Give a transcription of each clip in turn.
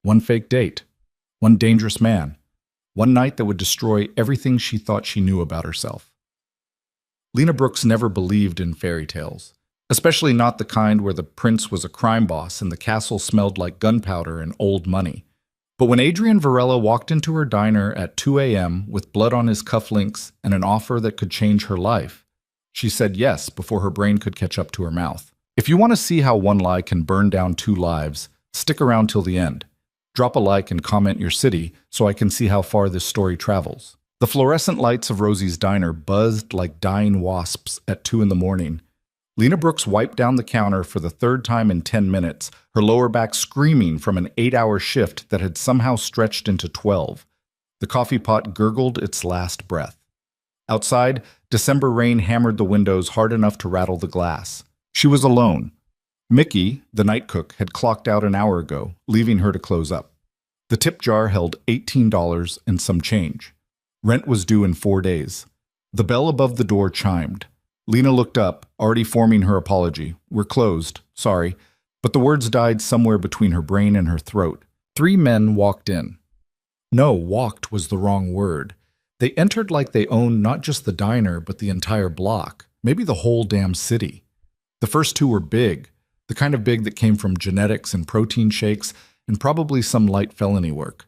One fake date. One dangerous man. One night that would destroy everything she thought she knew about herself. Lena Brooks never believed in fairy tales, especially not the kind where the prince was a crime boss and the castle smelled like gunpowder and old money. But when Adrian Varela walked into her diner at 2 a.m. with blood on his cufflinks and an offer that could change her life, she said yes before her brain could catch up to her mouth. If you want to see how one lie can burn down two lives, stick around till the end. Drop a like and comment your city so I can see how far this story travels. The fluorescent lights of Rosie's diner buzzed like dying wasps at 2 in the morning. Lena Brooks wiped down the counter for the third time in 10 minutes, her lower back screaming from an 8-hour shift that had somehow stretched into 12. The coffee pot gurgled its last breath. Outside, December rain hammered the windows hard enough to rattle the glass. She was alone. Mickey, the night cook, had clocked out an hour ago, leaving her to close up. The tip jar held $18 and some change. Rent was due in 4 days. The bell above the door chimed. Lena looked up, already forming her apology. "We're closed, sorry." But the words died somewhere between her brain and her throat. 3 men walked in. No, walked was the wrong word. They entered like they owned not just the diner, but the entire block, maybe the whole damn city. The first 2 were big, the kind of big that came from genetics and protein shakes and probably some light felony work.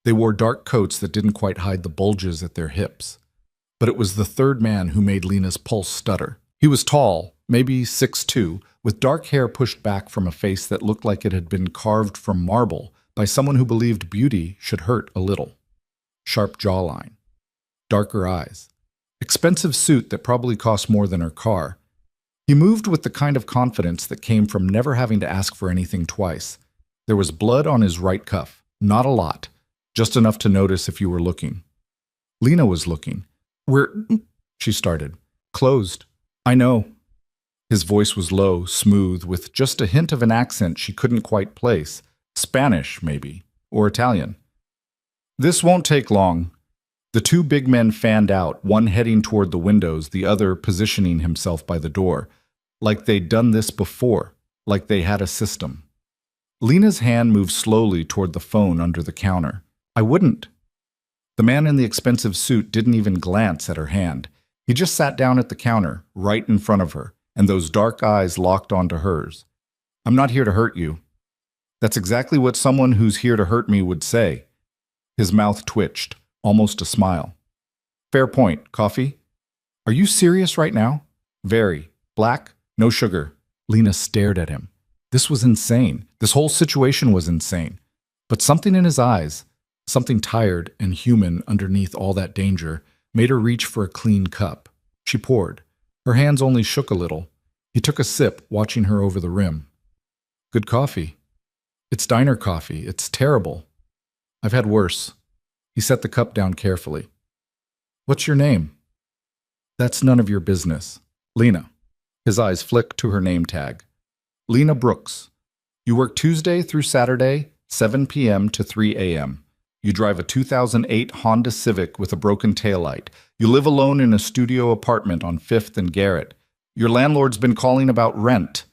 They wore dark coats that didn't quite hide the bulges at their hips. But it was the third man who made Lena's pulse stutter. He was tall, maybe 6'2", with dark hair pushed back from a face that looked like it had been carved from marble by someone who believed beauty should hurt a little. Sharp jawline. Darker eyes. Expensive suit that probably cost more than her car. He moved with the kind of confidence that came from never having to ask for anything twice. There was blood on his right cuff. Not a lot. Just enough to notice if you were looking. Lena was looking. She started. "Closed. I know." His voice was low, smooth, with just a hint of an accent she couldn't quite place. Spanish, maybe, or Italian. "This won't take long." The 2 big men fanned out, one heading toward the windows, the other positioning himself by the door, like they'd done this before, like they had a system. Lena's hand moved slowly toward the phone under the counter. "I wouldn't." The man in the expensive suit didn't even glance at her hand. He just sat down at the counter, right in front of her, and those dark eyes locked onto hers. "I'm not here to hurt you." That's exactly what someone who's here to hurt me would say. His mouth twitched, almost a smile. "Fair point. Coffee?" "Are you serious right now?" "Very. Black? No sugar." Lena stared at him. This was insane. This whole situation was insane. But something in his eyes, something tired and human underneath all that danger, made her reach for a clean cup. She poured. Her hands only shook a little. He took a sip, watching her over the rim. "Good coffee." "It's diner coffee. It's terrible." "I've had worse." He set the cup down carefully. "What's your name?" "That's none of your business." "Lena." His eyes flicked to her name tag. "Lena Brooks. You work Tuesday through Saturday, 7 p.m. to 3 a.m. You drive a 2008 Honda Civic with a broken taillight. You live alone in a studio apartment on 5th and Garrett. Your landlord's been calling about rent."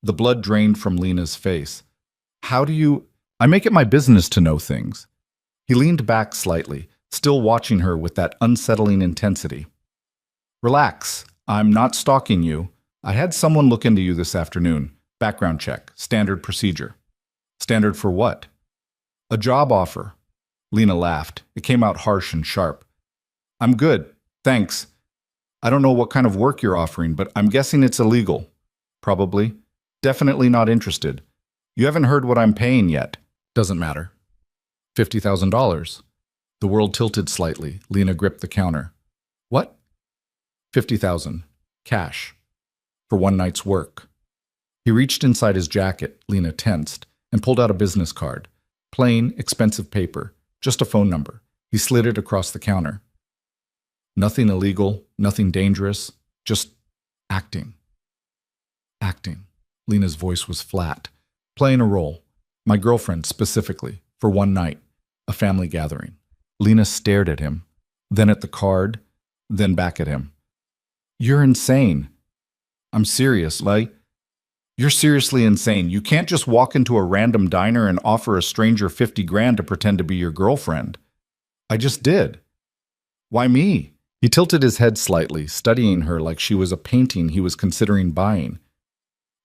The blood drained from Lena's face. "How do you—" "I make it my business to know things." He leaned back slightly, still watching her with that unsettling intensity. "Relax. I'm not stalking you. I had someone look into you this afternoon. Background check. Standard procedure." "Standard for what?" "A job offer." Lena laughed. It came out harsh and sharp. "I'm good. Thanks. I don't know what kind of work you're offering, but I'm guessing it's illegal." "Probably. Definitely not interested. You haven't heard what I'm paying yet." "Doesn't matter." $50,000. The world tilted slightly. Lena gripped the counter. "What?" $50,000. Cash. For one night's work. He reached inside his jacket. Lena tensed and pulled out a business card. Plain, expensive paper. Just a phone number. He slid it across the counter. Nothing illegal, nothing dangerous, just acting. Acting. Lena's voice was flat. Playing a role. My girlfriend, specifically, for one night. A family gathering. Lena stared at him, then at the card, then back at him. "You're insane." "I'm serious, You're seriously insane. You can't just walk into a random diner and offer a stranger 50 grand to pretend to be your girlfriend. I just did. Why me? He tilted his head slightly, studying her like she was a painting he was considering buying.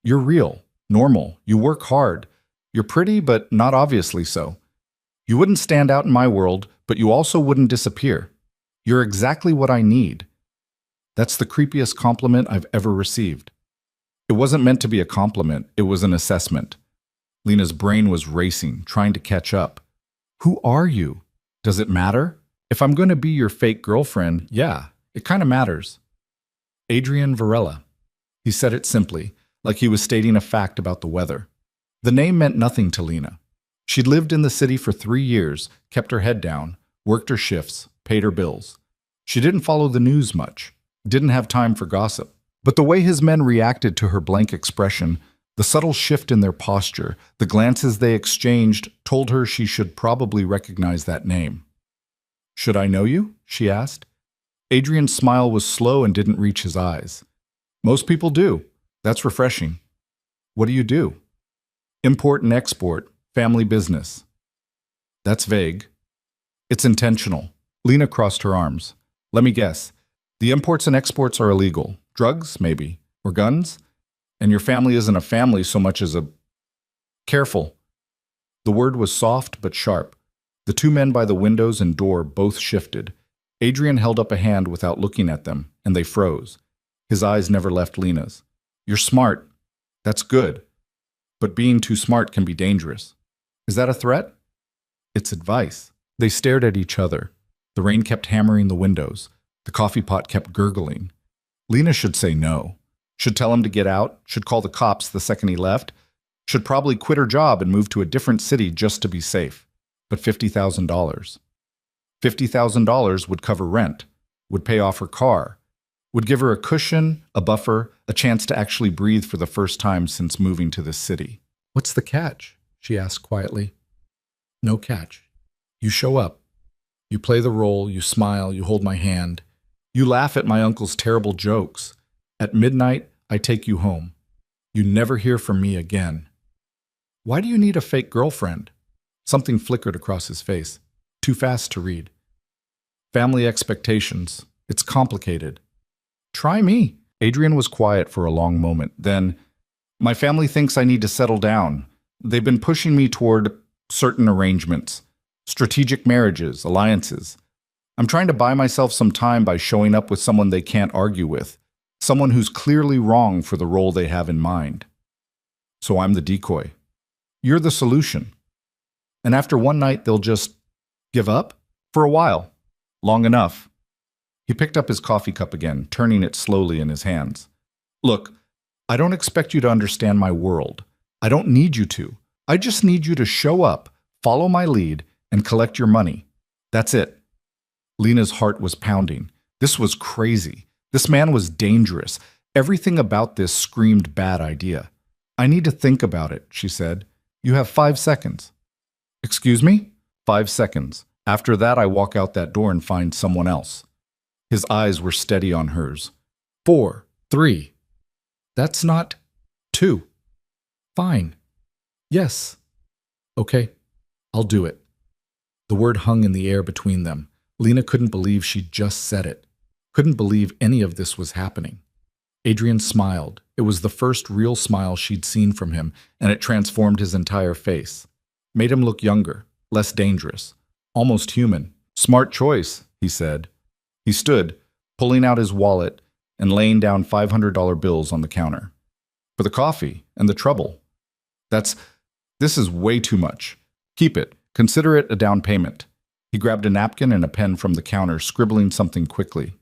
You're real, normal, you work hard. You're pretty, but not obviously so. You wouldn't stand out in my world, but you also wouldn't disappear. You're exactly what I need. That's the creepiest compliment I've ever received. It wasn't meant to be a compliment, it was an assessment. Lena's brain was racing, trying to catch up. Who are you? Does it matter? If I'm going to be your fake girlfriend, yeah, it kind of matters. Adrian Varela. He said it simply, like he was stating a fact about the weather. The name meant nothing to Lena. She'd lived in the city for 3 years, kept her head down, worked her shifts, paid her bills. She didn't follow the news much, didn't have time for gossip. But the way his men reacted to her blank expression, the subtle shift in their posture, the glances they exchanged, told her she should probably recognize that name. Should I know you? She asked. Adrian's smile was slow and didn't reach his eyes. Most people do. That's refreshing. What do you do? Import and export, family business. That's vague. It's intentional. Lena crossed her arms. Let me guess. The imports and exports are illegal. Drugs, maybe. Or guns? And your family isn't a family so much as a... Careful. The word was soft but sharp. The two men by the windows and door both shifted. Adrian held up a hand without looking at them, and they froze. His eyes never left Lena's. You're smart. That's good. But being too smart can be dangerous. Is that a threat? It's advice. They stared at each other. The rain kept hammering the windows. The coffee pot kept gurgling. Lena should say no. Should tell him to get out. Should call the cops the second he left. Should probably quit her job and move to a different city just to be safe. But $50,000. $50,000 would cover rent, would pay off her car, would give her a cushion, a buffer, a chance to actually breathe for the first time since moving to this city. What's the catch? She asked quietly. No catch. You show up. You play the role, you smile, you hold my hand. You laugh at my uncle's terrible jokes. At midnight, I take you home. You never hear from me again. Why do you need a fake girlfriend? Something flickered across his face. Too fast to read. Family expectations. It's complicated. Try me. Adrian was quiet for a long moment. Then, my family thinks I need to settle down. They've been pushing me toward certain arrangements. Strategic marriages, alliances. I'm trying to buy myself some time by showing up with someone they can't argue with. Someone who's clearly wrong for the role they have in mind. So I'm the decoy. You're the solution. And after one night, they'll just give up? For a while. Long enough. He picked up his coffee cup again, turning it slowly in his hands. Look, I don't expect you to understand my world. I don't need you to. I just need you to show up, follow my lead, and collect your money. That's it. Lena's heart was pounding. This was crazy. This man was dangerous. Everything about this screamed bad idea. I need to think about it, she said. You have 5 seconds. Excuse me? 5 seconds. After that, I walk out that door and find someone else. His eyes were steady on hers. 4, 3. That's not 2. Fine. Yes. Okay. I'll do it. The word hung in the air between them. Lena couldn't believe she'd just said it. Couldn't believe any of this was happening. Adrian smiled. It was the first real smile she'd seen from him, and it transformed his entire face. Made him look younger, less dangerous, almost human. Smart choice, he said. He stood, pulling out his wallet and laying down $500 bills on the counter. For the coffee and the trouble. This is way too much. Keep it. Consider it a down payment. He grabbed a napkin and a pen from the counter, scribbling something quickly.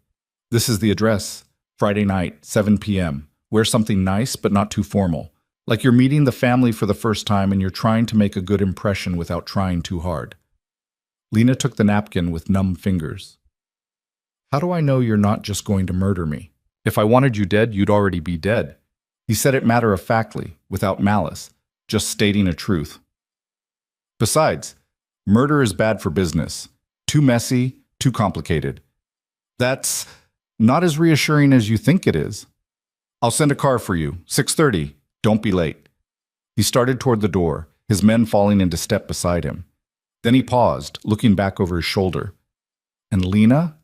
This is the address. Friday night, 7 p.m. Wear something nice but not too formal. Like you're meeting the family for the first time and you're trying to make a good impression without trying too hard. Lena took the napkin with numb fingers. How do I know you're not just going to murder me? If I wanted you dead, you'd already be dead. He said it matter-of-factly, without malice, just stating a truth. Besides, murder is bad for business. Too messy, too complicated. That's not as reassuring as you think it is. I'll send a car for you, 6:30. Don't be late." He started toward the door, his men falling into step beside him. Then he paused, looking back over his shoulder. "And Lena,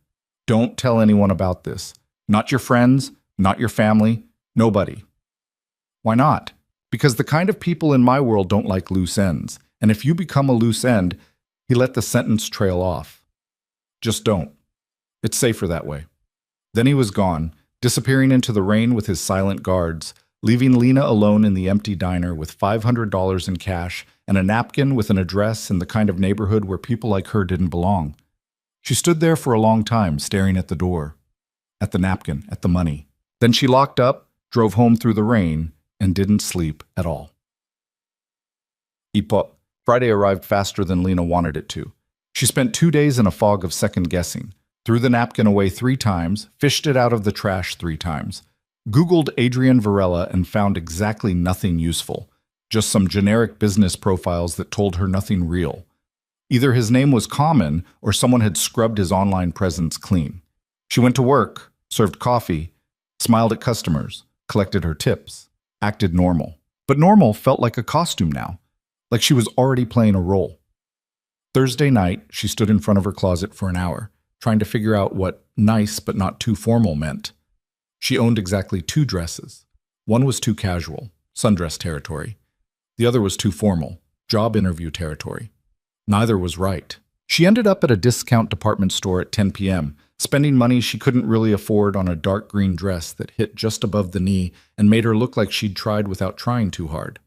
don't tell anyone about this. Not your friends, not your family, nobody." "Why not?" "Because the kind of people in my world don't like loose ends. And if you become a loose end," he let the sentence trail off. "Just don't. It's safer that way." Then he was gone, disappearing into the rain with his silent guards, leaving Lena alone in the empty diner with $500 in cash and a napkin with an address in the kind of neighborhood where people like her didn't belong. She stood there for a long time, staring at the door, at the napkin, at the money. Then she locked up, drove home through the rain, and didn't sleep at all. Friday arrived faster than Lena wanted it to. She spent 2 days in a fog of second-guessing, threw the napkin away 3 times, fished it out of the trash 3 times, Googled Adrian Varela and found exactly nothing useful, just some generic business profiles that told her nothing real. Either his name was common or someone had scrubbed his online presence clean. She went to work, served coffee, smiled at customers, collected her tips, acted normal. But normal felt like a costume now, like she was already playing a role. Thursday night, she stood in front of her closet for an hour, trying to figure out what nice but not too formal meant. She owned exactly 2 dresses. One was too casual, sundress territory. The other was too formal, job interview territory. Neither was right. She ended up at a discount department store at 10 p.m., spending money she couldn't really afford on a dark green dress that hit just above the knee and made her look like she'd tried without trying too hard.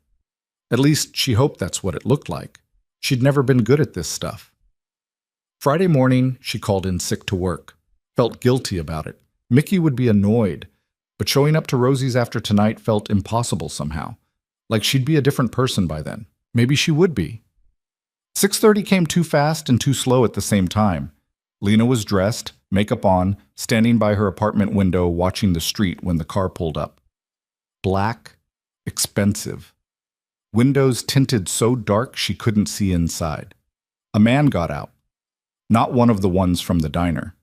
At least she hoped that's what it looked like. She'd never been good at this stuff. Friday morning, she called in sick to work. Felt guilty about it. Mickey would be annoyed, but showing up to Rosie's after tonight felt impossible somehow. Like she'd be a different person by then. Maybe she would be. 6:30 came too fast and too slow at the same time. Lena was dressed, makeup on, standing by her apartment window watching the street when the car pulled up. Black, expensive. Windows tinted so dark she couldn't see inside. A man got out. Not one of the ones from the diner.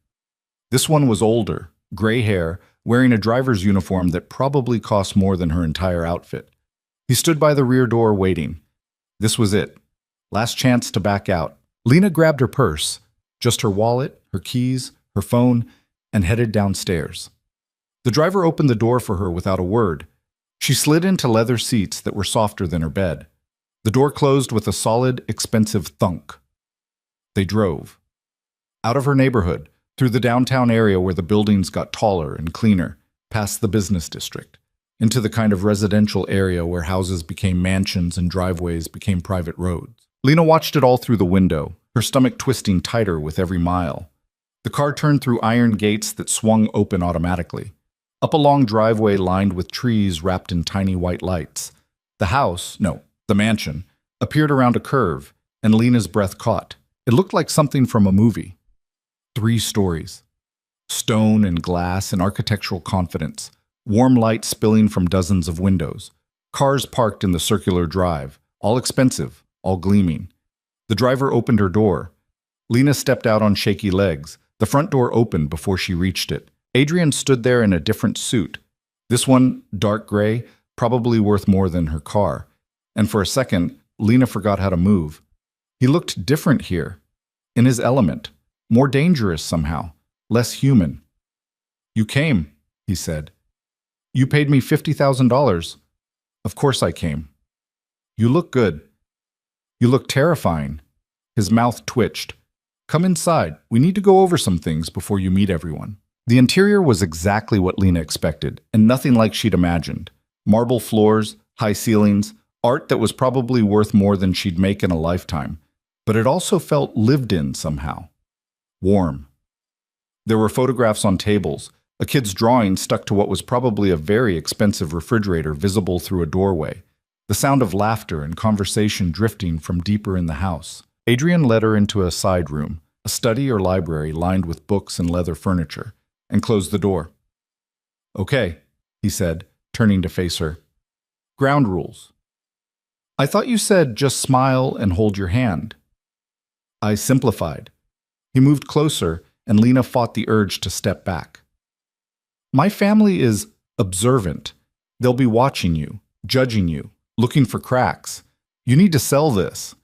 This one was older, gray hair, wearing a driver's uniform that probably cost more than her entire outfit. He stood by the rear door waiting. This was it. Last chance to back out. Lena grabbed her purse, just her wallet, her keys, her phone, and headed downstairs. The driver opened the door for her without a word. She slid into leather seats that were softer than her bed. The door closed with a solid, expensive thunk. They drove. Out of her neighborhood, through the downtown area where the buildings got taller and cleaner, past the business district, into the kind of residential area where houses became mansions and driveways became private roads. Lena watched it all through the window, her stomach twisting tighter with every mile. The car turned through iron gates that swung open automatically. Up a long driveway lined with trees wrapped in tiny white lights. The mansion, appeared around a curve, and Lena's breath caught. It looked like something from a movie. 3 stories. Stone and glass and architectural confidence. Warm light spilling from dozens of windows. Cars parked in the circular drive, all expensive, all gleaming. The driver opened her door. Lena stepped out on shaky legs. The front door opened before she reached it. Adrian stood there in a different suit. This one, dark gray, probably worth more than her car. And for a second, Lena forgot how to move. He looked different here, in his element, more dangerous somehow, less human. "You came," he said. "You paid me $50,000. Of course I came. You look good. You look terrifying." His mouth twitched. "Come inside. We need to go over some things before you meet everyone." The interior was exactly what Lena expected, and nothing like she'd imagined. Marble floors, high ceilings, art that was probably worth more than she'd make in a lifetime. But it also felt lived in somehow. Warm. There were photographs on tables, a kid's drawing stuck to what was probably a very expensive refrigerator visible through a doorway, the sound of laughter and conversation drifting from deeper in the house. Adrian led her into a side room, a study or library lined with books and leather furniture, and closed the door. "Okay," he said, turning to face her. "Ground rules." "I thought you said just smile and hold your hand." I simplified. He moved closer, and Lena fought the urge to step back. "My family is observant. They'll be watching you. judging you, looking for cracks. You need to sell this.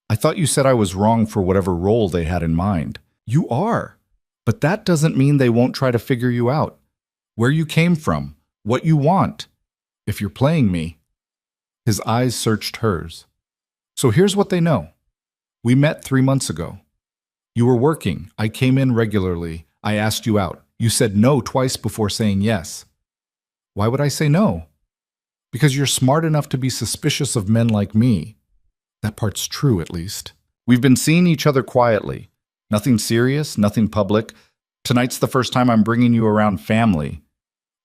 I thought you said I was wrong for whatever role they had in mind. You are. But that doesn't mean they won't try to figure you out. Where you came from, what you want. If you're playing me. His eyes searched hers. So here's what they know. We met 3 months ago. You were working. I came in regularly. I asked you out. You said no twice before saying yes. Why would I say no? Because you're smart enough to be suspicious of men like me. That part's true, at least. We've been seeing each other quietly. Nothing serious, nothing public. Tonight's the first time I'm bringing you around family.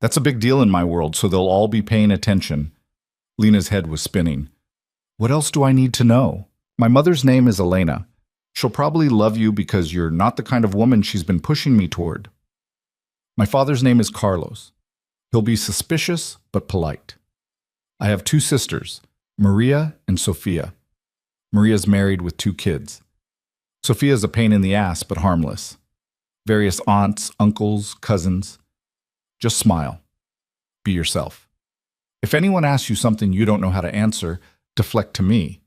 That's a big deal in my world, so they'll all be paying attention. Lena's head was spinning. What else do I need to know? My mother's name is Elena. She'll probably love you because you're not the kind of woman she's been pushing me toward. My father's name is Carlos. He'll be suspicious but polite. I have 2 sisters, Maria and Sofia. Maria's married with 2 kids. Sofia's a pain in the ass but harmless. Various aunts, uncles, cousins. Just smile. Be yourself. If anyone asks you something you don't know how to answer, deflect to me.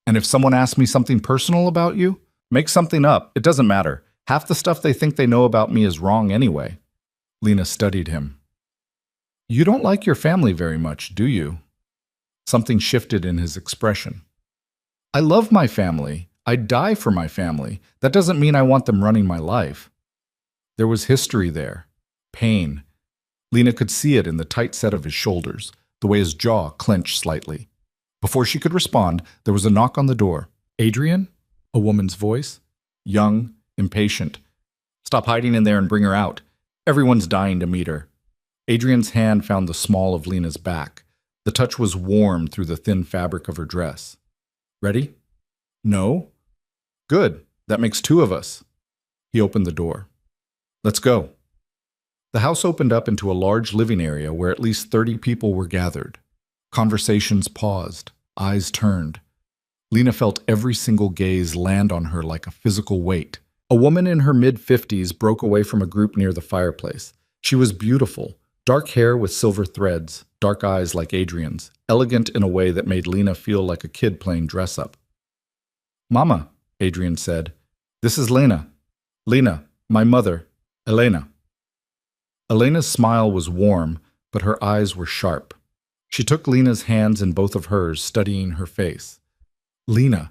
And if someone asks me something personal about you, make something up. It doesn't matter. Half the stuff they think they know about me is wrong anyway. Lena studied him. You don't like your family very much, do you? Something shifted in his expression. I love my family. I'd die for my family. That doesn't mean I want them running my life. There was history there. Pain. Lena could see it in the tight set of his shoulders, the way his jaw clenched slightly. Before she could respond, there was a knock on the door. Adrian? A woman's voice. Young, impatient. Stop hiding in there and bring her out. Everyone's dying to meet her. Adrian's hand found the small of Lena's back. The touch was warm through the thin fabric of her dress. Ready? No? Good. That makes 2 of us. He opened the door. Let's go. The house opened up into a large living area where at least 30 people were gathered. Conversations paused, eyes turned. Lena felt every single gaze land on her like a physical weight. A woman in her mid-50s broke away from a group near the fireplace. She was beautiful, dark hair with silver threads, dark eyes like Adrian's, elegant in a way that made Lena feel like a kid playing dress-up. Mama, Adrian said, this is Lena. Lena, my mother, Elena. Elena's smile was warm, but her eyes were sharp. She took Lena's hands in both of hers, studying her face. Lena,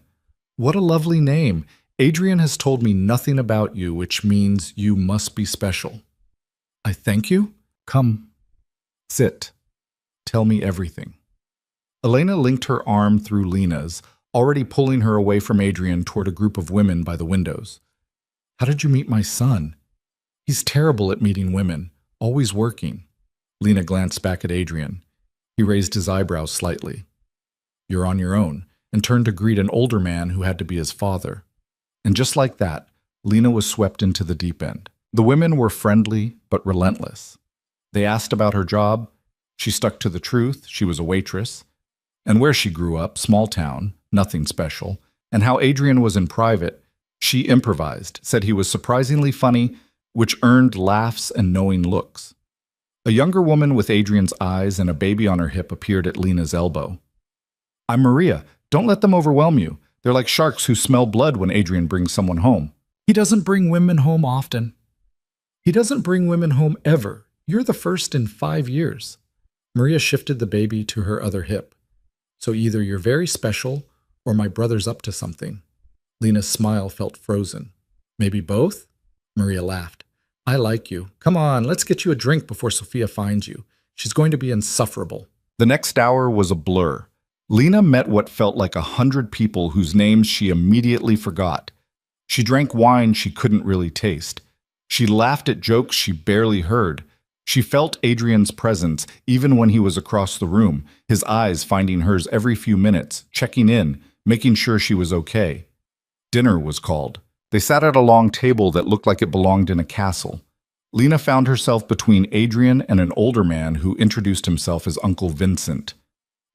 what a lovely name. Adrian has told me nothing about you, which means you must be special. I thank you. Come. Sit. Tell me everything. Elena linked her arm through Lena's, already pulling her away from Adrian toward a group of women by the windows. How did you meet my son? He's terrible at meeting women, always working. Lena glanced back at Adrian. He raised his eyebrows slightly. You're on your own, and turned to greet an older man who had to be his father. And just like that, Lena was swept into the deep end. The women were friendly but relentless. They asked about her job. She stuck to the truth. She was a waitress. And where she grew up, small town, nothing special. And how Adrian was in private, she improvised, said he was surprisingly funny, which earned laughs and knowing looks. A younger woman with Adrian's eyes and a baby on her hip appeared at Lena's elbow. I'm Maria. Don't let them overwhelm you. They're like sharks who smell blood when Adrian brings someone home. He doesn't bring women home often. He doesn't bring women home ever. You're the first in 5 years. Maria shifted the baby to her other hip. So either you're very special or my brother's up to something. Lena's smile felt frozen. Maybe both? Maria laughed. I like you. Come on, let's get you a drink before Sofia finds you. She's going to be insufferable. The next hour was a blur. Lena met what felt like 100 people whose names she immediately forgot. She drank wine she couldn't really taste. She laughed at jokes she barely heard. She felt Adrian's presence even when he was across the room, his eyes finding hers every few minutes, checking in, making sure she was okay. Dinner was called. They sat at a long table that looked like it belonged in a castle. Lena found herself between Adrian and an older man who introduced himself as Uncle Vincent.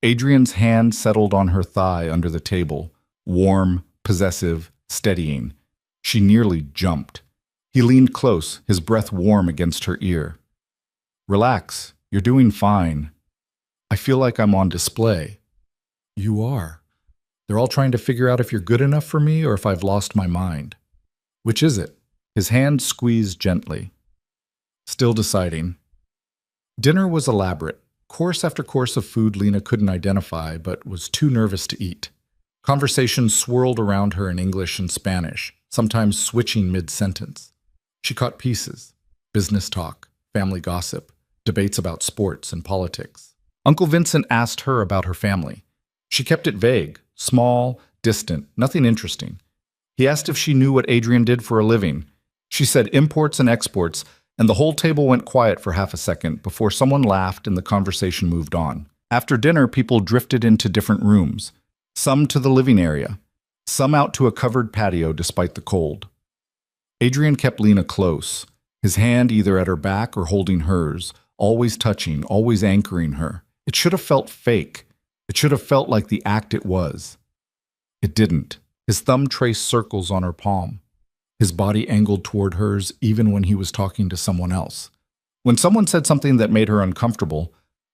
Adrian's hand settled on her thigh under the table, warm, possessive, steadying. She nearly jumped. He leaned close, his breath warm against her ear. Relax, you're doing fine. I feel like I'm on display. You are. They're all trying to figure out if you're good enough for me or if I've lost my mind. Which is it? His hand squeezed gently. Still deciding. Dinner was elaborate. Course after course of food Lena couldn't identify, but was too nervous to eat. Conversation swirled around her in English and Spanish, sometimes switching mid-sentence. She caught pieces. Business talk, family gossip, debates about sports and politics. Uncle Vincent asked her about her family. She kept it vague, small, distant, nothing interesting. He asked if she knew what Adrian did for a living. She said imports and exports, and the whole table went quiet for half a second before someone laughed and the conversation moved on. After dinner, people drifted into different rooms, some to the living area, some out to a covered patio despite the cold. Adrian kept Lena close, his hand either at her back or holding hers, always touching, always anchoring her. It should have felt fake. It should have felt like the act it was. It didn't. His thumb traced circles on her palm. His body angled toward hers even when he was talking to someone else. When someone said something that made her uncomfortable,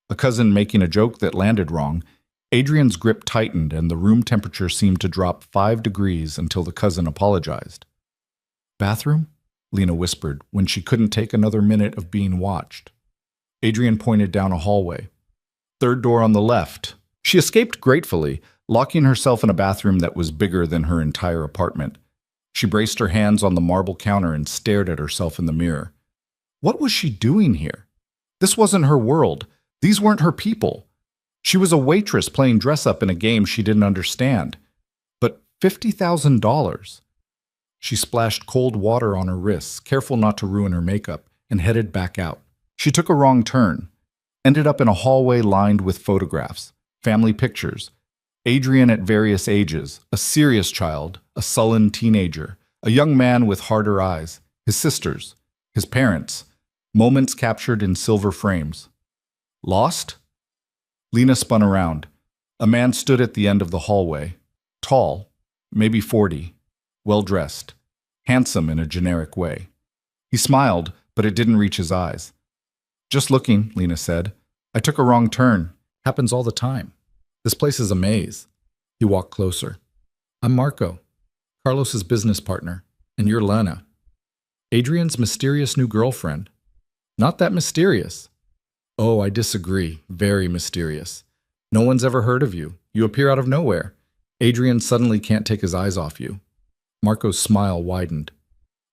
a cousin making a joke that landed wrong, Adrian's grip tightened and the room temperature seemed to drop 5 degrees until the cousin apologized. "Bathroom?" Lena whispered when she couldn't take another minute of being watched. Adrian pointed down a hallway. "Third door on the left." She escaped gratefully, locking herself in a bathroom that was bigger than her entire apartment. She braced her hands on the marble counter and stared at herself in the mirror. What was she doing here? This wasn't her world. These weren't her people. She was a waitress playing dress-up in a game she didn't understand. But $50,000. She splashed cold water on her wrists, careful not to ruin her makeup, and headed back out. She took a wrong turn, ended up in a hallway lined with photographs, family pictures. Adrian at various ages, a serious child, a sullen teenager, a young man with harder eyes, his sisters, his parents, moments captured in silver frames. Lost? Lena spun around. A man stood at the end of the hallway, tall, maybe 40, well-dressed, handsome in a generic way. He smiled, but it didn't reach his eyes. "Just looking," Lena said. "I took a wrong turn. Happens all the time. This place is a maze." He walked closer. "I'm Marco, Carlos's business partner, and you're Lena. Adrian's mysterious new girlfriend." "Not that mysterious." "Oh, I disagree. Very mysterious. No one's ever heard of you. You appear out of nowhere. Adrian suddenly can't take his eyes off you." Marco's smile widened.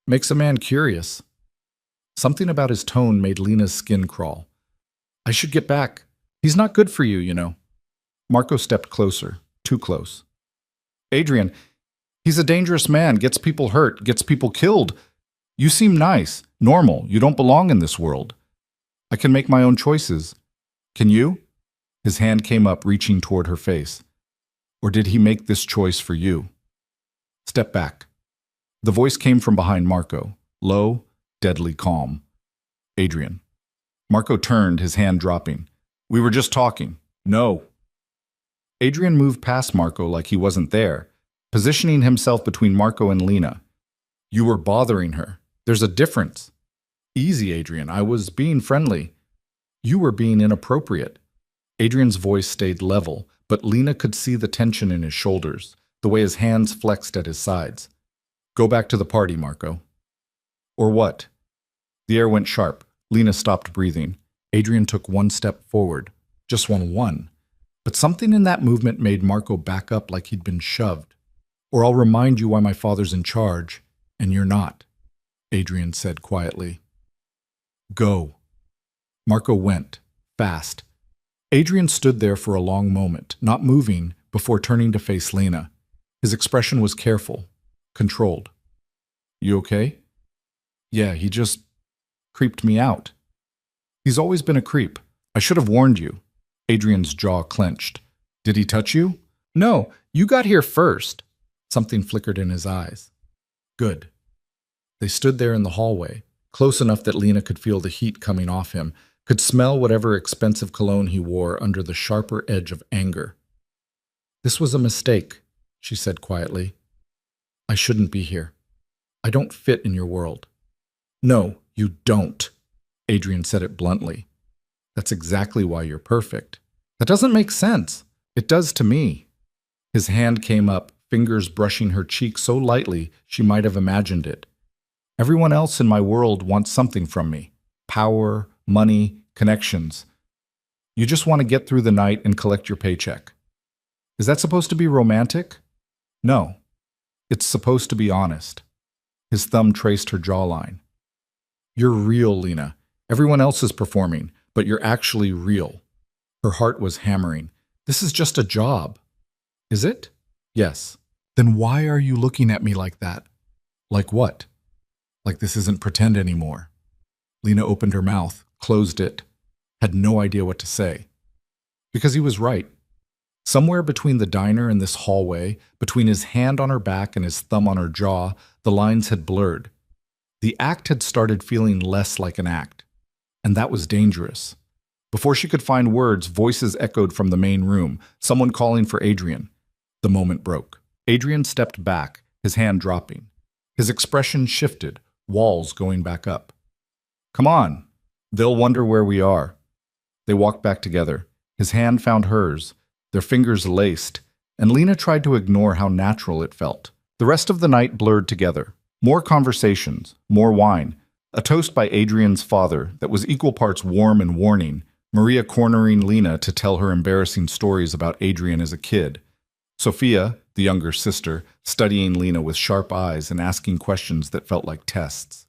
"Makes a man curious." Something about his tone made Lena's skin crawl. "I should get back. He's not good for you, you know." Marco stepped closer, too close. "Adrian, he's a dangerous man, gets people hurt, gets people killed. You seem nice, normal, you don't belong in this world. I can make my own choices. Can you?" His hand came up, reaching toward her face. "Or did he make this choice for you?" "Step back." The voice came from behind Marco, low, deadly calm. "Adrian." Marco turned, his hand dropping. "We were just talking." "No." Adrian moved past Marco like he wasn't there, positioning himself between Marco and Lena. "You were bothering her. There's a difference." "Easy, Adrian. I was being friendly." "You were being inappropriate." Adrian's voice stayed level, but Lena could see the tension in his shoulders, the way his hands flexed at his sides. "Go back to the party, Marco." "Or what?" The air went sharp. Lena stopped breathing. Adrian took one step forward. Just one. But something in that movement made Marco back up like he'd been shoved. "Or I'll remind you why my father's in charge, and you're not," Adrian said quietly. "Go." Marco went, fast. Adrian stood there for a long moment, not moving, before turning to face Lena. His expression was careful, controlled. "You okay?" "Yeah, he just creeped me out." "He's always been a creep. I should have warned you." Adrian's jaw clenched. "Did he touch you?" "No, you got here first." Something flickered in his eyes. "Good." They stood there in the hallway, close enough that Lena could feel the heat coming off him, could smell whatever expensive cologne he wore under the sharper edge of anger. "This was a mistake," she said quietly. "I shouldn't be here. I don't fit in your world." "No, you don't." Adrian said it bluntly. "That's exactly why you're perfect. That doesn't make sense. It does to me. His hand came up, fingers brushing her cheek so lightly she might have imagined it. Everyone else in my world wants something from me. Power, money, connections. You just want to get through the night and collect your paycheck. Is that supposed to be romantic? No. It's supposed to be honest. His thumb traced her jawline. You're real, Lena. Everyone else is performing, but you're actually real. Her heart was hammering. This is just a job. Is it? Yes. Then why are you looking at me like that? Like what? Like this isn't pretend anymore. Lena opened her mouth, closed it, had no idea what to say. Because he was right. Somewhere between the diner and this hallway, between his hand on her back and his thumb on her jaw, the lines had blurred. The act had started feeling less like an act. And that was dangerous. Before she could find words, voices echoed from the main room, someone calling for Adrian. The moment broke. Adrian stepped back, his hand dropping. His expression shifted, walls going back up. Come on. They'll wonder where we are. They walked back together. His hand found hers, their fingers laced, and Lena tried to ignore how natural it felt. The rest of the night blurred together. More conversations, more wine, a toast by Adrian's father that was equal parts warm and warning, Maria cornering Lena to tell her embarrassing stories about Adrian as a kid, Sophia, the younger sister, studying Lena with sharp eyes and asking questions that felt like tests.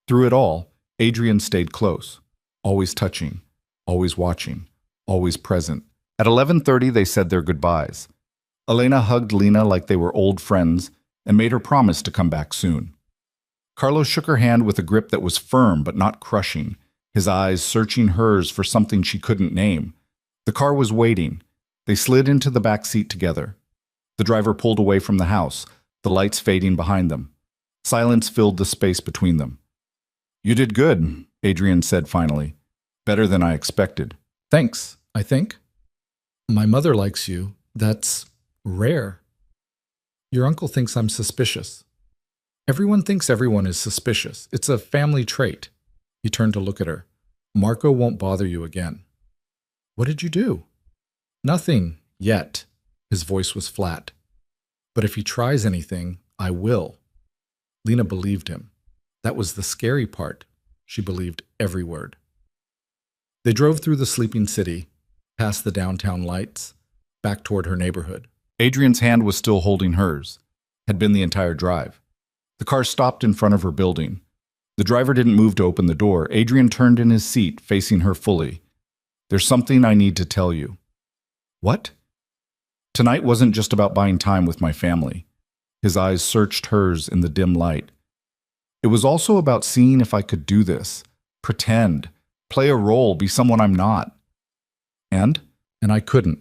Through it all, Adrian stayed close, always touching, always watching, always present. At 11:30, they said their goodbyes. Elena hugged Lena like they were old friends and made her promise to come back soon. Carlos shook her hand with a grip that was firm but not crushing, his eyes searching hers for something she couldn't name. The car was waiting. They slid into the back seat together. The driver pulled away from the house, the lights fading behind them. Silence filled the space between them. You did good, Adrian said finally. Better than I expected. Thanks, I think. My mother likes you. That's rare. Your uncle thinks I'm suspicious. Everyone thinks everyone is suspicious. It's a family trait. He turned to look at her. Marco won't bother you again. What did you do? Nothing, yet. His voice was flat. But if he tries anything, I will. Lena believed him. That was the scary part. She believed every word. They drove through the sleeping city, past the downtown lights, back toward her neighborhood. Adrian's hand was still holding hers, had been the entire drive. The car stopped in front of her building. The driver didn't move to open the door. Adrian turned in his seat, facing her fully. There's something I need to tell you. What? Tonight wasn't just about buying time with my family. His eyes searched hers in the dim light. It was also about seeing if I could do this, pretend, play a role, be someone I'm not. And I couldn't.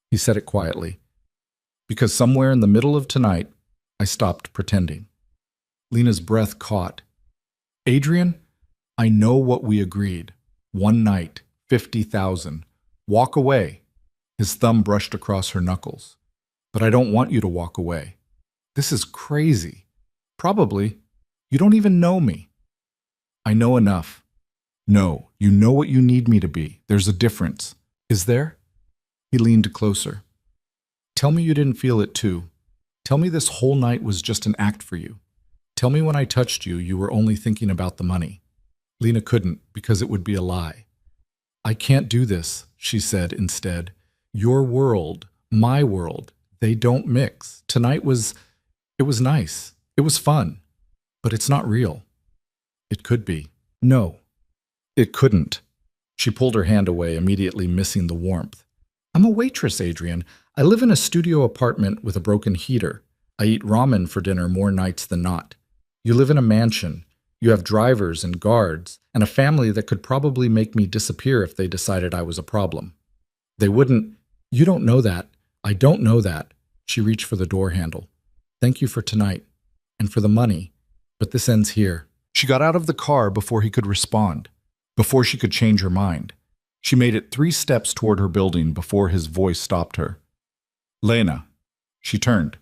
He said it quietly. Because somewhere in the middle of tonight, I stopped pretending. Lena's breath caught. Adrian, I know what we agreed. One night, 50,000. Walk away. His thumb brushed across her knuckles. But I don't want you to walk away. This is crazy. Probably. You don't even know me. I know enough. No, you know what you need me to be. There's a difference. Is there? He leaned closer. Tell me you didn't feel it too. Tell me this whole night was just an act for you. Tell me when I touched you, you were only thinking about the money. Lena couldn't, because it would be a lie. I can't do this, she said instead. Your world, my world, they don't mix. Tonight it was nice. It was fun. But it's not real. It could be. No, it couldn't. She pulled her hand away, immediately missing the warmth. I'm a waitress, Adrian. I live in a studio apartment with a broken heater. I eat ramen for dinner more nights than not. You live in a mansion. You have drivers and guards, and a family that could probably make me disappear if they decided I was a problem. They wouldn't. You don't know that. I don't know that. She reached for the door handle. Thank you for tonight, and for the money. But this ends here. She got out of the car before he could respond, before she could change her mind. She made it 3 steps toward her building before his voice stopped her. Lena. She turned.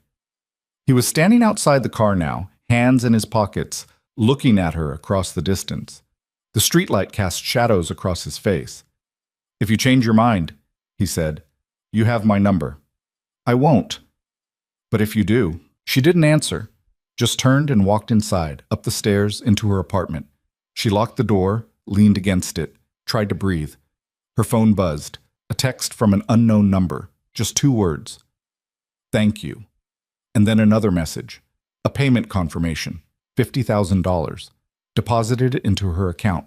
He was standing outside the car now, hands in his pockets, looking at her across the distance. The streetlight cast shadows across his face. If you change your mind, he said. "You have my number." "I won't." "But if you do." She didn't answer, just turned and walked inside, up the stairs, into her apartment. She locked the door, leaned against it, tried to breathe. Her phone buzzed. A text from an unknown number. Just 2 words. "Thank you." And then another message. A payment confirmation. $50,000. Deposited into her account.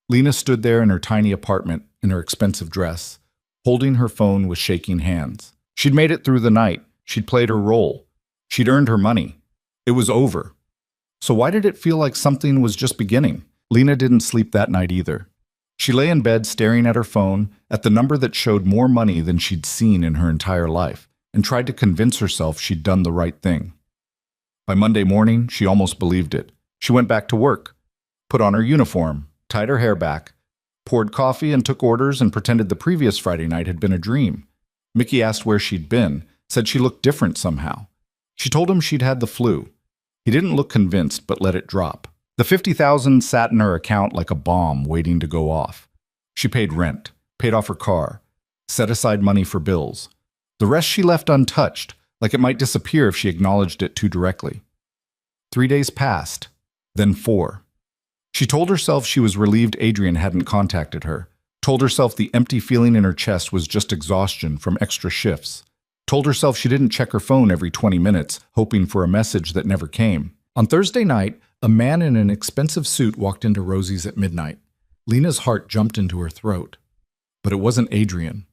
Lena stood there in her tiny apartment, in her expensive dress, holding her phone with shaking hands. She'd made it through the night. She'd played her role. She'd earned her money. It was over. So why did it feel like something was just beginning? Lena didn't sleep that night either. She lay in bed staring at her phone, at the number that showed more money than she'd seen in her entire life, and tried to convince herself she'd done the right thing. By Monday morning, she almost believed it. She went back to work, put on her uniform, tied her hair back, poured coffee and took orders and pretended the previous Friday night had been a dream. Mickey asked where she'd been, said she looked different somehow. She told him she'd had the flu. He didn't look convinced, but let it drop. The $50,000 sat in her account like a bomb waiting to go off. She paid rent, paid off her car, set aside money for bills. The rest she left untouched, like it might disappear if she acknowledged it too directly. 3 days passed, then 4. She told herself she was relieved Adrian hadn't contacted her, told herself the empty feeling in her chest was just exhaustion from extra shifts, told herself she didn't check her phone every 20 minutes, hoping for a message that never came. On Thursday night, a man in an expensive suit walked into Rosie's at midnight. Lena's heart jumped into her throat. But it wasn't Adrian.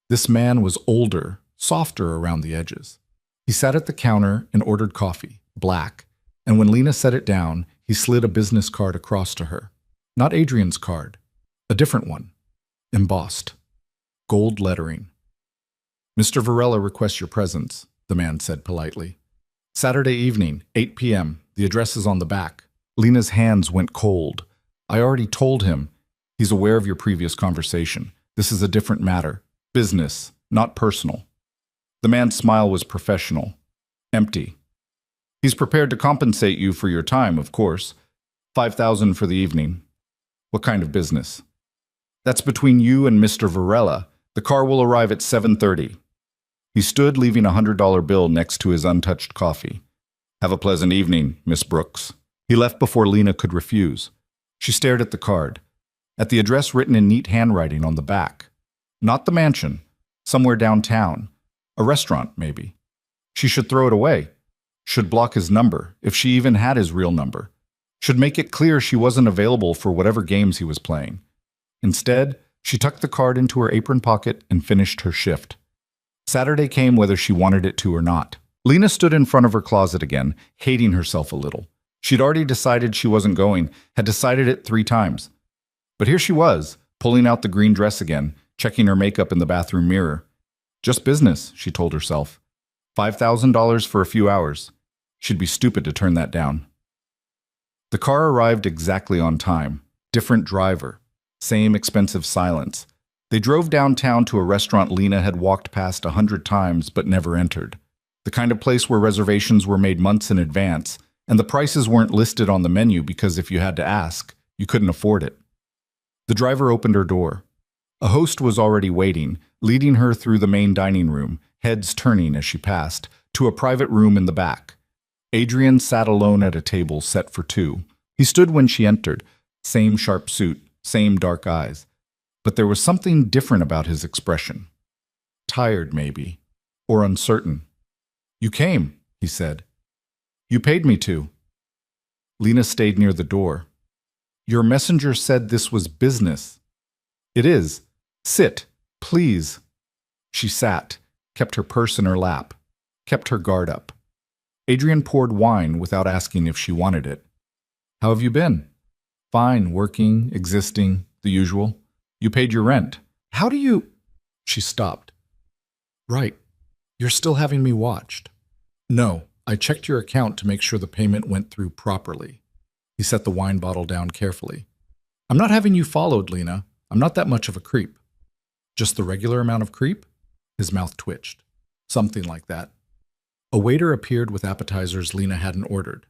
This man was older, softer around the edges. He sat at the counter and ordered coffee, black, and when Lena set it down, he slid a business card across to her. Not Adrian's card, a different one, embossed, gold lettering. "Mr. Varela requests your presence," the man said politely. "Saturday evening, 8 p.m., the address is on the back." Lena's hands went cold. "I already told him. He's aware of your previous conversation. This is a different matter. Business, not personal." The man's smile was professional, empty. "He's prepared to compensate you for your time, of course. $5,000 for the evening." "What kind of business?" "That's between you and Mr. Varela. The car will arrive at 7:30. He stood, leaving a $100 bill next to his untouched coffee. "Have a pleasant evening, Miss Brooks." He left before Lena could refuse. She stared at the card, at the address written in neat handwriting on the back. Not the mansion, somewhere downtown. A restaurant, maybe. She should throw it away. Should block his number, if she even had his real number. Should make it clear she wasn't available for whatever games he was playing. Instead, she tucked the card into her apron pocket and finished her shift. Saturday came whether she wanted it to or not. Lena stood in front of her closet again, hating herself a little. She'd already decided she wasn't going, had decided it 3 times. But here she was, pulling out the green dress again, checking her makeup in the bathroom mirror. Just business, she told herself. $5,000 for a few hours. She'd be stupid to turn that down. The car arrived exactly on time. Different driver. Same expensive silence. They drove downtown to a restaurant Lena had walked past 100 times but never entered. The kind of place where reservations were made months in advance, and the prices weren't listed on the menu because if you had to ask, you couldn't afford it. The driver opened her door. A host was already waiting, leading her through the main dining room, heads turning as she passed, to a private room in the back. Adrian sat alone at a table set for 2. He stood when she entered, same sharp suit, same dark eyes. But there was something different about his expression. Tired, maybe, or uncertain. "You came," he said. "You paid me to." Lena stayed near the door. "Your messenger said this was business." "It is. Sit, please." She sat, kept her purse in her lap, kept her guard up. Adrian poured wine without asking if she wanted it. "How have you been?" "Fine, working, existing, the usual." "You paid your rent." "How do you—" She stopped. "Right. You're still having me watched." "No, I checked your account to make sure the payment went through properly." He set the wine bottle down carefully. "I'm not having you followed, Lena. I'm not that much of a creep." "Just the regular amount of creep?" His mouth twitched. "Something like that." A waiter appeared with appetizers Lena hadn't ordered,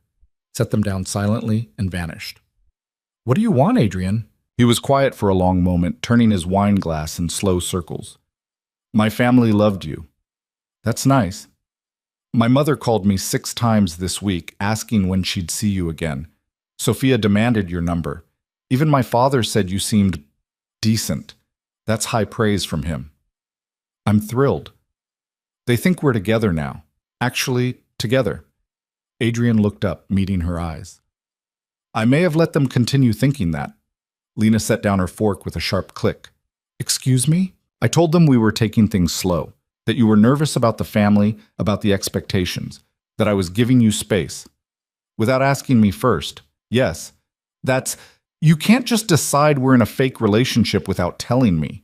set them down silently, and vanished. "What do you want, Adrian?" He was quiet for a long moment, turning his wine glass in slow circles. My family loved you. That's nice. My mother called me 6 times this week, asking when she'd see you again. Sophia demanded your number. Even my father said you seemed decent. That's high praise from him. I'm thrilled. They think we're together now. Actually, together. Adrian looked up, meeting her eyes. I may have let them continue thinking that. Lena set down her fork with a sharp click. Excuse me? I told them we were taking things slow, that you were nervous about the family, about the expectations, that I was giving you space. Without asking me first. Yes, you can't just decide we're in a fake relationship without telling me.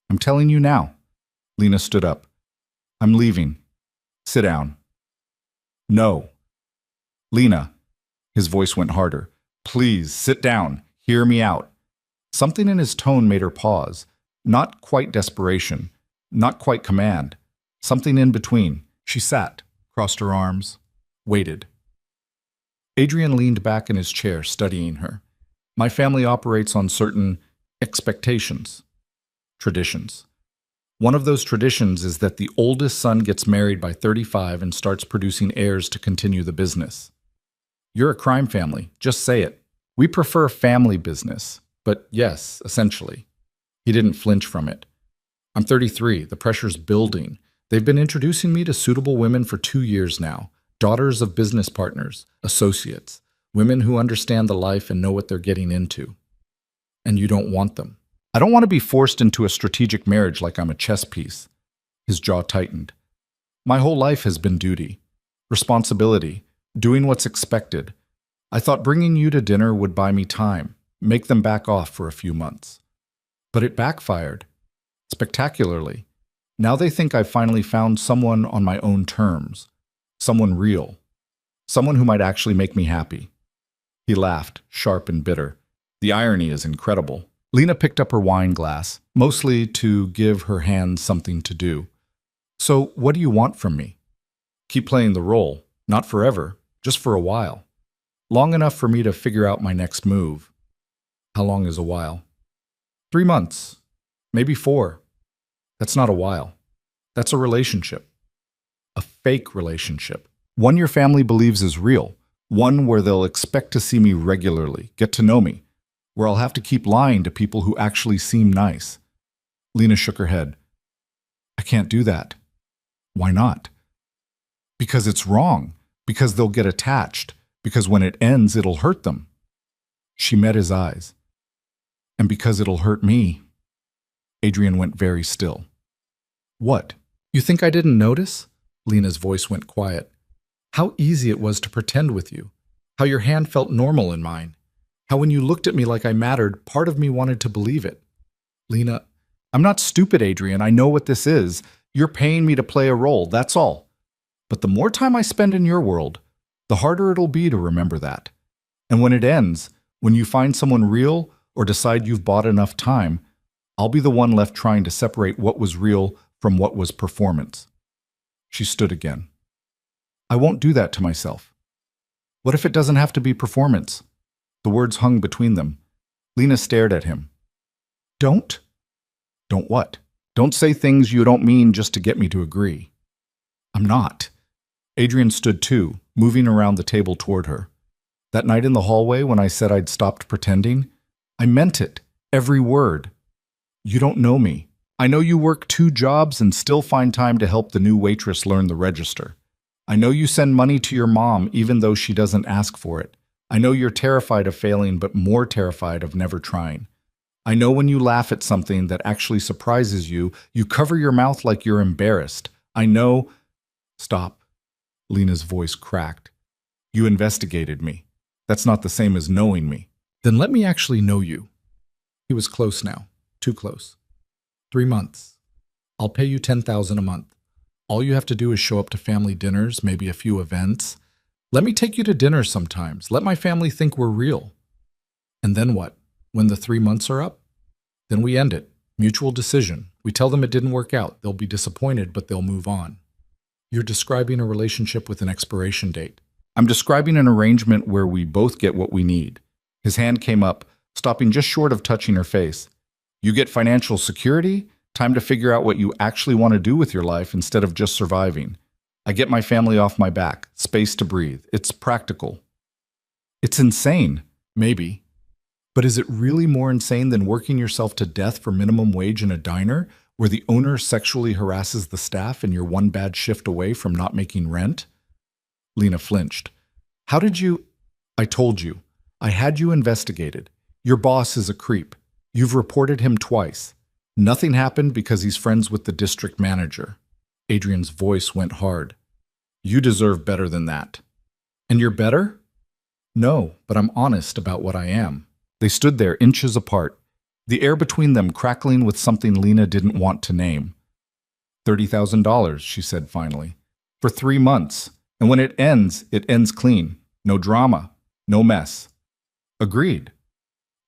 I'm telling you now. Lena stood up. I'm leaving. Sit down. No. Lena. His voice went harder. Please, sit down. Hear me out. Something in his tone made her pause. Not quite desperation. Not quite command. Something in between. She sat, crossed her arms, waited. Adrian leaned back in his chair, studying her. My family operates on certain expectations, traditions. One of those traditions is that the oldest son gets married by 35 and starts producing heirs to continue the business. You're a crime family, just say it. We prefer family business, but yes, essentially. He didn't flinch from it. I'm 33, the pressure's building. They've been introducing me to suitable women for 2 years now, daughters of business partners, associates, women who understand the life and know what they're getting into. And you don't want them. I don't want to be forced into a strategic marriage like I'm a chess piece. His jaw tightened. My whole life has been duty, responsibility, doing what's expected. I thought bringing you to dinner would buy me time, make them back off for a few months. But it backfired. Spectacularly. Now they think I've finally found someone on my own terms. Someone real. Someone who might actually make me happy. He laughed, sharp and bitter. The irony is incredible. Lena picked up her wine glass, mostly to give her hands something to do. So what do you want from me? Keep playing the role. Not forever, just for a while. Long enough for me to figure out my next move. How long is a while? 3 months. Maybe 4. That's not a while. That's a relationship. A fake relationship. One your family believes is real. One where they'll expect to see me regularly, get to know me. Where I'll have to keep lying to people who actually seem nice. Lena shook her head. I can't do that. Why not? Because it's wrong. Because they'll get attached. Because when it ends, it'll hurt them. She met his eyes. And because it'll hurt me. Adrian went very still. What? You think I didn't notice? Lena's voice went quiet. How easy it was to pretend with you. How your hand felt normal in mine. How when you looked at me like I mattered, part of me wanted to believe it. Lena, I'm not stupid, Adrian. I know what this is. You're paying me to play a role, that's all. But the more time I spend in your world, the harder it'll be to remember that. And when it ends, when you find someone real or decide you've bought enough time, I'll be the one left trying to separate what was real from what was performance. She stood again. I won't do that to myself. What if it doesn't have to be performance? The words hung between them. Lena stared at him. Don't? Don't what? Don't say things you don't mean just to get me to agree. I'm not. Adrian stood too, moving around the table toward her. That night in the hallway when I said I'd stopped pretending, I meant it, every word. You don't know me. I know you work 2 jobs and still find time to help the new waitress learn the register. I know you send money to your mom even though she doesn't ask for it. I know you're terrified of failing but more terrified of never trying. I know when you laugh at something that actually surprises you, you cover your mouth like you're embarrassed. I know... Stop. Lena's voice cracked. You investigated me. That's not the same as knowing me. Then let me actually know you. He was close now. Too close. 3 months. I'll pay you $10,000 a month. All you have to do is show up to family dinners, maybe a few events. Let me take you to dinner sometimes. Let my family think we're real. And then what? When the 3 months are up? Then we end it. Mutual decision. We tell them it didn't work out. They'll be disappointed, but they'll move on. You're describing a relationship with an expiration date. I'm describing an arrangement where we both get what we need. His hand came up, stopping just short of touching her face. You get financial security? Time to figure out what you actually want to do with your life instead of just surviving. I get my family off my back, space to breathe. It's practical. It's insane, maybe. But is it really more insane than working yourself to death for minimum wage in a diner where the owner sexually harasses the staff and you're one bad shift away from not making rent? Lena flinched. How did you? I told you. I had you investigated. Your boss is a creep. You've reported him twice. Nothing happened because he's friends with the district manager. Adrian's voice went hard. You deserve better than that. And you're better? No, but I'm honest about what I am. They stood there inches apart, the air between them crackling with something Lena didn't want to name. $30,000, she said finally. For 3 months. And when it ends clean. No drama. No mess. Agreed.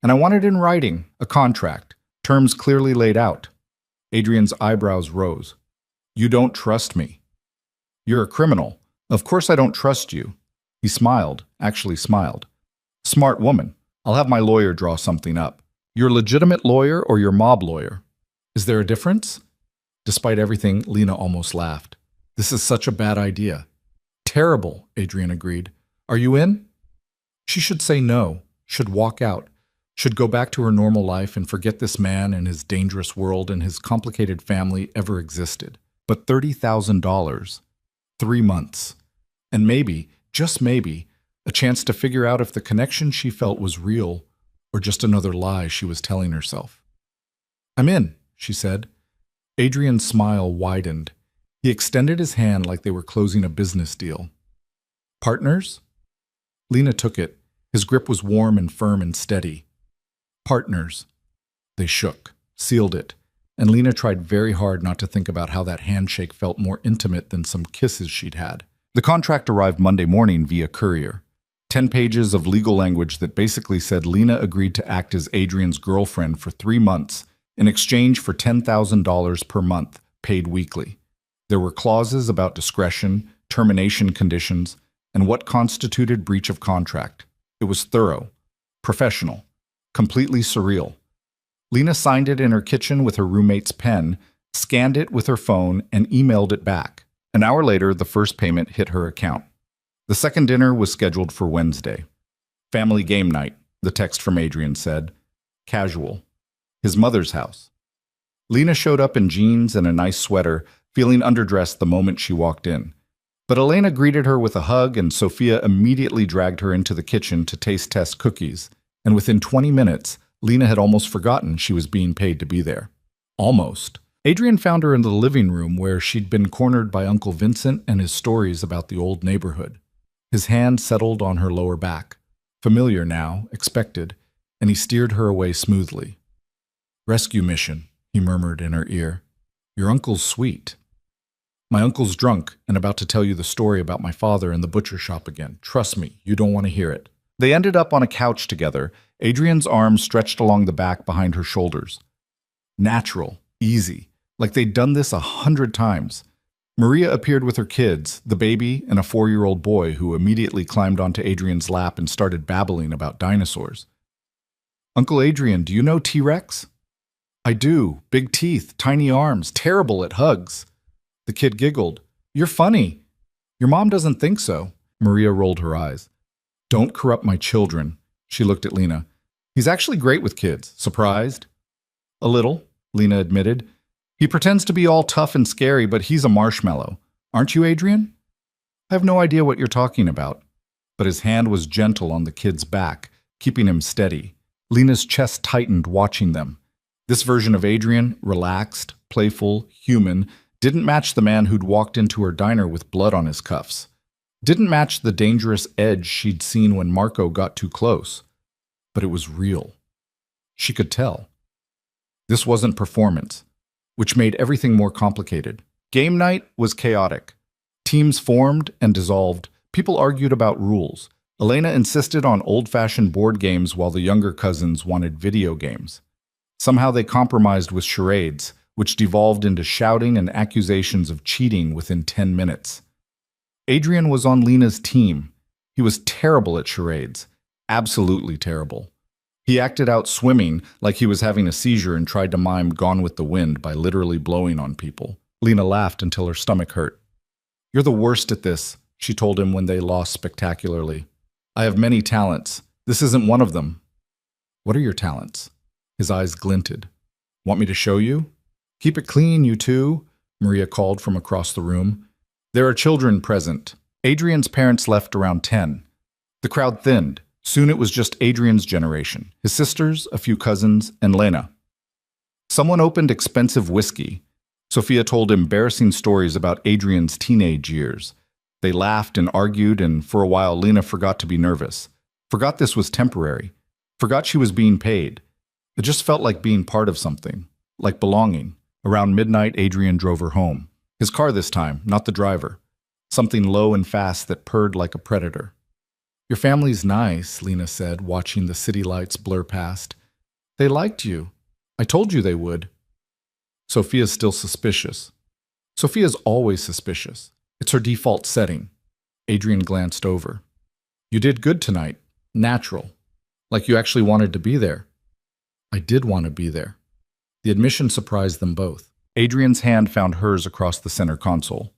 And I want it in writing, a contract, terms clearly laid out. Adrian's eyebrows rose. You don't trust me. You're a criminal. Of course I don't trust you. He smiled, actually smiled. Smart woman. I'll have my lawyer draw something up. Your legitimate lawyer or your mob lawyer? Is there a difference? Despite everything, Lena almost laughed. This is such a bad idea. Terrible, Adrian agreed. Are you in? She should say no, should walk out, should go back to her normal life and forget this man and his dangerous world and his complicated family ever existed. But $30,000, 3 months, and maybe, just maybe, a chance to figure out if the connection she felt was real or just another lie she was telling herself. I'm in, she said. Adrian's smile widened. He extended his hand like they were closing a business deal. Partners? Lena took it. His grip was warm and firm and steady. Partners. They shook, sealed it, and Lena tried very hard not to think about how that handshake felt more intimate than some kisses she'd had. The contract arrived Monday morning via courier. 10 pages of legal language that basically said Lena agreed to act as Adrian's girlfriend for 3 months in exchange for $10,000 per month, paid weekly. There were clauses about discretion, termination conditions, and what constituted breach of contract. It was thorough, professional, completely surreal. Lena signed it in her kitchen with her roommate's pen, scanned it with her phone, and emailed it back. An hour later, the first payment hit her account. The second dinner was scheduled for Wednesday. Family game night, the text from Adrian said. Casual. His mother's house. Lena showed up in jeans and a nice sweater, feeling underdressed the moment she walked in. But Elena greeted her with a hug, and Sophia immediately dragged her into the kitchen to taste test cookies. And within 20 minutes, Lena had almost forgotten she was being paid to be there. Almost. Adrian found her in the living room where she'd been cornered by Uncle Vincent and his stories about the old neighborhood. His hand settled on her lower back. Familiar now, expected, and he steered her away smoothly. Rescue mission, he murmured in her ear. Your uncle's sweet. My uncle's drunk and about to tell you the story about my father in the butcher shop again. Trust me, you don't want to hear it. They ended up on a couch together, Adrian's arms stretched along the back behind her shoulders. Natural, easy, like they'd done this 100 times. Maria appeared with her kids, the baby and a 4-year-old boy who immediately climbed onto Adrian's lap and started babbling about dinosaurs. Uncle Adrian, do you know T-Rex? I do. Big teeth, tiny arms, terrible at hugs. The kid giggled. You're funny. Your mom doesn't think so. Maria rolled her eyes. Don't corrupt my children. She looked at Lena. He's actually great with kids. Surprised? A little, Lena admitted. He pretends to be all tough and scary, but he's a marshmallow. Aren't you, Adrian? I have no idea what you're talking about. But his hand was gentle on the kid's back, keeping him steady. Lena's chest tightened watching them. This version of Adrian, relaxed, playful, human, didn't match the man who'd walked into her diner with blood on his cuffs. Didn't match the dangerous edge she'd seen when Marco got too close. But it was real. She could tell. This wasn't performance, which made everything more complicated. Game night was chaotic. Teams formed and dissolved. People argued about rules. Elena insisted on old-fashioned board games while the younger cousins wanted video games. Somehow they compromised with charades, which devolved into shouting and accusations of cheating within 10 minutes. Adrian was on Lena's team. He was terrible at charades. Absolutely terrible. He acted out swimming like he was having a seizure and tried to mime Gone with the Wind by literally blowing on people. Lena laughed until her stomach hurt. "You're the worst at this," she told him when they lost spectacularly. "I have many talents. This isn't one of them." "What are your talents?" His eyes glinted. "Want me to show you?" "Keep it clean, you two," Maria called from across the room. "There are children present." Adrian's parents left around 10. The crowd thinned. Soon it was just Adrian's generation, his sisters, a few cousins, and Lena. Someone opened expensive whiskey. Sophia told embarrassing stories about Adrian's teenage years. They laughed and argued, and for a while Lena forgot to be nervous. Forgot this was temporary. Forgot she was being paid. It just felt like being part of something, like belonging. Around midnight, Adrian drove her home. His car this time, not the driver. Something low and fast that purred like a predator. "Your family's nice," Lena said, watching the city lights blur past. "They liked you. I told you they would." Sophia's still suspicious. Sophia's always suspicious. It's her default setting. Adrian glanced over. "You did good tonight. Natural. Like you actually wanted to be there." "I did want to be there." The admission surprised them both. Adrian's hand found hers across the center console.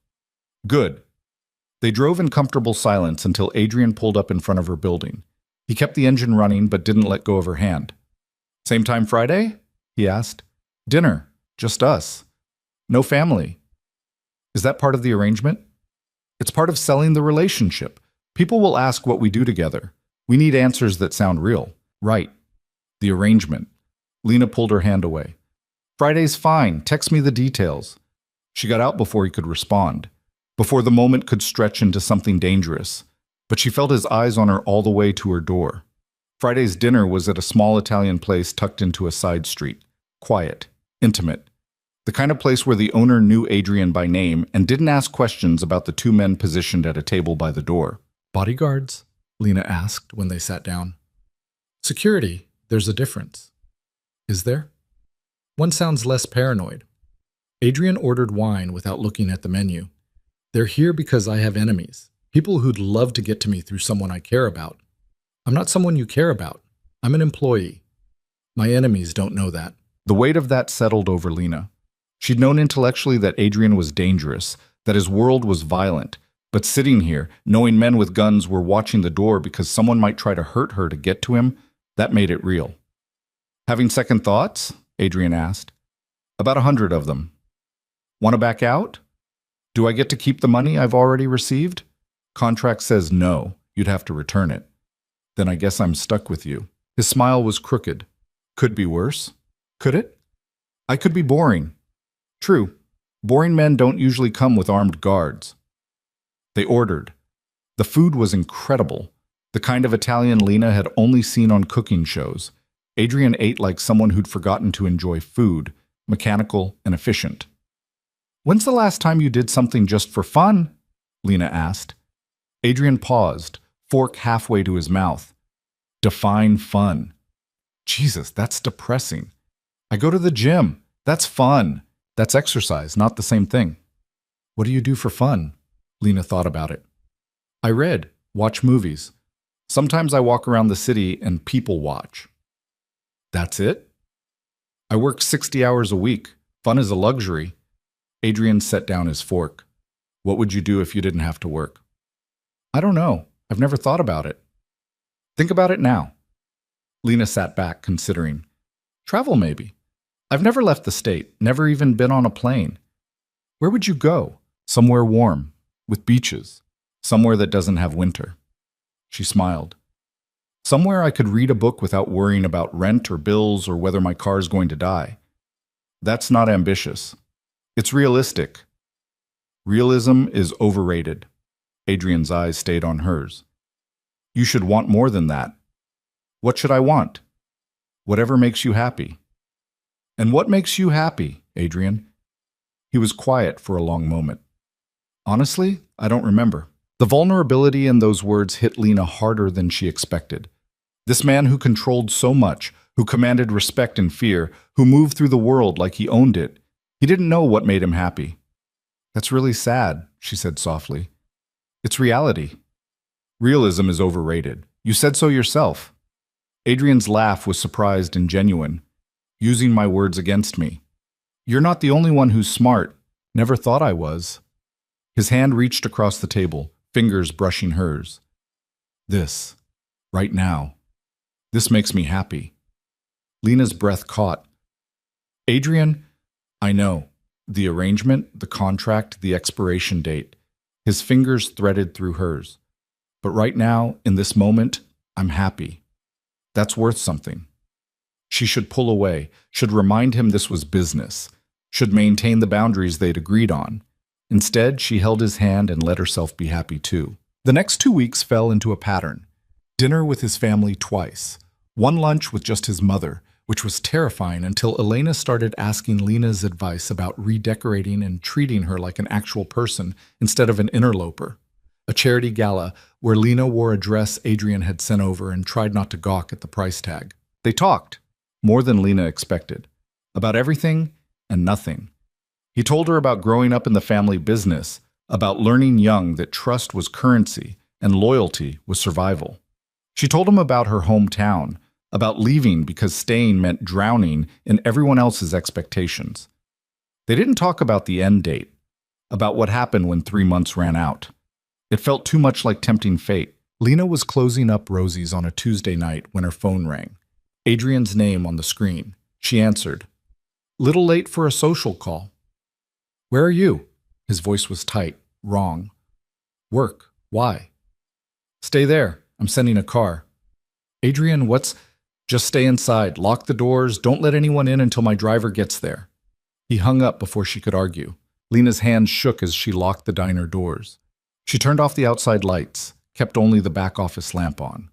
"Good." They drove in comfortable silence until Adrian pulled up in front of her building. He kept the engine running but didn't let go of her hand. "Same time Friday?" he asked. "Dinner. Just us. No family." "Is that part of the arrangement?" "It's part of selling the relationship. People will ask what we do together. We need answers that sound real." "Right. The arrangement." Lena pulled her hand away. "Friday's fine. Text me the details." She got out before he could respond, before the moment could stretch into something dangerous. But she felt his eyes on her all the way to her door. Friday's dinner was at a small Italian place tucked into a side street. Quiet. Intimate. The kind of place where the owner knew Adrian by name and didn't ask questions about the two men positioned at a table by the door. "Bodyguards?" Lena asked when they sat down. "Security. There's a difference." "Is there?" "One sounds less paranoid." Adrian ordered wine without looking at the menu. "They're here because I have enemies. People who'd love to get to me through someone I care about." "I'm not someone you care about. I'm an employee." "My enemies don't know that." The weight of that settled over Lena. She'd known intellectually that Adrian was dangerous, that his world was violent, but sitting here, knowing men with guns were watching the door because someone might try to hurt her to get to him, that made it real. "Having second thoughts?" Adrian asked. "About 100 of them." "Want to back out?" "Do I get to keep the money I've already received?" "Contract says no. You'd have to return it." "Then I guess I'm stuck with you." His smile was crooked. "Could be worse." "Could it?" "I could be boring." "True. Boring men don't usually come with armed guards." They ordered. The food was incredible. The kind of Italian Lena had only seen on cooking shows. Adrian ate like someone who'd forgotten to enjoy food, mechanical and efficient. "When's the last time you did something just for fun?" Lena asked. Adrian paused, fork halfway to his mouth. Define fun. Jesus, that's depressing. "I go to the gym. That's fun." "That's exercise, not the same thing." "What do you do for fun?" Lena thought about it. "I read, watch movies. Sometimes I walk around the city and people watch." "That's it?" "I work 60 hours a week. Fun is a luxury." Adrian set down his fork. "What would you do if you didn't have to work?" "I don't know. I've never thought about it." "Think about it now." Lena sat back, considering. "Travel, maybe. I've never left the state, never even been on a plane." "Where would you go?" "Somewhere warm, with beaches. Somewhere that doesn't have winter." She smiled. "Somewhere I could read a book without worrying about rent or bills or whether my car's going to die." "That's not ambitious. It's realistic." "Realism is overrated." Adrian's eyes stayed on hers. "You should want more than that." "What should I want?" "Whatever makes you happy." "And what makes you happy, Adrian?" He was quiet for a long moment. "Honestly, I don't remember." The vulnerability in those words hit Lena harder than she expected. This man who controlled so much, who commanded respect and fear, who moved through the world like he owned it, he didn't know what made him happy. "That's really sad," she said softly. "It's reality." "Realism is overrated. You said so yourself." Adrian's laugh was surprised and genuine, using my words against me. You're not the only one who's smart. Never thought I was. His hand reached across the table, fingers brushing hers. This, right now, this makes me happy. Lena's breath caught. Adrian, I know. The arrangement, the contract, the expiration date. His fingers threaded through hers. But right now, in this moment, I'm happy. That's worth something. She should pull away, should remind him this was business, should maintain the boundaries they'd agreed on. Instead, she held his hand and let herself be happy too. The next 2 weeks fell into a pattern. Dinner with his family twice. One lunch with just his mother, which was terrifying until Elena started asking Lena's advice about redecorating and treating her like an actual person instead of an interloper. A charity gala where Lena wore a dress Adrian had sent over and tried not to gawk at the price tag. They talked, more than Lena expected, about everything and nothing. He told her about growing up in the family business, about learning young that trust was currency and loyalty was survival. She told him about her hometown, about leaving because staying meant drowning in everyone else's expectations. They didn't talk about the end date, about what happened when 3 months ran out. It felt too much like tempting fate. Lena was closing up Rosie's on a Tuesday night when her phone rang. Adrian's name on the screen. She answered. Little late for a social call. Where are you? His voice was tight, wrong. Work. Why? Stay there. I'm sending a car. Adrian, what's... Just stay inside. Lock the doors. Don't let anyone in until my driver gets there. He hung up before she could argue. Lena's hands shook as she locked the diner doors. She turned off the outside lights, kept only the back office lamp on.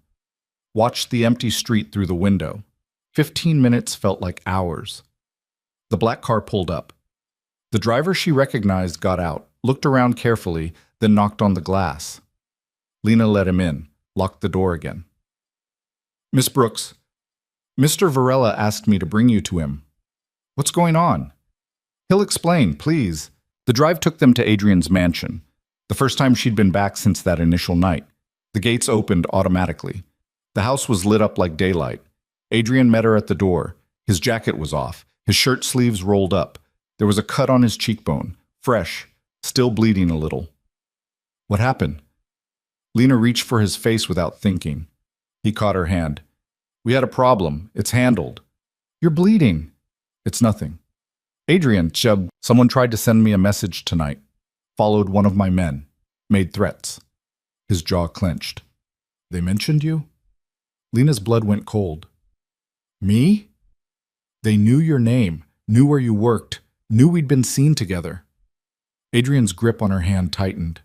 Watched the empty street through the window. 15 minutes felt like hours. The black car pulled up. The driver she recognized got out, looked around carefully, then knocked on the glass. Lena let him in, locked the door again. Miss Brooks, Mr. Varela asked me to bring you to him. What's going on? He'll explain, please. The drive took them to Adrian's mansion, the first time she'd been back since that initial night. The gates opened automatically. The house was lit up like daylight. Adrian met her at the door. His jacket was off, his shirt sleeves rolled up. There was a cut on his cheekbone, fresh, still bleeding a little. What happened? Lena reached for his face without thinking. He caught her hand. We had a problem. It's handled. You're bleeding. It's nothing. Adrian, Chubb, someone tried to send me a message tonight. Followed one of my men. Made threats. His jaw clenched. They mentioned you? Lena's blood went cold. Me? They knew your name, knew where you worked, knew we'd been seen together. Adrian's grip on her hand tightened.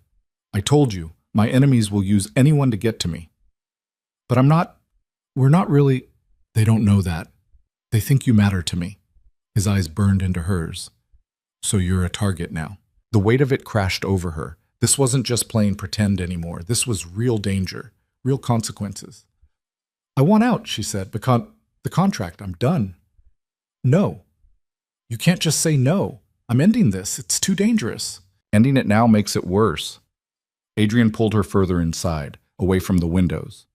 I told you, my enemies will use anyone to get to me. But we're not really... They don't know that. They think you matter to me. His eyes burned into hers. So you're a target now. The weight of it crashed over her. This wasn't just playing pretend anymore. This was real danger, real consequences. I want out, she said. The contract, I'm done. No. You can't just say no. I'm ending this. It's too dangerous. Ending it now makes it worse. Adrian pulled her further inside, away from the windows.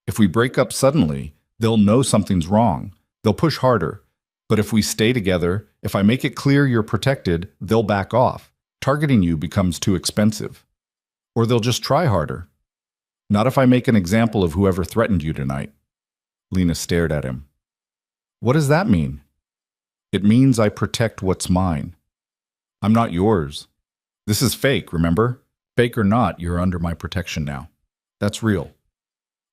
If we break up suddenly, they'll know something's wrong. They'll push harder. But if we stay together, if I make it clear you're protected, they'll back off. Targeting you becomes too expensive. Or they'll just try harder. Not if I make an example of whoever threatened you tonight. Lena stared at him. What does that mean? It means I protect what's mine. I'm not yours. This is fake, remember? Fake or not, you're under my protection now. That's real.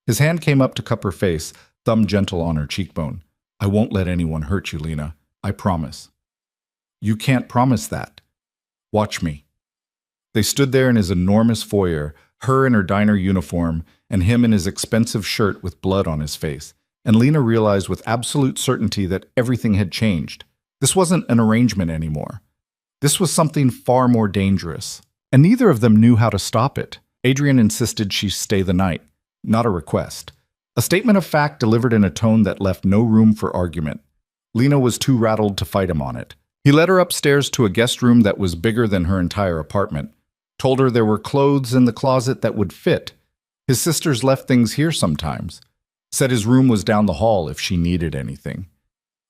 His hand came up to cup her face, thumb gentle on her cheekbone. I won't let anyone hurt you, Lena. I promise. You can't promise that. Watch me. They stood there in his enormous foyer, her in her diner uniform, and him in his expensive shirt with blood on his face. And Lena realized with absolute certainty that everything had changed. This wasn't an arrangement anymore. This was something far more dangerous. And neither of them knew how to stop it. Adrian insisted she stay the night. Not a request. A statement of fact delivered in a tone that left no room for argument. Lena was too rattled to fight him on it. He led her upstairs to a guest room that was bigger than her entire apartment. Told her there were clothes in the closet that would fit. His sisters left things here sometimes. Said his room was down the hall if she needed anything.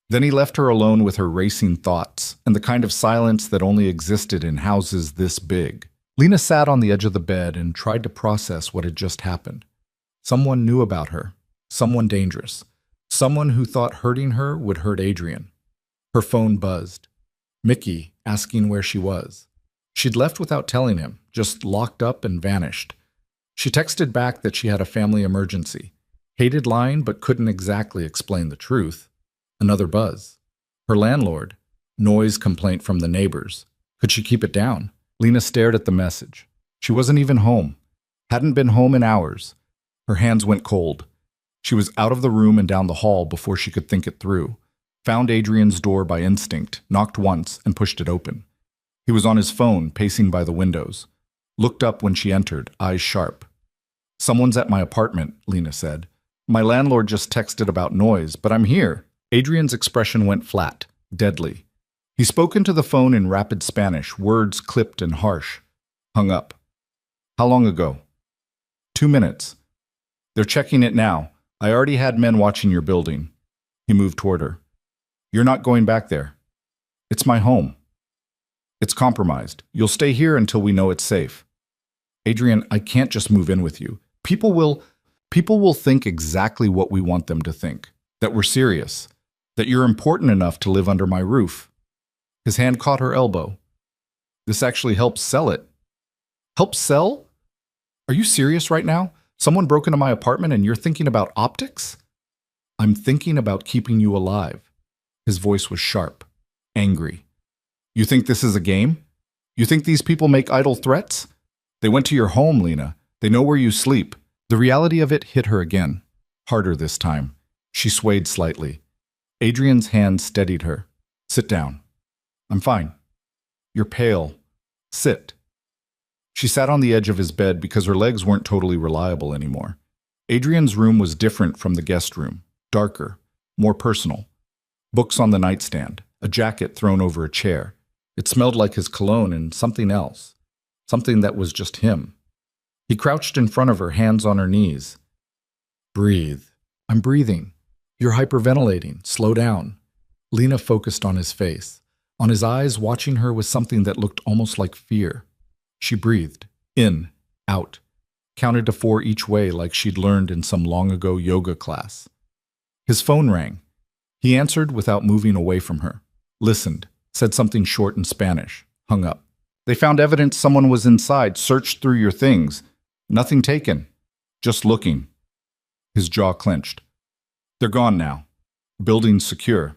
Then he left her alone with her racing thoughts and the kind of silence that only existed in houses this big. Lena sat on the edge of the bed and tried to process what had just happened. Someone knew about her. Someone dangerous. Someone who thought hurting her would hurt Adrian. Her phone buzzed. Mickey asking where she was. She'd left without telling him, just locked up and vanished. She texted back that she had a family emergency. Hated lying but couldn't exactly explain the truth. Another buzz. Her landlord. Noise complaint from the neighbors. Could she keep it down? Lena stared at the message. She wasn't even home. Hadn't been home in hours. Her hands went cold. She was out of the room and down the hall before she could think it through. Found Adrian's door by instinct, knocked once, and pushed it open. He was on his phone, pacing by the windows. Looked up when she entered, eyes sharp. "Someone's at my apartment," Lena said. "My landlord just texted about noise, but I'm here." Adrian's expression went flat, deadly. He spoke into the phone in rapid Spanish, words clipped and harsh. Hung up. "How long ago?" "2 minutes. They're checking it now. I already had men watching your building." He moved toward her. "You're not going back there." "It's my home." "It's compromised. You'll stay here until we know it's safe." "Adrian, I can't just move in with you. People will think exactly what we want them to think. That we're serious. That you're important enough to live under my roof." His hand caught her elbow. "This actually helps sell it." "Help sell? Are you serious right now? Someone broke into my apartment and you're thinking about optics?" "I'm thinking about keeping you alive." His voice was sharp, angry. "You think this is a game? You think these people make idle threats? They went to your home, Lena. They know where you sleep." The reality of it hit her again, harder this time. She swayed slightly. Adrian's hand steadied her. "Sit down." "I'm fine." "You're pale. Sit." She sat on the edge of his bed because her legs weren't totally reliable anymore. Adrian's room was different from the guest room, darker, more personal. Books on the nightstand, a jacket thrown over a chair. It smelled like his cologne and something else, something that was just him. He crouched in front of her, hands on her knees. "Breathe." "I'm breathing." "You're hyperventilating. Slow down." Lena focused on his face, on his eyes, watching her with something that looked almost like fear. She breathed, in, out, counted to 4 each way like she'd learned in some long-ago yoga class. His phone rang. He answered without moving away from her, listened, said something short in Spanish, hung up. "They found evidence someone was inside, searched through your things. Nothing taken. Just looking." His jaw clenched. "They're gone now. Building's secure.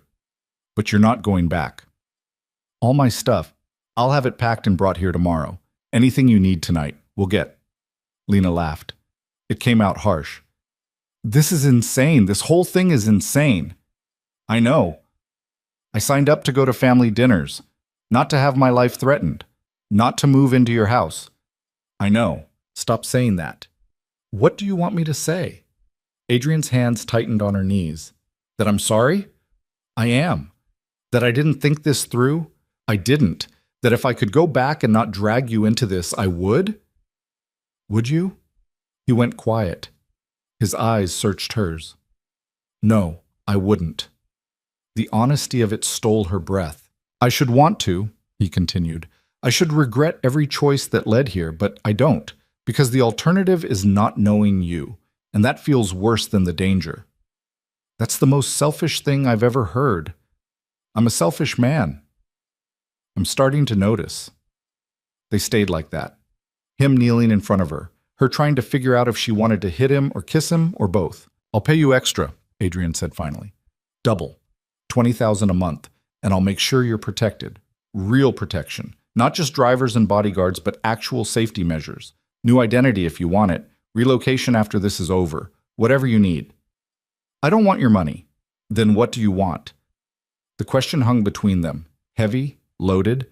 But you're not going back." "All my stuff. I'll have it packed and brought here tomorrow. Anything you need tonight, we'll get." Lena laughed. It came out harsh. "This is insane. This whole thing is insane." "I know. I signed up to go to family dinners, not to have my life threatened, not to move into your house." "I know. Stop saying that." "What do you want me to say?" Adrian's hands tightened on her knees. "That I'm sorry? I am. That I didn't think this through? I didn't. That if I could go back and not drag you into this, I would?" "Would you?" He went quiet. His eyes searched hers. "No, I wouldn't." The honesty of it stole her breath. "I should want to," he continued. "I should regret every choice that led here, but I don't, because the alternative is not knowing you, and that feels worse than the danger." "That's the most selfish thing I've ever heard. I'm a selfish man." "I'm starting to notice." They stayed like that. Him kneeling in front of her, her trying to figure out if she wanted to hit him or kiss him or both. "I'll pay you extra," Adrian said finally. "Double. 20,000 a month, and I'll make sure you're protected. Real protection. Not just drivers and bodyguards, but actual safety measures. New identity if you want it. Relocation after this is over. Whatever you need." "I don't want your money." "Then what do you want?" The question hung between them, heavy, loaded.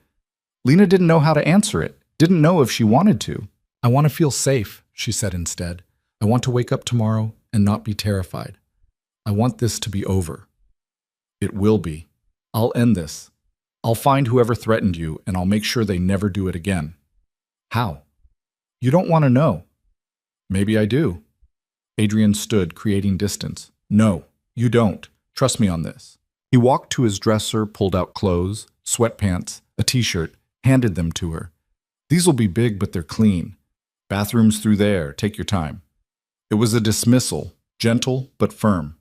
Lena didn't know how to answer it, didn't know if she wanted to. "I want to feel safe," she said instead. "I want to wake up tomorrow and not be terrified. I want this to be over." "It will be. I'll end this. I'll find whoever threatened you, and I'll make sure they never do it again." "How?" "You don't want to know." "Maybe I do." Adrian stood, creating distance. No, you don't. Trust me on this. He walked to his dresser, pulled out clothes, sweatpants, a t-shirt, handed them to her. These'll be big, but they're clean. Bathroom's through there. Take your time. It was a dismissal, gentle but firm.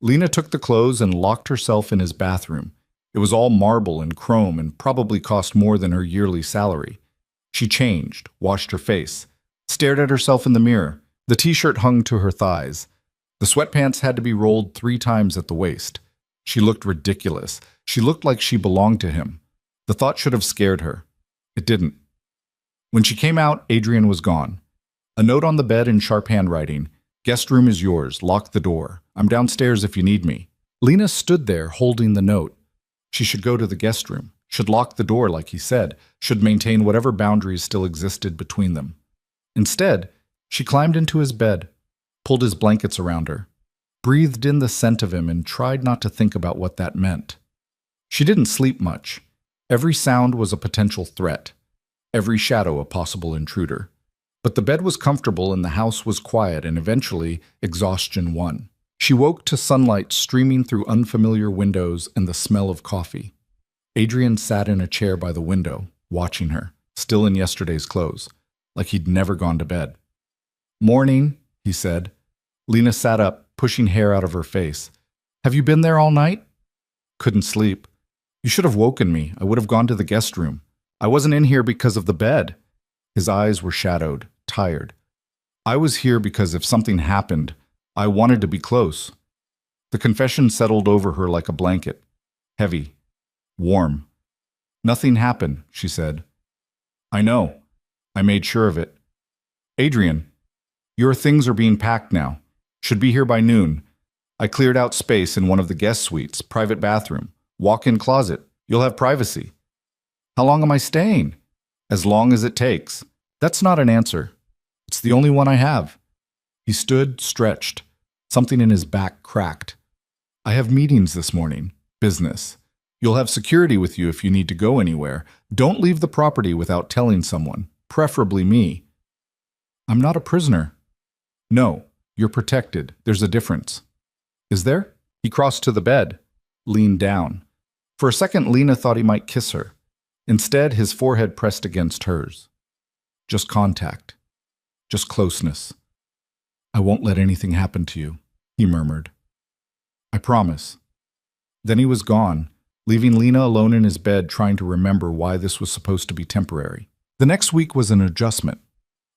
Lena took the clothes and locked herself in his bathroom. It was all marble and chrome and probably cost more than her yearly salary. She changed, washed her face, stared at herself in the mirror. The t-shirt hung to her thighs. The sweatpants had to be rolled 3 times at the waist. She looked ridiculous. She looked like she belonged to him. The thought should have scared her. It didn't. When she came out, Adrian was gone. A note on the bed in sharp handwriting. Guest room is yours. Lock the door. I'm downstairs if you need me. Lena stood there holding the note. She should go to the guest room, should lock the door like he said, should maintain whatever boundaries still existed between them. Instead, she climbed into his bed, pulled his blankets around her, breathed in the scent of him and tried not to think about what that meant. She didn't sleep much. Every sound was a potential threat, every shadow a possible intruder. But the bed was comfortable and the house was quiet, and eventually exhaustion won. She woke to sunlight streaming through unfamiliar windows and the smell of coffee. Adrian sat in a chair by the window, watching her, still in yesterday's clothes, like he'd never gone to bed. "Morning," he said. Lena sat up, pushing hair out of her face. "Have you been there all night?" "Couldn't sleep. You should have woken me. I would have gone to the guest room. I wasn't in here because of the bed." His eyes were shadowed, tired. "I was here because if something happened, I wanted to be close." The confession settled over her like a blanket. Heavy. Warm. "Nothing happened," she said. "I know. I made sure of it." "Adrian, your things are being packed now. Should be here by noon. I cleared out space in one of the guest suites, private bathroom, walk-in closet. You'll have privacy." "How long am I staying?" "As long as it takes." "That's not an answer. It's the only one I have." He stood, stretched. Something in his back cracked. "I have meetings this morning. Business. You'll have security with you if you need to go anywhere. Don't leave the property without telling someone, preferably me." "I'm not a prisoner." "No, you're protected. There's a difference." "Is there?" He crossed to the bed, leaned down. For a second, Lena thought he might kiss her. Instead, his forehead pressed against hers. Just contact. Just closeness. "I won't let anything happen to you," he murmured. "I promise." Then he was gone, leaving Lena alone in his bed trying to remember why this was supposed to be temporary. The next week was an adjustment.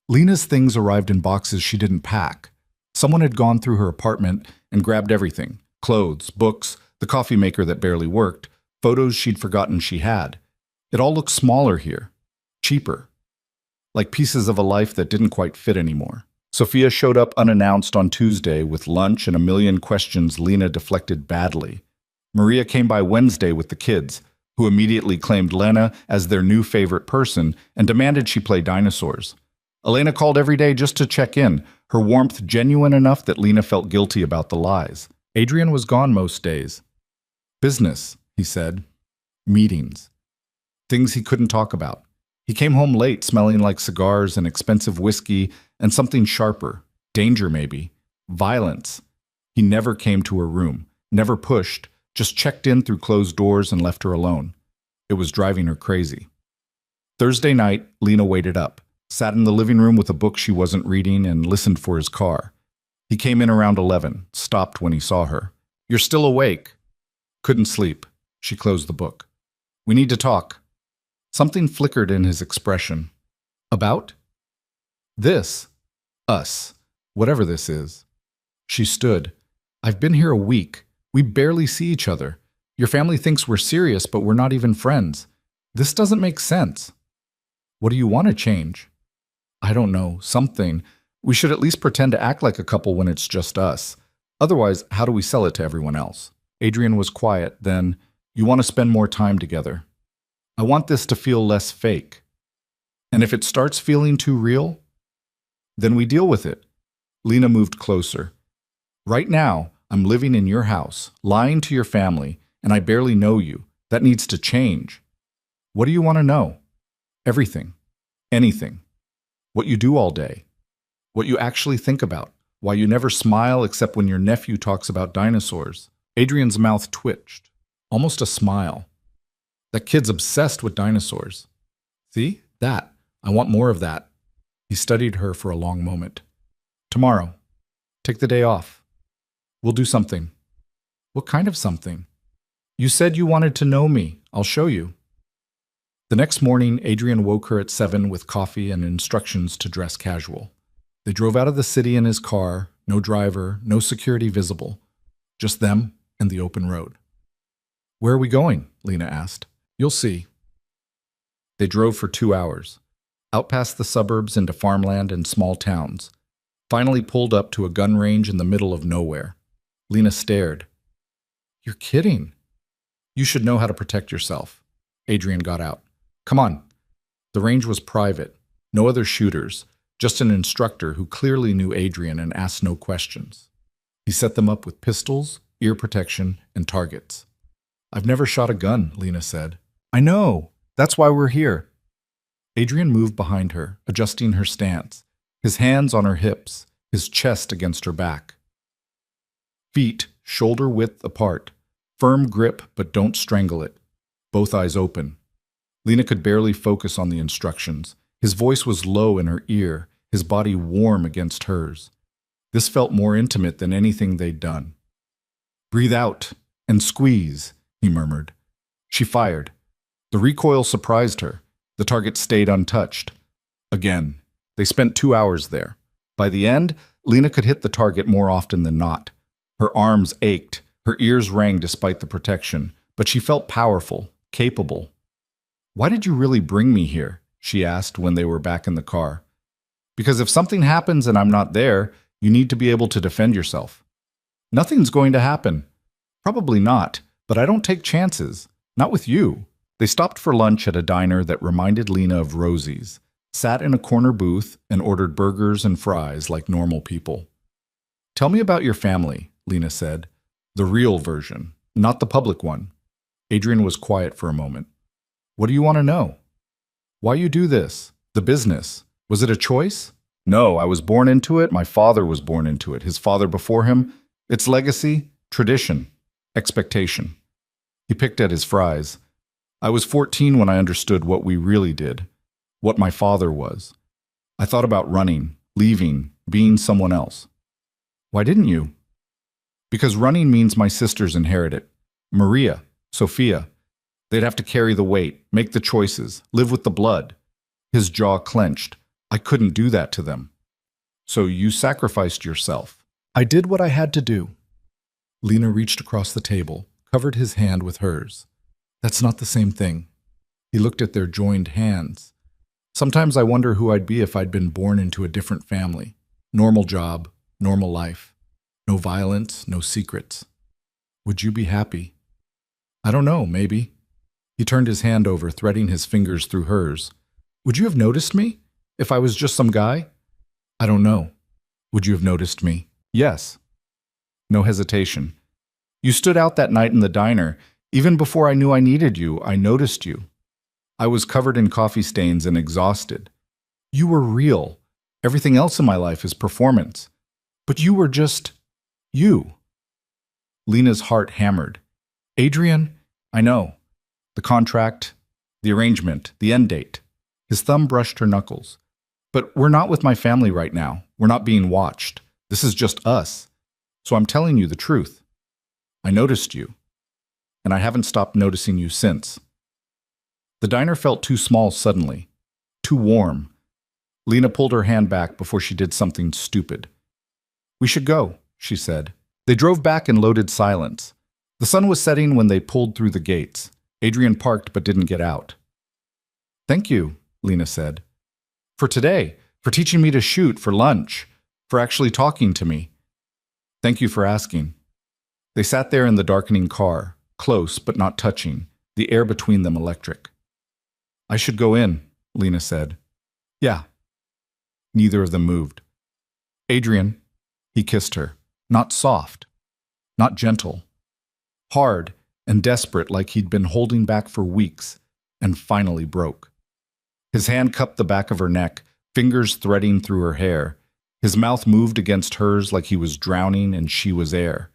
Lena's things arrived in boxes she didn't pack. Someone had gone through her apartment and grabbed everything: clothes, books, the coffee maker that barely worked, photos she'd forgotten she had. It all looked smaller here, cheaper, like pieces of a life that didn't quite fit anymore. Sophia showed up unannounced on Tuesday with lunch and a million questions Lena deflected badly. Maria came by Wednesday with the kids, who immediately claimed Lena as their new favorite person and demanded she play dinosaurs. Elena called every day just to check in, her warmth genuine enough that Lena felt guilty about the lies. Adrian was gone most days. Business, he said. Meetings. Things he couldn't talk about. He came home late, smelling like cigars and expensive whiskey and something sharper. Danger, maybe. Violence. He never came to her room, never pushed, just checked in through closed doors and left her alone. It was driving her crazy. Thursday night, Lena waited up, sat in the living room with a book she wasn't reading, and listened for his car. He came in around 11, stopped when he saw her. "You're still awake." "Couldn't sleep." She closed the book. "We need to talk." Something flickered in his expression. "About?" "This. Us. Whatever this is." She stood. "I've been here a week. We barely see each other. Your family thinks we're serious, but we're not even friends. This doesn't make sense." "What do you want to change?" "I don't know. Something. We should at least pretend to act like a couple when it's just us. Otherwise, how do we sell it to everyone else?" Adrian was quiet. Then, "You want to spend more time together. I want this to feel less fake. And if it starts feeling too real, then we deal with it." Lena moved closer. "Right now, I'm living in your house, lying to your family, and I barely know you. That needs to change." "What do you want to know?" "Everything. Anything. What you do all day. What you actually think about. Why you never smile except when your nephew talks about dinosaurs. Adrian's mouth twitched. Almost a smile. That kid's obsessed with dinosaurs. See? That. I want more of that. He studied her for a long moment. Tomorrow. Take the day off. We'll do something. What kind of something? You said you wanted to know me. I'll show you. The next morning, Adrian woke her at 7 with coffee and instructions to dress casual. They drove out of the city in his car, no driver, no security visible. Just them and the open road. Where are we going? Lena asked. You'll see. They drove for 2 hours, out past the suburbs into farmland and small towns, finally pulled up to a gun range in the middle of nowhere. Lena stared. You're kidding. You should know how to protect yourself. Adrian got out. Come on. The range was private, no other shooters, just an instructor who clearly knew Adrian and asked no questions. He set them up with pistols, ear protection, and targets. I've never shot a gun, Lena said. I know. That's why we're here. Adrian moved behind her, adjusting her stance, his hands on her hips, his chest against her back. Feet shoulder-width apart. Firm grip, but don't strangle it. Both eyes open. Lena could barely focus on the instructions. His voice was low in her ear, his body warm against hers. This felt more intimate than anything they'd done. Breathe out and squeeze, he murmured. She fired. The recoil surprised her. The target stayed untouched. Again, they spent 2 hours there. By the end, Lena could hit the target more often than not. Her arms ached, her ears rang despite the protection, but she felt powerful, capable. Why did you really bring me here? She asked when they were back in the car. Because if something happens and I'm not there, you need to be able to defend yourself. Nothing's going to happen. Probably not, but I don't take chances. Not with you. They stopped for lunch at a diner that reminded Lena of Rosie's, sat in a corner booth, and ordered burgers and fries like normal people. Tell me about your family, Lena said. The real version, not the public one. Adrian was quiet for a moment. What do you want to know? Why you do this? The business. Was it a choice? No, I was born into it. My father was born into it. His father before him. It's legacy, tradition, expectation. He picked at his fries. I was 14 when I understood what we really did, what my father was. I thought about running, leaving, being someone else. Why didn't you? Because running means my sisters inherit it. Maria, Sophia. They'd have to carry the weight, make the choices, live with the blood. His jaw clenched. I couldn't do that to them. So you sacrificed yourself. I did what I had to do. Lena reached across the table, covered his hand with hers. That's not the same thing. He looked at their joined hands. Sometimes I wonder who I'd be if I'd been born into a different family. Normal job, normal life. No violence, no secrets. Would you be happy? I don't know, maybe. He turned his hand over, threading his fingers through hers. Would you have noticed me? If I was just some guy? I don't know. Would you have noticed me? Yes. No hesitation. You stood out that night in the diner. Even before I knew I needed you, I noticed you. I was covered in coffee stains and exhausted. You were real. Everything else in my life is performance. But you were just you. Lena's heart hammered. Adrian, I know. The contract, the arrangement, the end date. His thumb brushed her knuckles. But we're not with my family right now. We're not being watched. This is just us. So I'm telling you the truth. I noticed you. And I haven't stopped noticing you since. The diner felt too small suddenly. Too warm. Lena pulled her hand back before she did something stupid. We should go, she said. They drove back in loaded silence. The sun was setting when they pulled through the gates. Adrian parked but didn't get out. Thank you, Lena said. For today, for teaching me to shoot, for lunch, for actually talking to me. Thank you for asking. They sat there in the darkening car, close but not touching, the air between them electric. I should go in, Lena said. Yeah. Neither of them moved. Adrian, he kissed her, not soft, not gentle, hard and desperate like he'd been holding back for weeks and finally broke. His hand cupped the back of her neck, fingers threading through her hair. His mouth moved against hers like he was drowning and she was air.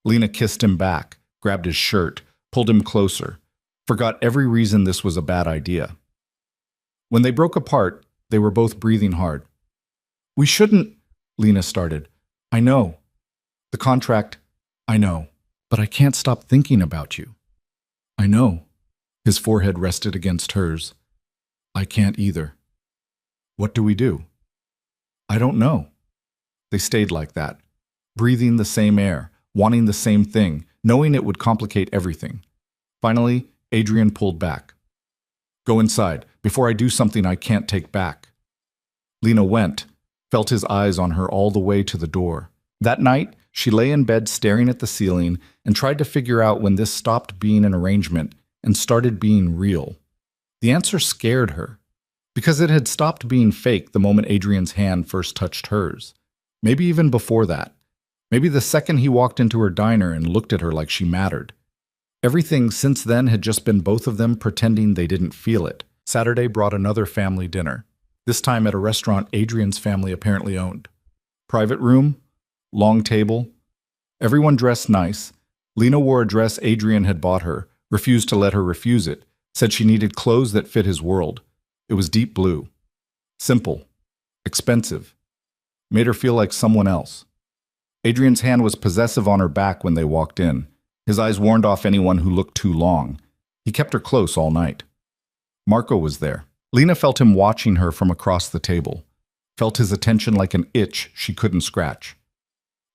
Lena kissed him back, grabbed his shirt, pulled him closer, forgot every reason this was a bad idea. When they broke apart, they were both breathing hard. "We shouldn't," Lena started. "I know. The contract, I know. But I can't stop thinking about you." "I know." His forehead rested against hers. "I can't either." "What do we do?" "I don't know." They stayed like that, breathing the same air, wanting the same thing, knowing it would complicate everything. Finally, Adrian pulled back. "Go inside, before I do something I can't take back." Lena went, felt his eyes on her all the way to the door. That night, she lay in bed staring at the ceiling and tried to figure out when this stopped being an arrangement and started being real. The answer scared her, because it had stopped being fake the moment Adrian's hand first touched hers. Maybe even before that. Maybe the second he walked into her diner and looked at her like she mattered. Everything since then had just been both of them pretending they didn't feel it. Saturday brought another family dinner, this time at a restaurant Adrian's family apparently owned. Private room, long table, everyone dressed nice. Lena wore a dress Adrian had bought her, refused to let her refuse it, said she needed clothes that fit his world. It was deep blue. Simple. Expensive. Made her feel like someone else. Adrian's hand was possessive on her back when they walked in. His eyes warned off anyone who looked too long. He kept her close all night. Marco was there. Lena felt him watching her from across the table. Felt his attention like an itch she couldn't scratch.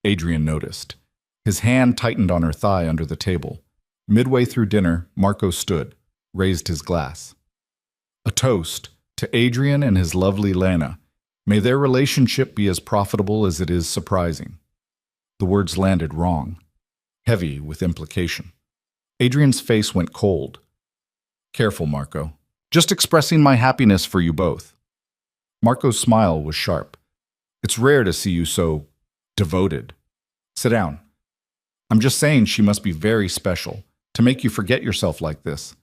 Adrian noticed. His hand tightened on her thigh under the table. Midway through dinner, Marco stood, raised his glass. A toast to Adrian and his lovely Lena. May their relationship be as profitable as it is surprising. The words landed wrong, heavy with implication. Adrian's face went cold. Careful, Marco. Just expressing my happiness for you both. Marco's smile was sharp. It's rare to see you so devoted. Sit down. I'm just saying she must be very special to make you forget yourself like this.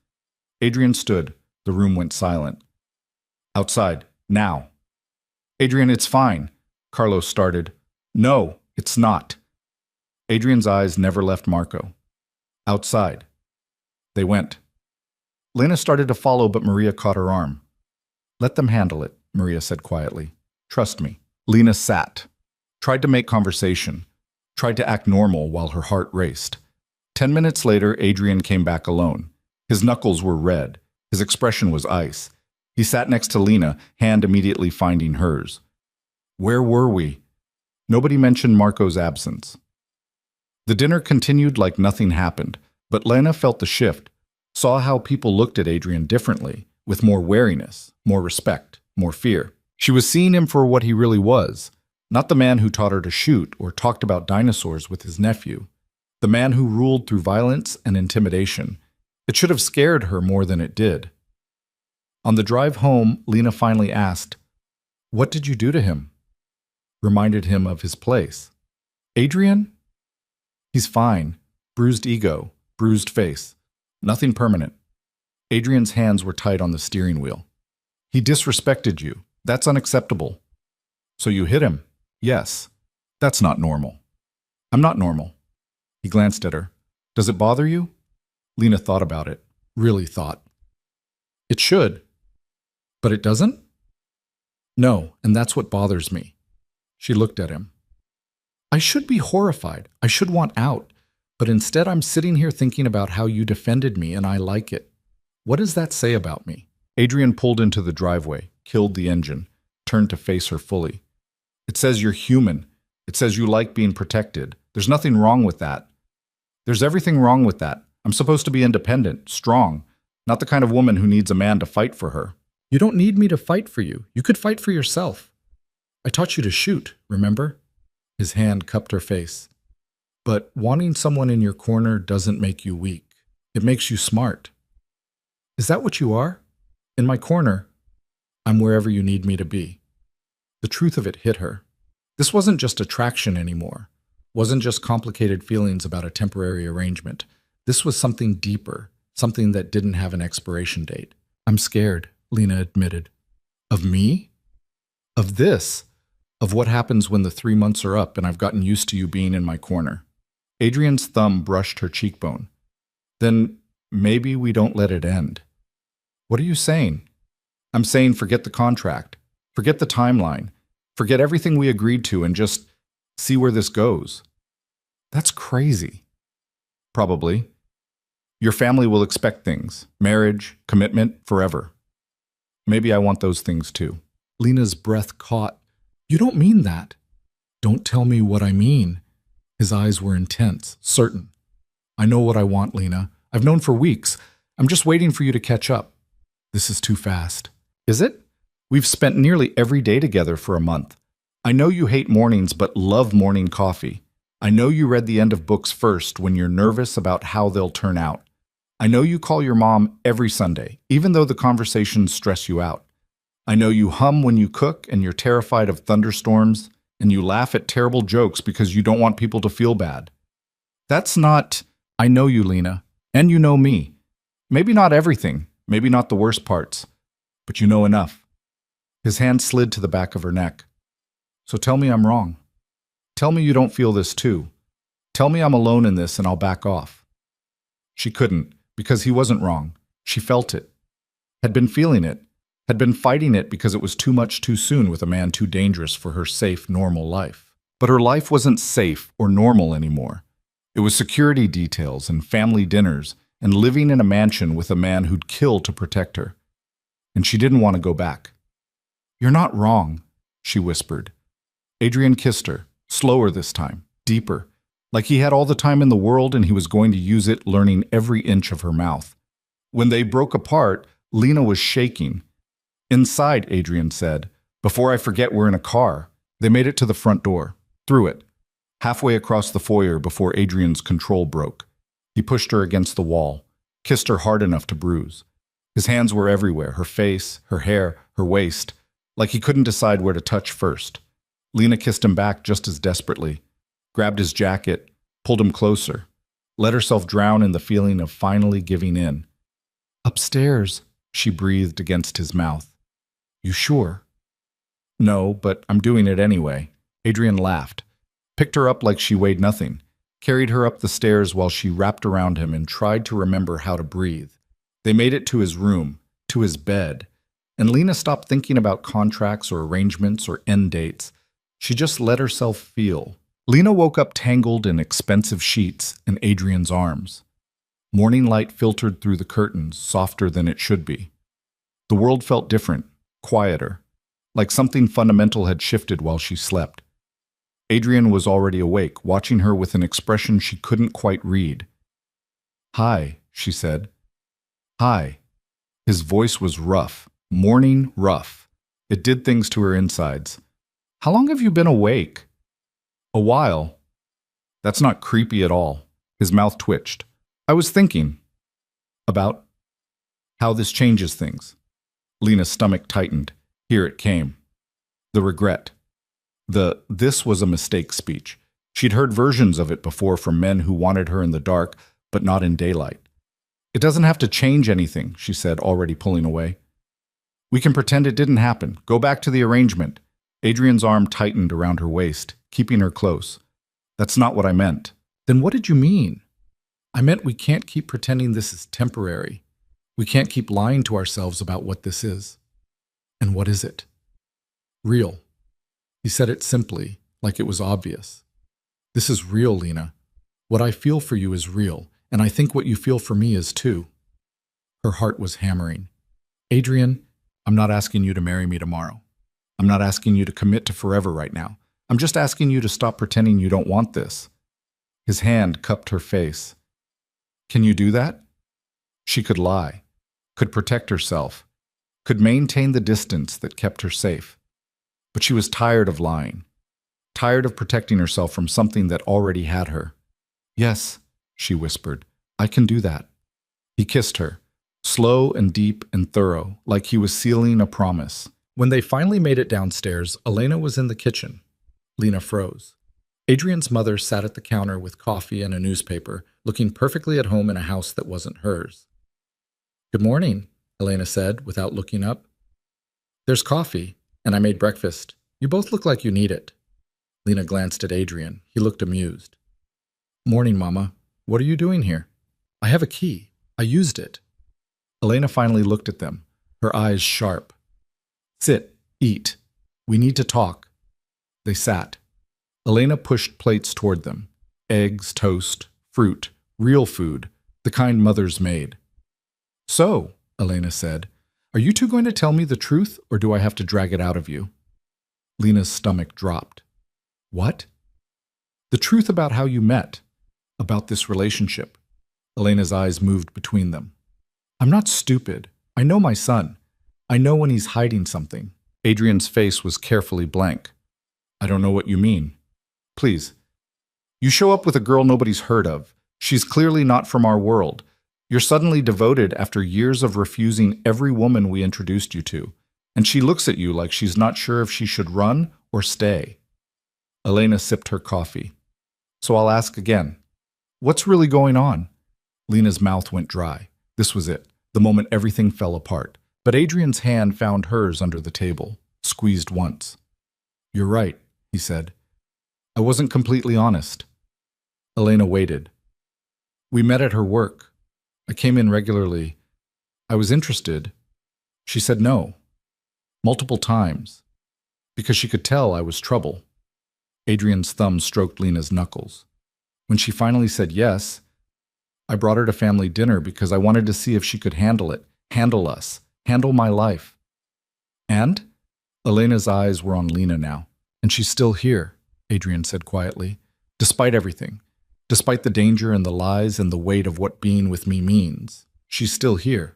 Adrian stood. The room went silent. Outside, now. Adrian, it's fine. Carlos started. No, it's not. Adrian's eyes never left Marco. Outside. They went. Lena started to follow, but Maria caught her arm. Let them handle it, Maria said quietly. Trust me. Lena sat. Tried to make conversation. Tried to act normal while her heart raced. 10 minutes later, Adrian came back alone. His knuckles were red. His expression was ice. He sat next to Lena, hand immediately finding hers. Where were we? Nobody mentioned Marco's absence. The dinner continued like nothing happened, but Lena felt the shift, saw how people looked at Adrian differently, with more wariness, more respect, more fear. She was seeing him for what he really was, not the man who taught her to shoot or talked about dinosaurs with his nephew, the man who ruled through violence and intimidation. It should have scared her more than it did. On the drive home, Lena finally asked, What did you do to him? Reminded him of his place. Adrian? He's fine. Bruised ego, bruised face. Nothing permanent. Adrian's hands were tight on the steering wheel. He disrespected you. That's unacceptable. So you hit him? Yes. That's not normal. I'm not normal. He glanced at her. Does it bother you? Lena thought about it. Really thought. It should. But it doesn't? No, and that's what bothers me. She looked at him. I should be horrified. I should want out. But instead I'm sitting here thinking about how you defended me and I like it. What does that say about me? Adrian pulled into the driveway, killed the engine, turned to face her fully. It says you're human. It says you like being protected. There's nothing wrong with that. There's everything wrong with that. I'm supposed to be independent, strong, not the kind of woman who needs a man to fight for her. You don't need me to fight for you. You could fight for yourself. I taught you to shoot, remember? His hand cupped her face. But wanting someone in your corner doesn't make you weak. It makes you smart. Is that what you are? In my corner, I'm wherever you need me to be. The truth of it hit her. This wasn't just attraction anymore. Wasn't just complicated feelings about a temporary arrangement. This was something deeper, something that didn't have an expiration date. I'm scared, Lena admitted. Of me? Of this? of what happens when the 3 months are up and I've gotten used to you being in my corner. Adrian's thumb brushed her cheekbone. Then maybe we don't let it end. What are you saying? I'm saying forget the contract, forget the timeline, forget everything we agreed to and just see where this goes. That's crazy. Probably. Your family will expect things, marriage, commitment, forever. Maybe I want those things too. Lena's breath caught. You don't mean that. Don't tell me what I mean. His eyes were intense, certain. I know what I want, Lena. I've known for weeks. I'm just waiting for you to catch up. This is too fast. Is it? We've spent nearly every day together for a month. I know you hate mornings but love morning coffee. I know you read the end of books first when you're nervous about how they'll turn out. I know you call your mom every Sunday, even though the conversations stress you out. I know you hum when you cook and you're terrified of thunderstorms, and you laugh at terrible jokes because you don't want people to feel bad. That's not... I know you, Lena, and you know me. Maybe not everything, maybe not the worst parts, but you know enough. His hand slid to the back of her neck. So tell me I'm wrong. Tell me you don't feel this too. Tell me I'm alone in this and I'll back off. She couldn't, because he wasn't wrong. She felt it. Had been feeling it. Had been fighting it because it was too much too soon with a man too dangerous for her safe, normal life. But her life wasn't safe or normal anymore. It was security details and family dinners and living in a mansion with a man who'd kill to protect her. And she didn't want to go back. You're not wrong, she whispered. Adrian kissed her, slower this time, deeper, like he had all the time in the world and he was going to use it, learning every inch of her mouth. When they broke apart, Lena was shaking. Inside, Adrian said, before I forget we're in a car. They made it to the front door, through it, halfway across the foyer before Adrian's control broke. He pushed her against the wall, kissed her hard enough to bruise. His hands were everywhere, her face, her hair, her waist, like he couldn't decide where to touch first. Lena kissed him back just as desperately, grabbed his jacket, pulled him closer, let herself drown in the feeling of finally giving in. Upstairs, she breathed against his mouth. You sure? No, but I'm doing it anyway. Adrian laughed, picked her up like she weighed nothing, carried her up the stairs while she wrapped around him and tried to remember how to breathe. They made it to his room, to his bed, and Lena stopped thinking about contracts or arrangements or end dates. She just let herself feel. Lena woke up tangled in expensive sheets in Adrian's arms. Morning light filtered through the curtains, softer than it should be. The world felt different, quieter, like something fundamental had shifted while she slept. Adrian was already awake, watching her with an expression she couldn't quite read. Hi, she said. Hi. His voice was rough, morning rough. It did things to her insides. How long have you been awake? A while. That's not creepy at all. His mouth twitched. I was thinking about how this changes things. Lena's stomach tightened. Here it came. The regret. This was a mistake speech. She'd heard versions of it before from men who wanted her in the dark, but not in daylight. It doesn't have to change anything, she said, already pulling away. We can pretend it didn't happen. Go back to the arrangement. Adrian's arm tightened around her waist, keeping her close. That's not what I meant. Then what did you mean? I meant we can't keep pretending this is temporary. We can't keep lying to ourselves about what this is. And what is it? Real. He said it simply, like it was obvious. This is real, Lena. What I feel for you is real, and I think what you feel for me is too. Her heart was hammering. Adrian, I'm not asking you to marry me tomorrow. I'm not asking you to commit to forever right now. I'm just asking you to stop pretending you don't want this. His hand cupped her face. Can you do that? She could lie, could protect herself, could maintain the distance that kept her safe. But she was tired of lying, tired of protecting herself from something that already had her. Yes, she whispered, I can do that. He kissed her, slow and deep and thorough, like he was sealing a promise. When they finally made it downstairs, Elena was in the kitchen. Lena froze. Adrian's mother sat at the counter with coffee and a newspaper, looking perfectly at home in a house that wasn't hers. Good morning, Elena said, without looking up. There's coffee, and I made breakfast. You both look like you need it. Lena glanced at Adrian. He looked amused. Morning, Mama. What are you doing here? I have a key. I used it. Elena finally looked at them, her eyes sharp. Sit. Eat. We need to talk. They sat. Elena pushed plates toward them. Eggs, toast, fruit, real food, the kind mothers made. So, Elena said, are you two going to tell me the truth, or do I have to drag it out of you? Lena's stomach dropped. What? The truth about how you met, about this relationship. Elena's eyes moved between them. I'm not stupid. I know my son. I know when he's hiding something. Adrian's face was carefully blank. I don't know what you mean. Please. You show up with a girl nobody's heard of. She's clearly not from our world. You're suddenly devoted after years of refusing every woman we introduced you to, and she looks at you like she's not sure if she should run or stay. Elena sipped her coffee. So I'll ask again. What's really going on? Lena's mouth went dry. This was it, the moment everything fell apart. But Adrian's hand found hers under the table, squeezed once. You're right, he said. I wasn't completely honest. Elena waited. We met at her work. I came in regularly. I was interested. She said no. Multiple times. Because she could tell I was trouble. Adrian's thumb stroked Lena's knuckles. When she finally said yes, I brought her to family dinner because I wanted to see if she could handle it, handle us, handle my life. And? Elena's eyes were on Lena now. And she's still here, Adrian said quietly, despite everything. Despite the danger and the lies and the weight of what being with me means, she's still here.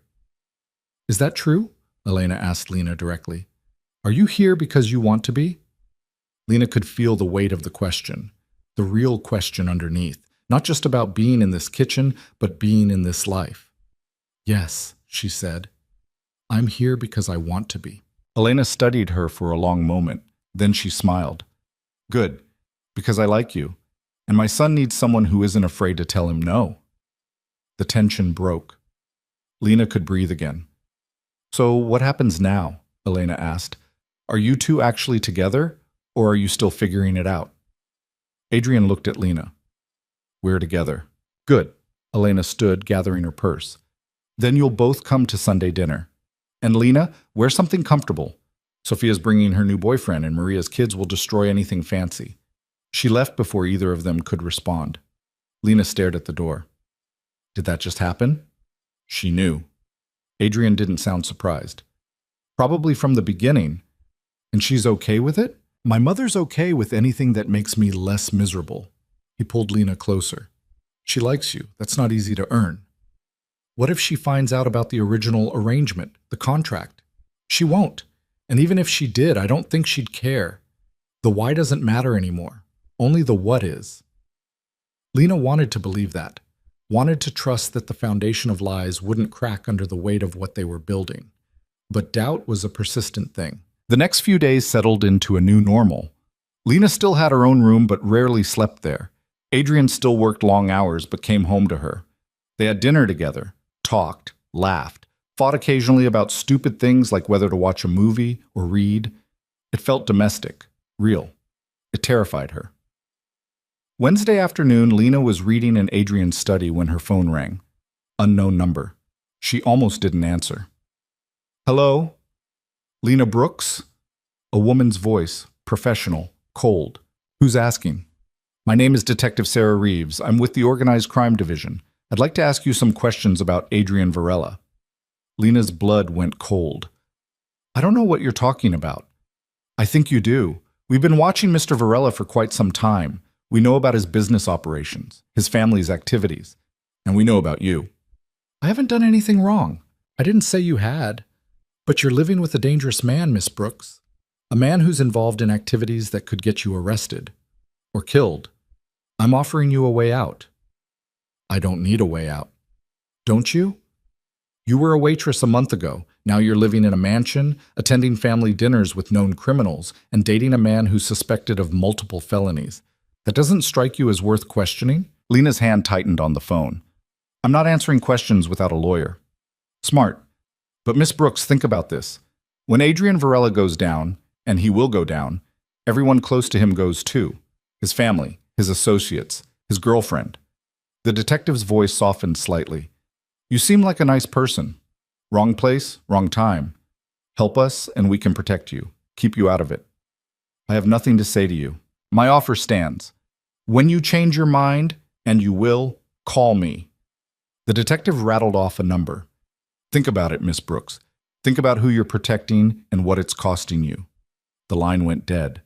Is that true? Elena asked Lena directly. Are you here because you want to be? Lena could feel the weight of the question, the real question underneath, not just about being in this kitchen, but being in this life. Yes, she said. I'm here because I want to be. Elena studied her for a long moment. Then she smiled. Good, because I like you. And my son needs someone who isn't afraid to tell him no. The tension broke. Lena could breathe again. So what happens now? Elena asked. Are you two actually together, or are you still figuring it out? Adrian looked at Lena. We're together. Good. Elena stood, gathering her purse. Then you'll both come to Sunday dinner. And Lena, wear something comfortable. Sophia's bringing her new boyfriend, and Maria's kids will destroy anything fancy. She left before either of them could respond. Lena stared at the door. Did that just happen? She knew. Adrian didn't sound surprised. Probably from the beginning. And she's okay with it? My mother's okay with anything that makes me less miserable. He pulled Lena closer. She likes you. That's not easy to earn. What if she finds out about the original arrangement, the contract? She won't. And even if she did, I don't think she'd care. The why doesn't matter anymore. Only the what is. Lena wanted to believe that, wanted to trust that the foundation of lies wouldn't crack under the weight of what they were building. But doubt was a persistent thing. The next few days settled into a new normal. Lena still had her own room but rarely slept there. Adrian still worked long hours but came home to her. They had dinner together, talked, laughed, fought occasionally about stupid things like whether to watch a movie or read. It felt domestic, real. It terrified her. Wednesday afternoon, Lena was reading in Adrian's study when her phone rang. Unknown number. She almost didn't answer. Hello? Lena Brooks? A woman's voice, professional, cold. Who's asking? My name is Detective Sarah Reeves. I'm with the Organized Crime Division. I'd like to ask you some questions about Adrian Varela. Lena's blood went cold. I don't know what you're talking about. I think you do. We've been watching Mr. Varela for quite some time. We know about his business operations, his family's activities, and we know about you. I haven't done anything wrong. I didn't say you had. But you're living with a dangerous man, Miss Brooks. A man who's involved in activities that could get you arrested. Or killed. I'm offering you a way out. I don't need a way out. Don't you? You were a waitress a month ago. Now you're living in a mansion, attending family dinners with known criminals, and dating a man who's suspected of multiple felonies. That doesn't strike you as worth questioning? Lena's hand tightened on the phone. I'm not answering questions without a lawyer. Smart. But Miss Brooks, think about this. When Adrian Varela goes down, and he will go down, Everyone close to him goes too. His family, his associates, his girlfriend. The detective's voice softened slightly. You seem like a nice person. Wrong place, wrong time. Help us and we can protect you, keep you out of it. I have nothing to say to you. My offer stands. When you change your mind, and you will, call me. The detective rattled off a number. Think about it, Miss Brooks. Think about who you're protecting and what it's costing you. The line went dead.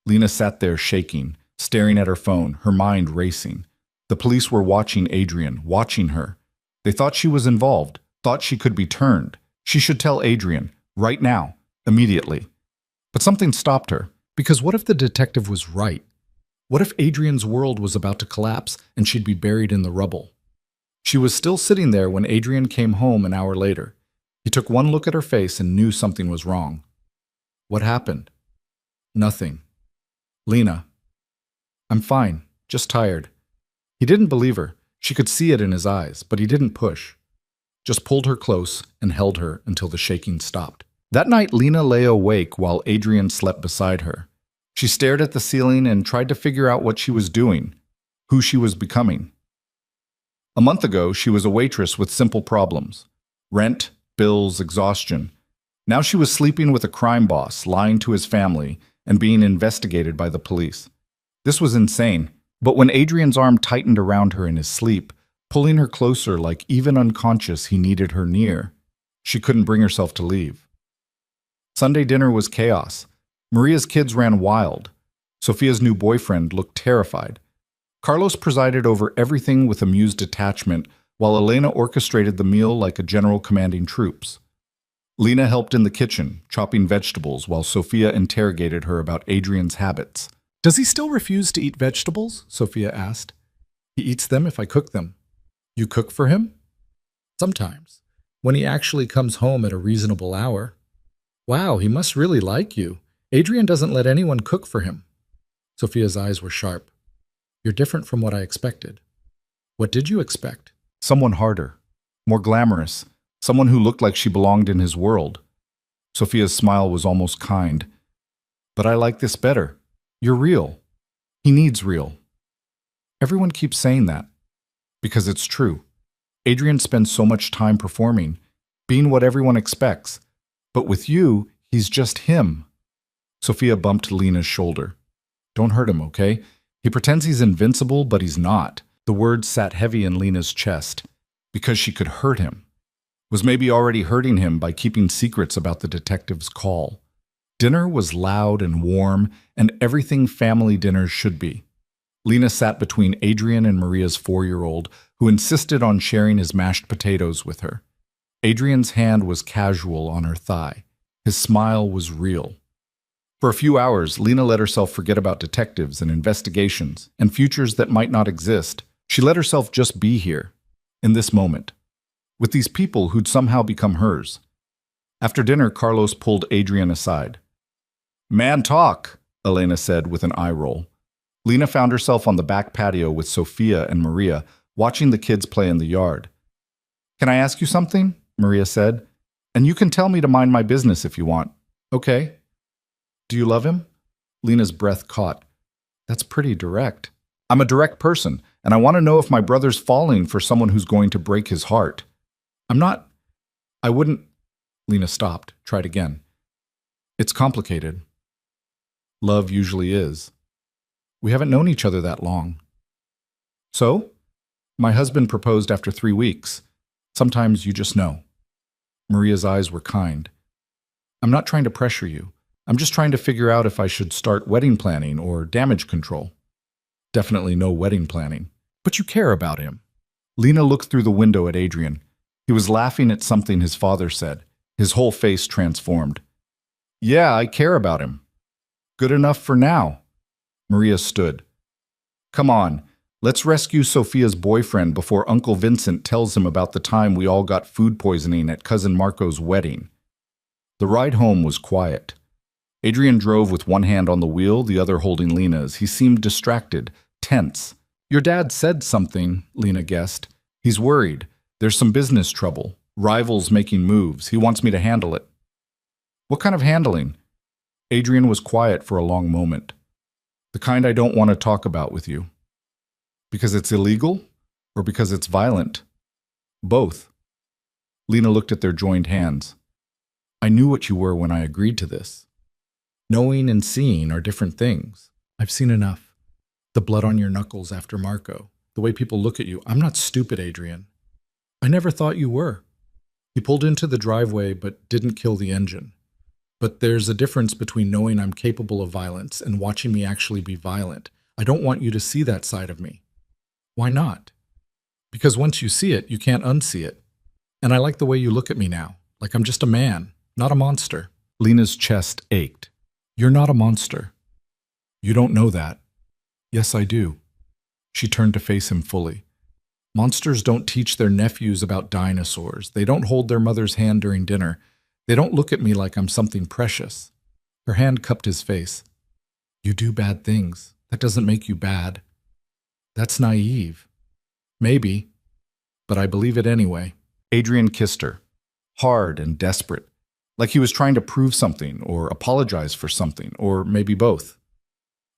Lena sat there shaking, staring at her phone, her mind racing. The police were watching Adrian, watching her. They thought she was involved, thought she could be turned. She should tell Adrian, right now, immediately. But something stopped her, because what if the detective was right? What if Adrian's world was about to collapse and she'd be buried in the rubble? She was still sitting there when Adrian came home an hour later. He took one look at her face and knew something was wrong. What happened? Nothing. Lena. I'm fine, just tired. He didn't believe her. She could see it in his eyes, but he didn't push. Just pulled her close and held her until the shaking stopped. That night, Lena lay awake while Adrian slept beside her. She stared at the ceiling and tried to figure out what she was doing, who she was becoming. A month ago, she was a waitress with simple problems. Rent, bills, exhaustion. Now she was sleeping with a crime boss, lying to his family, and being investigated by the police. This was insane, but when Adrian's arm tightened around her in his sleep, pulling her closer like even unconscious he needed her near, she couldn't bring herself to leave. Sunday dinner was chaos. Maria's kids ran wild. Sophia's new boyfriend looked terrified. Carlos presided over everything with amused detachment, while Elena orchestrated the meal like a general commanding troops. Lena helped in the kitchen, chopping vegetables, while Sophia interrogated her about Adrian's habits. Does he still refuse to eat vegetables? Sophia asked. He eats them if I cook them. You cook for him? Sometimes, when he actually comes home at a reasonable hour. Wow, he must really like you. Adrian doesn't let anyone cook for him. Sophia's eyes were sharp. You're different from what I expected. What did you expect? Someone harder, more glamorous, someone who looked like she belonged in his world. Sophia's smile was almost kind. But I like this better. You're real. He needs real. Everyone keeps saying that. Because it's true. Adrian spends so much time performing, being what everyone expects. But with you, he's just him. Sophia bumped Lena's shoulder. Don't hurt him, okay? He pretends he's invincible, but he's not. The words sat heavy in Lena's chest. Because she could hurt him. Was maybe already hurting him by keeping secrets about the detective's call. Dinner was loud and warm, and everything family dinners should be. Lena sat between Adrian and Maria's 4-year-old, who insisted on sharing his mashed potatoes with her. Adrian's hand was casual on her thigh. His smile was real. For a few hours, Lena let herself forget about detectives and investigations and futures that might not exist. She let herself just be here, in this moment, with these people who'd somehow become hers. After dinner, Carlos pulled Adrian aside. Man talk, Elena said with an eye roll. Lena found herself on the back patio with Sophia and Maria, watching the kids play in the yard. Can I ask you something? Maria said. And you can tell me to mind my business if you want. Okay. Do you love him? Lena's breath caught. That's pretty direct. I'm a direct person, and I want to know if my brother's falling for someone who's going to break his heart. I wouldn't. Lena stopped, tried again. It's complicated. Love usually is. We haven't known each other that long. So? My husband proposed after 3 weeks. Sometimes you just know. Maria's eyes were kind. I'm not trying to pressure you. I'm just trying to figure out if I should start wedding planning or damage control. Definitely no wedding planning. But you care about him. Lena looked through the window at Adrian. He was laughing at something his father said. His whole face transformed. Yeah, I care about him. Good enough for now. Maria stood. Come on, let's rescue Sophia's boyfriend before Uncle Vincent tells him about the time we all got food poisoning at Cousin Marco's wedding. The ride home was quiet. Adrian drove with one hand on the wheel, the other holding Lena's. He seemed distracted, tense. Your dad said something, Lena guessed. He's worried. There's some business trouble. Rivals making moves. He wants me to handle it. What kind of handling? Adrian was quiet for a long moment. The kind I don't want to talk about with you. Because it's illegal? Or because it's violent? Both. Lena looked at their joined hands. I knew what you were when I agreed to this. Knowing and seeing are different things. I've seen enough. The blood on your knuckles after Marco. The way people look at you. I'm not stupid, Adrian. I never thought you were. He pulled into the driveway but didn't kill the engine. But there's a difference between knowing I'm capable of violence and watching me actually be violent. I don't want you to see that side of me. Why not? Because once you see it, you can't unsee it. And I like the way you look at me now, like I'm just a man, not a monster. Lena's chest ached. You're not a monster. You don't know that. Yes, I do. She turned to face him fully. Monsters don't teach their nephews about dinosaurs. They don't hold their mother's hand during dinner. They don't look at me like I'm something precious. Her hand cupped his face. You do bad things. That doesn't make you bad. That's naive. Maybe, but I believe it anyway. Adrian kissed her, hard and desperate, like he was trying to prove something or apologize for something, or maybe both.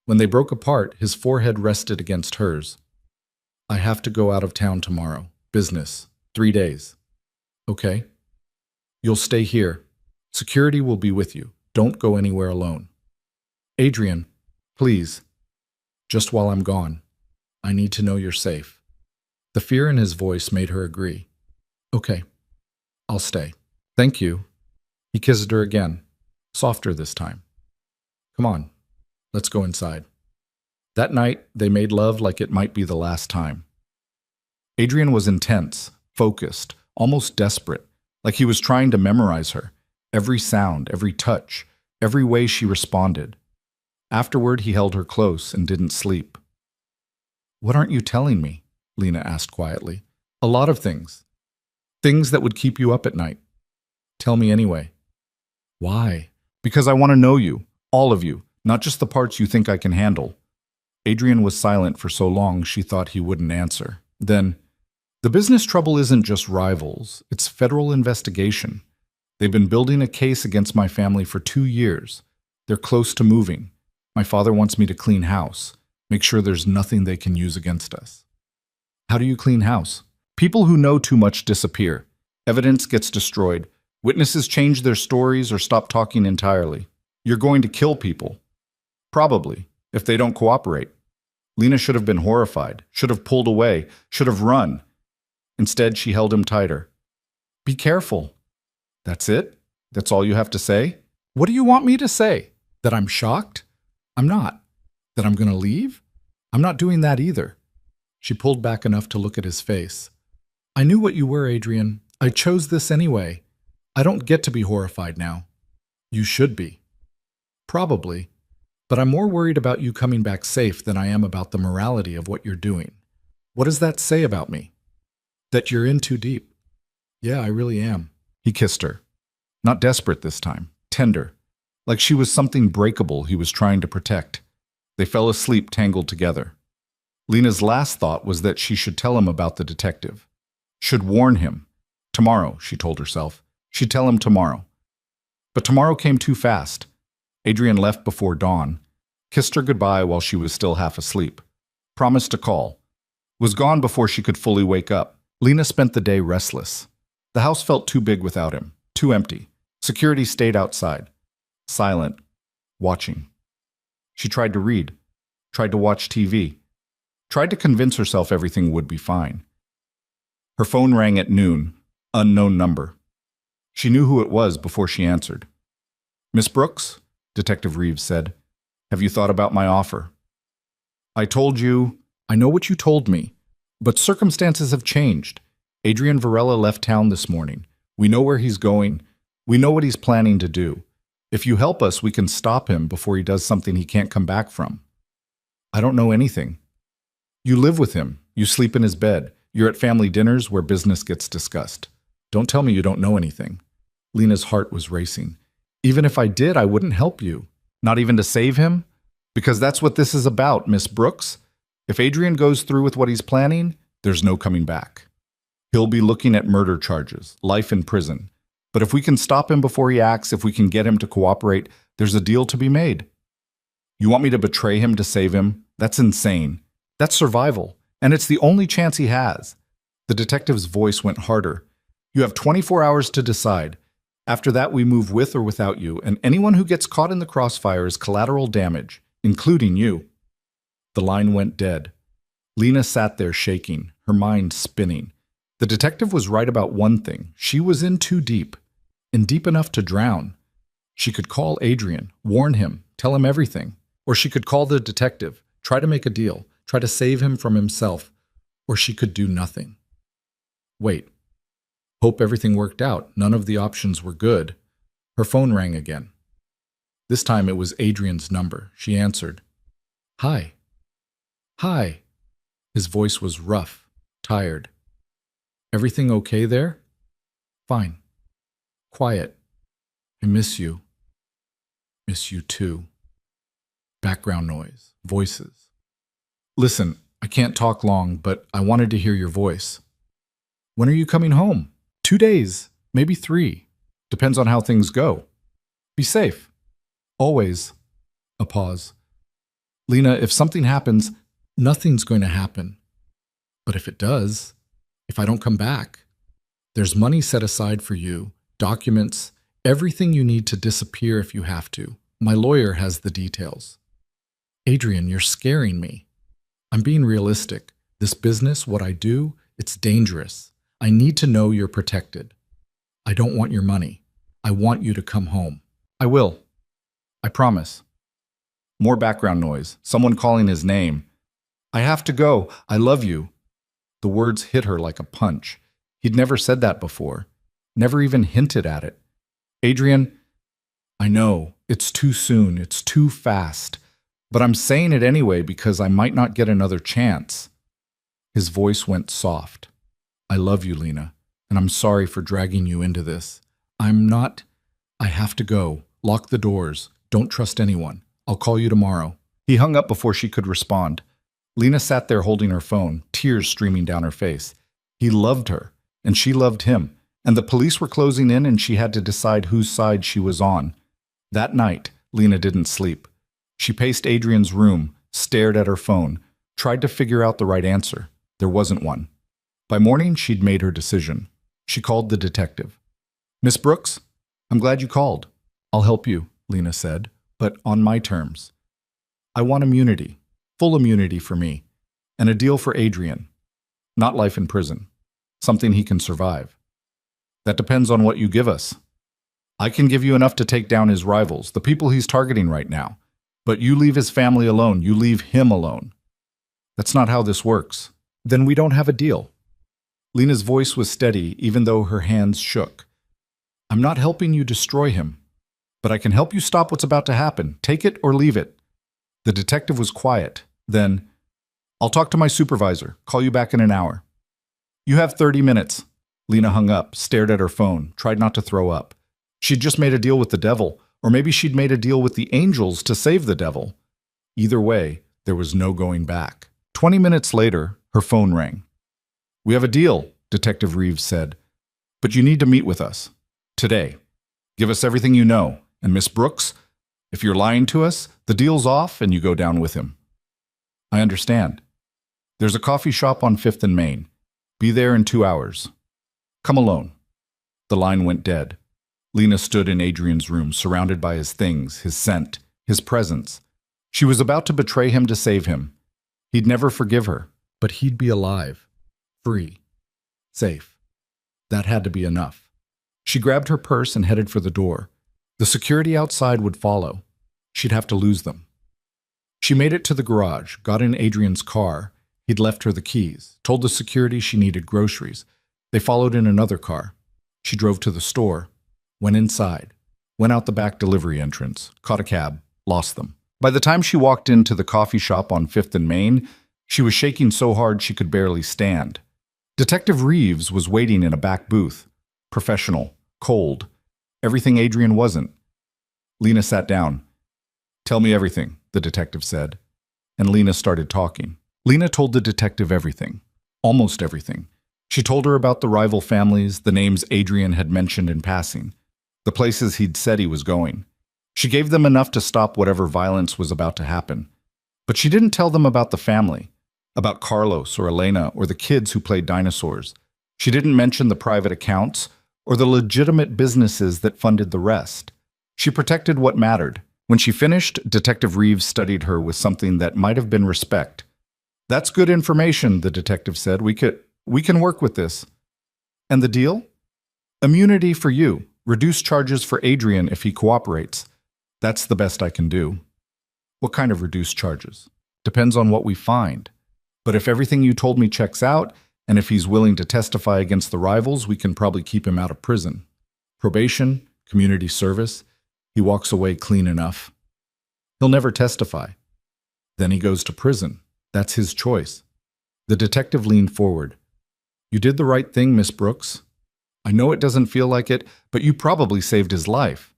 When they broke apart, his forehead rested against hers. I have to go out of town tomorrow. Business. 3 days. Okay. You'll stay here. Security will be with you. Don't go anywhere alone. Adrian, please. Just while I'm gone. I need to know you're safe. The fear in his voice made her agree. Okay. I'll stay. Thank you. He kissed her again, softer this time. Come on. Let's go inside. That night, they made love like it might be the last time. Adrian was intense, focused, almost desperate, like he was trying to memorize her, every sound, every touch, every way she responded. Afterward, he held her close and didn't sleep. What aren't you telling me? Lena asked quietly. A lot of things. Things that would keep you up at night. Tell me anyway. Why? Because I want to know you, all of you, not just the parts you think I can handle. Adrian was silent for so long she thought he wouldn't answer. Then, the business trouble isn't just rivals, it's federal investigation. They've been building a case against my family for 2 years. They're close to moving. My father wants me to clean house, make sure there's nothing they can use against us. How do you clean house? People who know too much disappear. Evidence gets destroyed. Witnesses change their stories or stop talking entirely. You're going to kill people. Probably, if they don't cooperate. Lena should have been horrified, should have pulled away, should have run. Instead, she held him tighter. Be careful. That's it? That's all you have to say? What do you want me to say? That I'm shocked? I'm not. That I'm going to leave? I'm not doing that either. She pulled back enough to look at his face. I knew what you were, Adrian. I chose this anyway. I don't get to be horrified now. You should be. Probably. But I'm more worried about you coming back safe than I am about the morality of what you're doing. What does that say about me? That you're in too deep. Yeah, I really am. He kissed her. Not desperate this time. Tender. Like she was something breakable he was trying to protect. They fell asleep tangled together. Lena's last thought was that she should tell him about the detective. Should warn him. Tomorrow, she told herself. She'd tell him tomorrow. But tomorrow came too fast. Adrian left before dawn, kissed her goodbye while she was still half asleep, promised to call, was gone before she could fully wake up. Lena spent the day restless. The house felt too big without him, too empty. Security stayed outside, silent, watching. She tried to read, tried to watch TV, tried to convince herself everything would be fine. Her phone rang at noon, unknown number. She knew who it was before she answered. Miss Brooks? Detective Reeves said. Have you thought about my offer? I told you. I know what you told me, but circumstances have changed. Adrian Varela left town this morning. We know where he's going. We know what he's planning to do. If you help us, we can stop him before he does something he can't come back from. I don't know anything. You live with him. You sleep in his bed. You're at family dinners where business gets discussed. Don't tell me you don't know anything. Lena's heart was racing. Even if I did, I wouldn't help you. Not even to save him? Because that's what this is about, Miss Brooks. If Adrian goes through with what he's planning, there's no coming back. He'll be looking at murder charges, life in prison. But if we can stop him before he acts, if we can get him to cooperate, There's a deal to be made. You want me to betray him to save him? That's insane. That's survival, and it's the only chance he has. The detective's voice went harder. You have 24 hours to decide. After that, we move with or without you, and anyone who gets caught in the crossfire is collateral damage, including you. The line went dead. Lena sat there shaking, her mind spinning. The detective was right about one thing. She was in too deep, in deep enough to drown. She could call Adrian, warn him, tell him everything. Or she could call the detective, try to make a deal, try to save him from himself. Or she could do nothing. Wait. Hope everything worked out. None of the options were good. Her phone rang again. This time it was Adrian's number. She answered. Hi. Hi. His voice was rough, tired. Everything okay there? Fine. Quiet. I miss you. Miss you too. Background noise. Voices. Listen, I can't talk long, but I wanted to hear your voice. When are you coming home? 2 days, maybe 3. Depends on how things go. Be safe. Always. A pause. Lena, if something happens, nothing's going to happen. But if it does, if I don't come back, there's money set aside for you, documents, everything you need to disappear if you have to. My lawyer has the details. Adrian, you're scaring me. I'm being realistic. This business, what I do, it's dangerous. I need to know you're protected. I don't want your money. I want you to come home. I will. I promise. More background noise. Someone calling his name. I have to go. I love you. The words hit her like a punch. He'd never said that before. Never even hinted at it. Adrian, I know. It's too soon. It's too fast. But I'm saying it anyway because I might not get another chance. His voice went soft. I love you, Lena, and I'm sorry for dragging you into this. I have to go. Lock the doors. Don't trust anyone. I'll call you tomorrow. He hung up before she could respond. Lena sat there holding her phone, tears streaming down her face. He loved her, and she loved him, and the police were closing in and she had to decide whose side she was on. That night, Lena didn't sleep. She paced Adrian's room, stared at her phone, tried to figure out the right answer. There wasn't one. By morning, she'd made her decision. She called the detective. Miss Brooks, I'm glad you called. I'll help you, Lena said, but on my terms. I want immunity, full immunity for me, and a deal for Adrian. Not life in prison, something he can survive. That depends on what you give us. I can give you enough to take down his rivals, the people he's targeting right now. But you leave his family alone. You leave him alone. That's not how this works. Then we don't have a deal. Lena's voice was steady, even though her hands shook. I'm not helping you destroy him, but I can help you stop what's about to happen. Take it or leave it. The detective was quiet. Then, I'll talk to my supervisor. Call you back in an hour. You have 30 minutes. Lena hung up, stared at her phone, tried not to throw up. She'd just made a deal with the devil. Or maybe she'd made a deal with the angels to save the devil. Either way, there was no going back. 20 minutes later, her phone rang. We have a deal, Detective Reeves said. But you need to meet with us. Today. Give us everything you know. And Miss Brooks, if you're lying to us, the deal's off and you go down with him. I understand. There's a coffee shop on 5th and Main. Be there in 2 hours. Come alone. The line went dead. Lena stood in Adrian's room, surrounded by his things, his scent, his presence. She was about to betray him to save him. He'd never forgive her, but he'd be alive, free, safe. That had to be enough. She grabbed her purse and headed for the door. The security outside would follow. She'd have to lose them. She made it to the garage, got in Adrian's car. He'd left her the keys, told the security she needed groceries. They followed in another car. She drove to the store. Went inside, went out the back delivery entrance, caught a cab, lost them. By the time she walked into the coffee shop on 5th and Main, she was shaking so hard she could barely stand. Detective Reeves was waiting in a back booth, professional, cold, everything Adrian wasn't. Lena sat down. Tell me everything, the detective said, and Lena started talking. Lena told the detective everything, almost everything. She told her about the rival families, the names Adrian had mentioned in passing, the places he'd said he was going. She gave them enough to stop whatever violence was about to happen. But she didn't tell them about the family, about Carlos or Elena or the kids who played dinosaurs. She didn't mention the private accounts or the legitimate businesses that funded the rest. She protected what mattered. When she finished, Detective Reeves studied her with something that might have been respect. "That's good information," the detective said. We can work with this." "And the deal?" "Immunity for you. Reduce charges for Adrian if he cooperates. That's the best I can do." "What kind of reduced charges?" "Depends on what we find. But if everything you told me checks out, and if he's willing to testify against the rivals, we can probably keep him out of prison. Probation, community service, he walks away clean enough. He'll never testify. Then he goes to prison. That's his choice." The detective leaned forward. "You did the right thing, Miss Brooks. I know it doesn't feel like it, but you probably saved his life."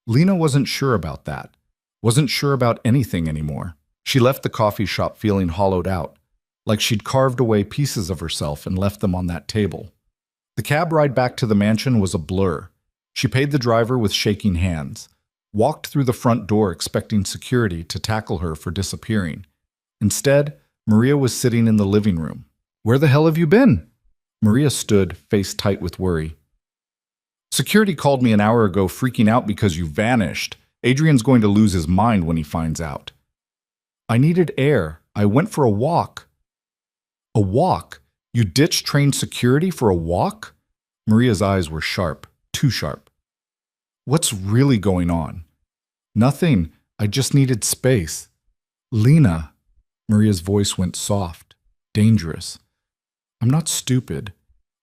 Lena wasn't sure about that. Wasn't sure about anything anymore. She left the coffee shop feeling hollowed out, like she'd carved away pieces of herself and left them on that table. The cab ride back to the mansion was a blur. She paid the driver with shaking hands, walked through the front door expecting security to tackle her for disappearing. Instead, Maria was sitting in the living room. "Where the hell have you been?" Maria stood, face tight with worry. "Security called me an hour ago freaking out because you vanished. Adrian's going to lose his mind when he finds out." "I needed air. I went for a walk." "A walk? You ditched trained security for a walk?" Maria's eyes were sharp, too sharp. "What's really going on?" "Nothing. I just needed space." "Lena." Maria's voice went soft, dangerous. "I'm not stupid.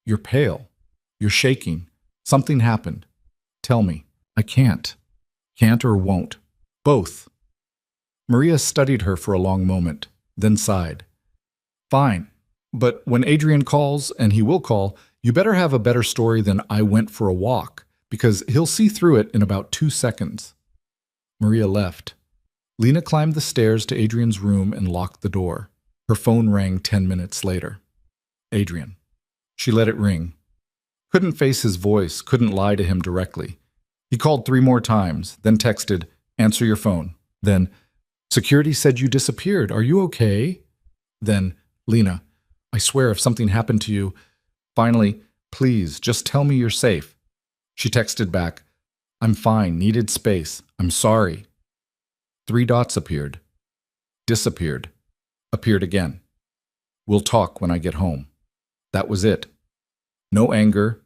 You're pale. You're shaking. Something happened. Tell me." "I can't. Can't or won't. Both." Maria studied her for a long moment, then sighed. "Fine. But when Adrian calls, and he will call, you better have a better story than 'I went for a walk,' because he'll see through it in about 2 seconds. Maria left. Lena climbed the stairs to Adrian's room and locked the door. Her phone rang 10 minutes later. Adrian. She let it ring. Couldn't face his voice, couldn't lie to him directly. He called 3 more times, then texted, "Answer your phone." Then, "Security said you disappeared. Are you okay?" Then, "Lena, I swear if something happened to you..." Finally, "Please, just tell me you're safe." She texted back, "I'm fine, needed space. I'm sorry." 3 dots appeared. Disappeared. Appeared again. "We'll talk when I get home." That was it. No anger,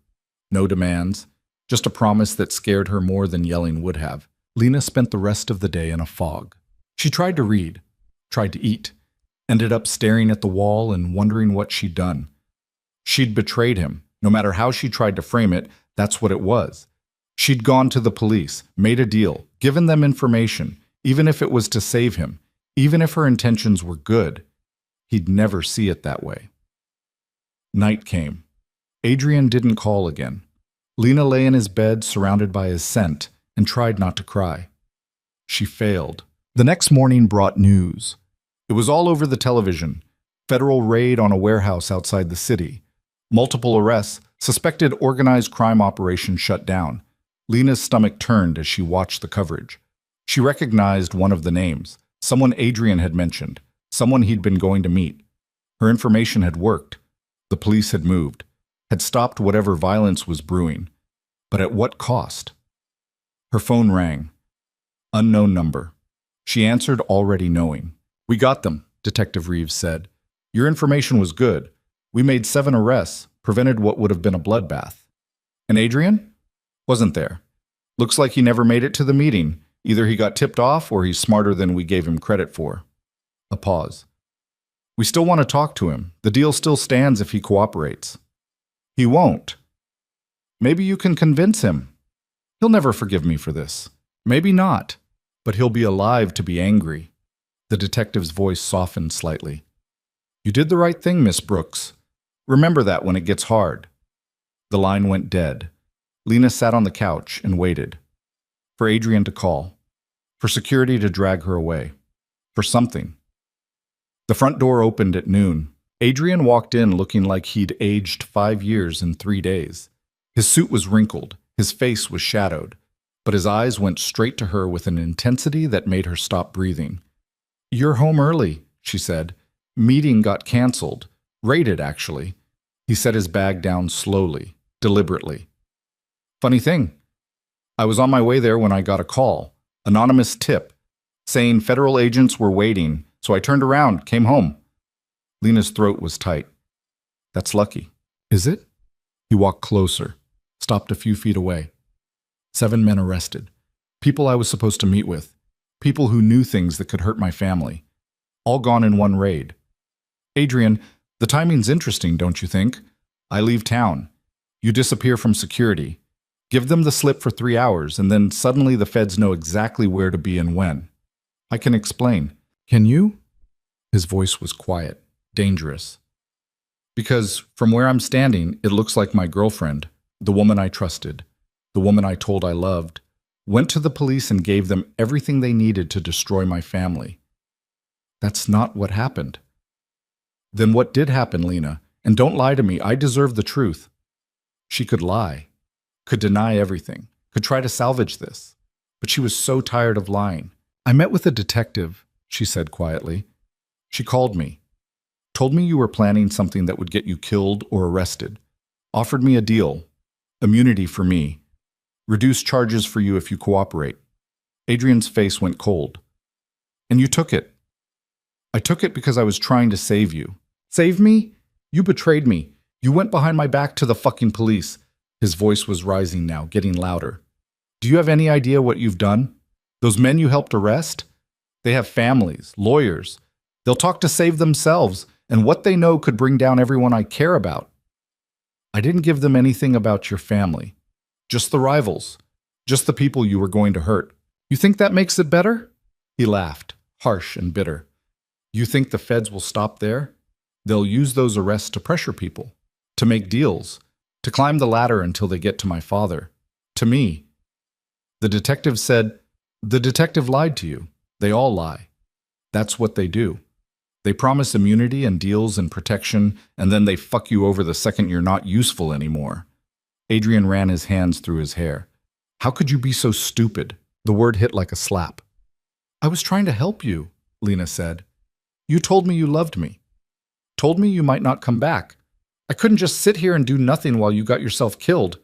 no demands, just a promise that scared her more than yelling would have. Lena spent the rest of the day in a fog. She tried to read, tried to eat, ended up staring at the wall and wondering what she'd done. She'd betrayed him. No matter how she tried to frame it, that's what it was. She'd gone to the police, made a deal, given them information, even if it was to save him, even if her intentions were good. He'd never see it that way. Night came. Adrian didn't call again. Lena lay in his bed, surrounded by his scent, and tried not to cry. She failed. The next morning brought news. It was all over the television. Federal raid on a warehouse outside the city. Multiple arrests, suspected organized crime operation shut down. Lena's stomach turned as she watched the coverage. She recognized one of the names, someone Adrian had mentioned, someone he'd been going to meet. Her information had worked. The police had moved, had stopped whatever violence was brewing. But at what cost? Her phone rang. Unknown number. She answered, already knowing. "We got them," Detective Reeves said. "Your information was good. We made 7 arrests, prevented what would have been a bloodbath." "And Adrian?" "Wasn't there. Looks like he never made it to the meeting. Either he got tipped off or he's smarter than we gave him credit for." A pause. "We still want to talk to him. The deal still stands if he cooperates." "He won't." "Maybe you can convince him." "He'll never forgive me for this." "Maybe not, but he'll be alive to be angry." The detective's voice softened slightly. "You did the right thing, Miss Brooks. Remember that when it gets hard." The line went dead. Lena sat on the couch and waited. For Adrian to call. For security to drag her away. For something. The front door opened at noon. Adrian walked in looking like he'd aged 5 years in 3 days. His suit was wrinkled. His face was shadowed. but his eyes went straight to her with an intensity that made her stop breathing. "You're home early," she said. "Meeting got canceled. Raided, actually." He set his bag down slowly, deliberately. "Funny thing. I was on my way there when I got a call. Anonymous tip. Saying federal agents were waiting, so I turned around, came home." Lena's throat was tight. "That's lucky." "Is it?" He walked closer, stopped a few feet away. 7 men arrested. People I was supposed to meet with. People who knew things that could hurt my family. All gone in one raid. "Adrian, the timing's interesting, don't you think? I leave town. You disappear from security. Give them the slip for 3 hours, and then suddenly the feds know exactly where to be and when. I can explain." "Can you?" His voice was quiet, dangerous. "Because from where I'm standing, it looks like my girlfriend, the woman I trusted, the woman I told I loved, went to the police and gave them everything they needed to destroy my family. That's not what happened." "Then what did happen, Lena? And don't lie to me, I deserve the truth." She could lie, could deny everything, could try to salvage this, but she was so tired of lying. "I met with a detective," she said quietly. "She called me, told me you were planning something that would get you killed or arrested, offered me a deal, immunity for me, reduced charges for you if you cooperate." Adrian's face went cold. "And you took it." "I took it because I was trying to save you." "Save me? You betrayed me. You went behind my back to the fucking police." His voice was rising now, getting louder. "Do you have any idea what you've done? Those men you helped arrest? They have families, lawyers. They'll talk to save themselves, and what they know could bring down everyone I care about. I didn't give them anything about your family. Just the rivals. Just the people you were going to hurt. You think that makes it better?" He laughed, harsh and bitter. "You think the feds will stop there? They'll use those arrests to pressure people, to make deals, to climb the ladder until they get to my father, to me. The detective said, the detective lied to you. They all lie. That's what they do. They promise immunity and deals and protection, and then they fuck you over the second you're not useful anymore." Adrian ran his hands through his hair. "How could you be so stupid?" The word hit like a slap. "I was trying to help you," Lena said. "You told me you loved me. Told me you might not come back. I couldn't just sit here and do nothing while you got yourself killed.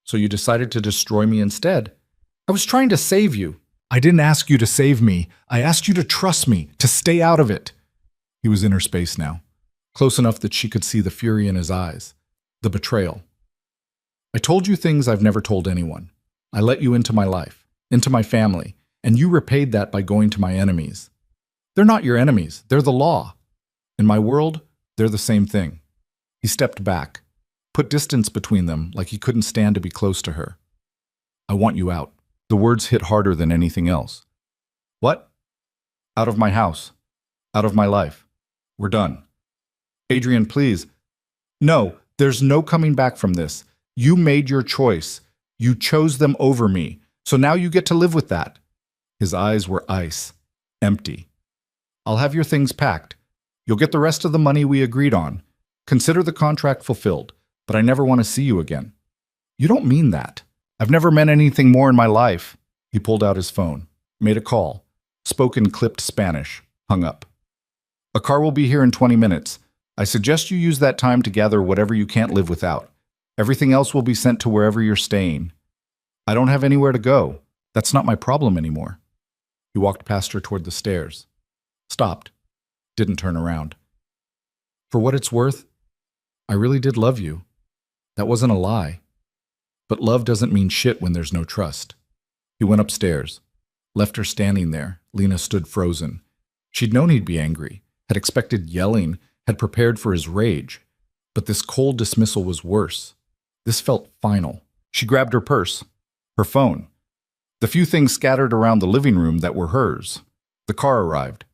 So you decided to destroy me instead. I was trying to save you." "I didn't ask you to save me. I asked you to trust me, to stay out of it." He was in her space now, close enough that she could see the fury in his eyes, the betrayal. "I told you things I've never told anyone. I let you into my life, into my family, and you repaid that by going to my enemies. They're not your enemies, they're the law. In my world, they're the same thing." He stepped back, put distance between them like he couldn't stand to be close to her. "I want you out." The words hit harder than anything else. "What?" "Out of my house. Out of my life. We're done." "Adrian, please." "No, there's no coming back from this. You made your choice. You chose them over me. So now you get to live with that." His eyes were ice, empty. "I'll have your things packed. You'll get the rest of the money we agreed on. Consider the contract fulfilled, but I never want to see you again." "You don't mean that." "I've never meant anything more in my life." He pulled out his phone, made a call, spoke in clipped Spanish, hung up. "A car will be here in 20 minutes. I suggest you use that time to gather whatever you can't live without. Everything else will be sent to wherever you're staying." "I don't have anywhere to go. That's not my problem anymore." He walked past her toward the stairs. Stopped. Didn't turn around. "For what it's worth, I really did love you. That wasn't a lie. But love doesn't mean shit when there's no trust." He went upstairs, left her standing there. Lena stood frozen. She'd known he'd be angry, had expected yelling, had prepared for his rage. But this cold dismissal was worse. This felt final. She grabbed her purse, her phone, the few things scattered around the living room that were hers. The car arrived.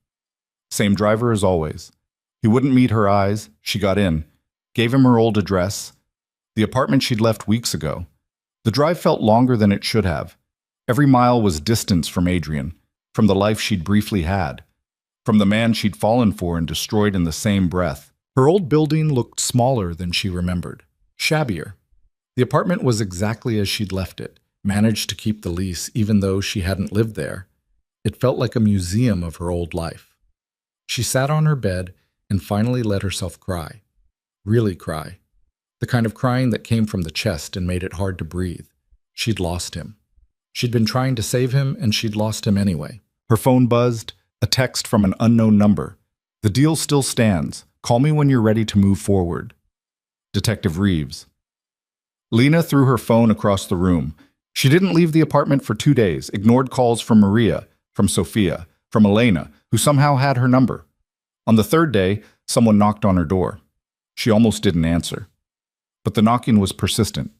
Same driver as always. He wouldn't meet her eyes. She got in, gave him her old address, the apartment she'd left weeks ago. The drive felt longer than it should have. Every mile was distance from Adrian, from the life she'd briefly had, from the man she'd fallen for and destroyed in the same breath. Her old building looked smaller than she remembered, shabbier. The apartment was exactly as she'd left it, managed to keep the lease even though she hadn't lived there. It felt like a museum of her old life. She sat on her bed and finally let herself cry. Really cry. The kind of crying that came from the chest and made it hard to breathe. She'd lost him. She'd been trying to save him, and she'd lost him anyway. Her phone buzzed, a text from an unknown number. "The deal still stands. Call me when you're ready to move forward. Detective Reeves." Lena threw her phone across the room. She didn't leave the apartment for 2 days, ignored calls from Maria, from Sophia, from Elena, who somehow had her number. On the third day, someone knocked on her door. She almost didn't answer. But the knocking was persistent.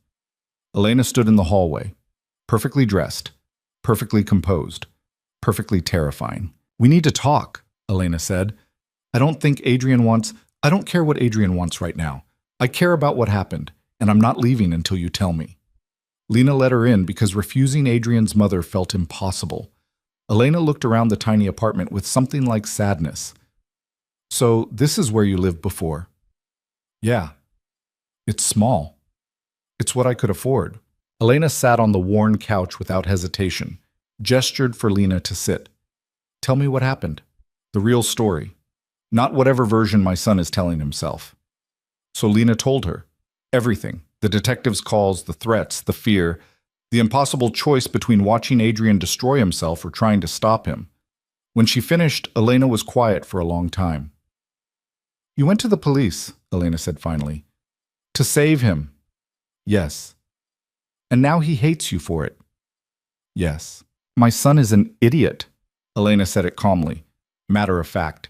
Elena stood in the hallway, perfectly dressed, perfectly composed, perfectly terrifying. "We need to talk," Elena said. I don't care what Adrian wants right now. I care about what happened, and I'm not leaving until you tell me." Lena let her in because refusing Adrian's mother felt impossible. Elena looked around the tiny apartment with something like sadness. "So this is where you lived before?" "Yeah. It's small. It's what I could afford." Elena sat on the worn couch without hesitation, gestured for Lena to sit. "Tell me what happened. The real story. Not whatever version my son is telling himself." So Lena told her. Everything. The detective's calls, the threats, the fear, the impossible choice between watching Adrian destroy himself or trying to stop him. When she finished, Elena was quiet for a long time. "You went to the police," Elena said finally. "To save him." "Yes." "And now he hates you for it." "Yes." "My son is an idiot," Elena said it calmly, matter of fact.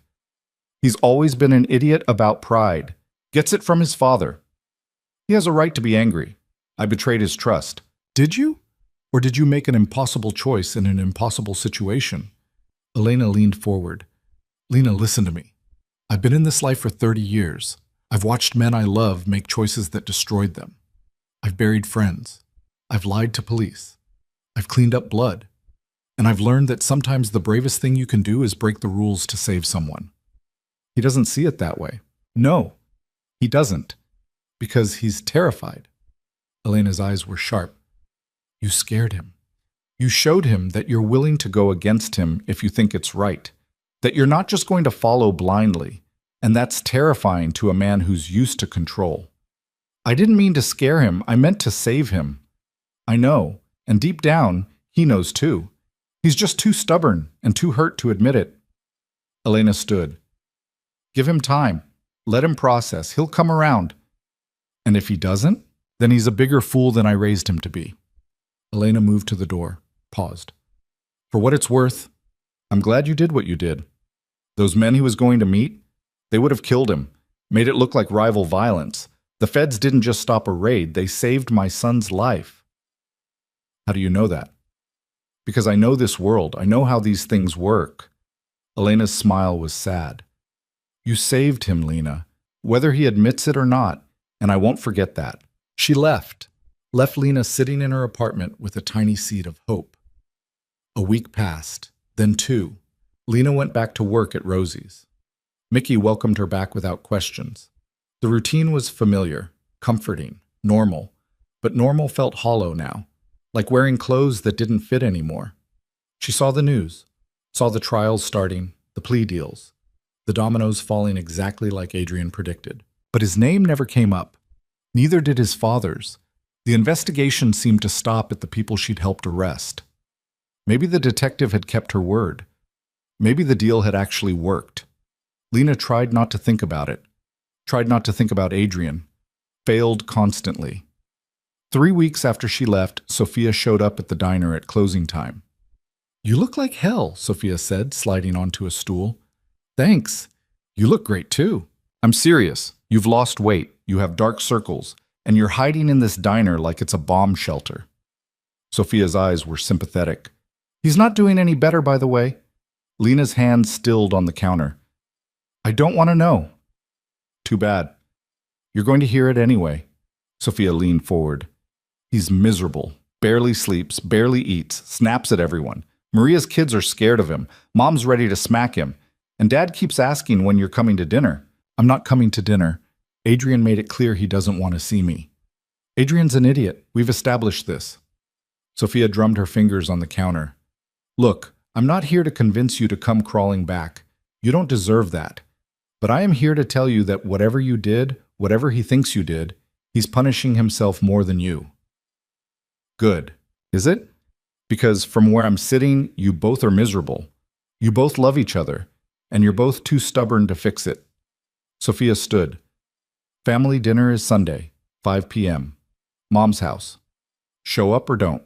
"He's always been an idiot about pride. Gets it from his father. He has a right to be angry. I betrayed his trust." "Did you? Or did you make an impossible choice in an impossible situation?" Elena leaned forward. "Lena, listen to me. I've been in this life for 30 years. I've watched men I love make choices that destroyed them. I've buried friends. I've lied to police. I've cleaned up blood. And I've learned that sometimes the bravest thing you can do is break the rules to save someone." He doesn't see it that way. No, he doesn't. Because he's terrified. Elena's eyes were sharp. "You scared him. You showed him that you're willing to go against him if you think it's right. That you're not just going to follow blindly. And that's terrifying to a man who's used to control." "I didn't mean to scare him. I meant to save him." "I know. And deep down, he knows too. He's just too stubborn and too hurt to admit it." Elena stood. "Give him time. Let him process. He'll come around. And if he doesn't, then he's a bigger fool than I raised him to be." Elena moved to the door, paused. "For what it's worth, I'm glad you did what you did. Those men he was going to meet, they would have killed him, made it look like rival violence. The feds didn't just stop a raid, they saved my son's life." "How do you know that?" "Because I know this world. I know how these things work." Elena's smile was sad. "You saved him, Lena, whether he admits it or not, and I won't forget that." She left Lena sitting in her apartment with a tiny seed of hope. A week passed, then 2. Lena went back to work at Rosie's. Mickey welcomed her back without questions. The routine was familiar, comforting, normal, but normal felt hollow now, like wearing clothes that didn't fit anymore. She saw the news, saw the trials starting, the plea deals, the dominoes falling exactly like Adrian predicted. But his name never came up. Neither did his father's. The investigation seemed to stop at the people she'd helped arrest. Maybe the detective had kept her word. Maybe the deal had actually worked. Lena tried not to think about it, tried not to think about Adrian, failed constantly. 3 weeks after she left, Sophia showed up at the diner at closing time. "You look like hell," Sophia said, sliding onto a stool. "Thanks. You look great too." "I'm serious. You've lost weight, you have dark circles, and you're hiding in this diner like it's a bomb shelter." Sophia's eyes were sympathetic. "He's not doing any better, by the way." Lena's hand stilled on the counter. "I don't want to know." "Too bad. You're going to hear it anyway." Sophia leaned forward. "He's miserable, barely sleeps, barely eats, snaps at everyone. Maria's kids are scared of him. Mom's ready to smack him. And Dad keeps asking when you're coming to dinner." "I'm not coming to dinner. Adrian made it clear he doesn't want to see me." "Adrian's an idiot. We've established this." Sophia drummed her fingers on the counter. Look, I'm not here to convince you to come crawling back. You don't deserve that. But I am here to tell you that whatever you did, whatever he thinks you did, he's punishing himself more than you. Good. Is it? Because from where I'm sitting, you both are miserable. You both love each other, and you're both too stubborn to fix it. Sophia stood. Family dinner is Sunday, 5 p.m. Mom's house. Show up or don't.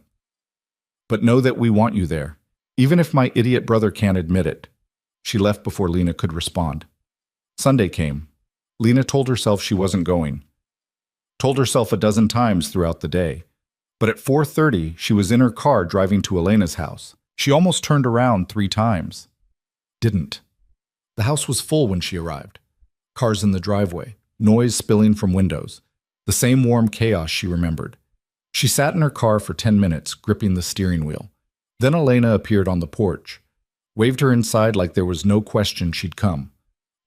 But know that we want you there, even if my idiot brother can't admit it. She left before Lena could respond. Sunday came. Lena told herself she wasn't going. Told herself a dozen times throughout the day. But at 4:30, she was in her car driving to Elena's house. She almost turned around 3 times. Didn't. The house was full when she arrived. Cars in the driveway, noise spilling from windows. The same warm chaos she remembered. She sat in her car for 10 minutes, gripping the steering wheel. Then Elena appeared on the porch, waved her inside like there was no question she'd come.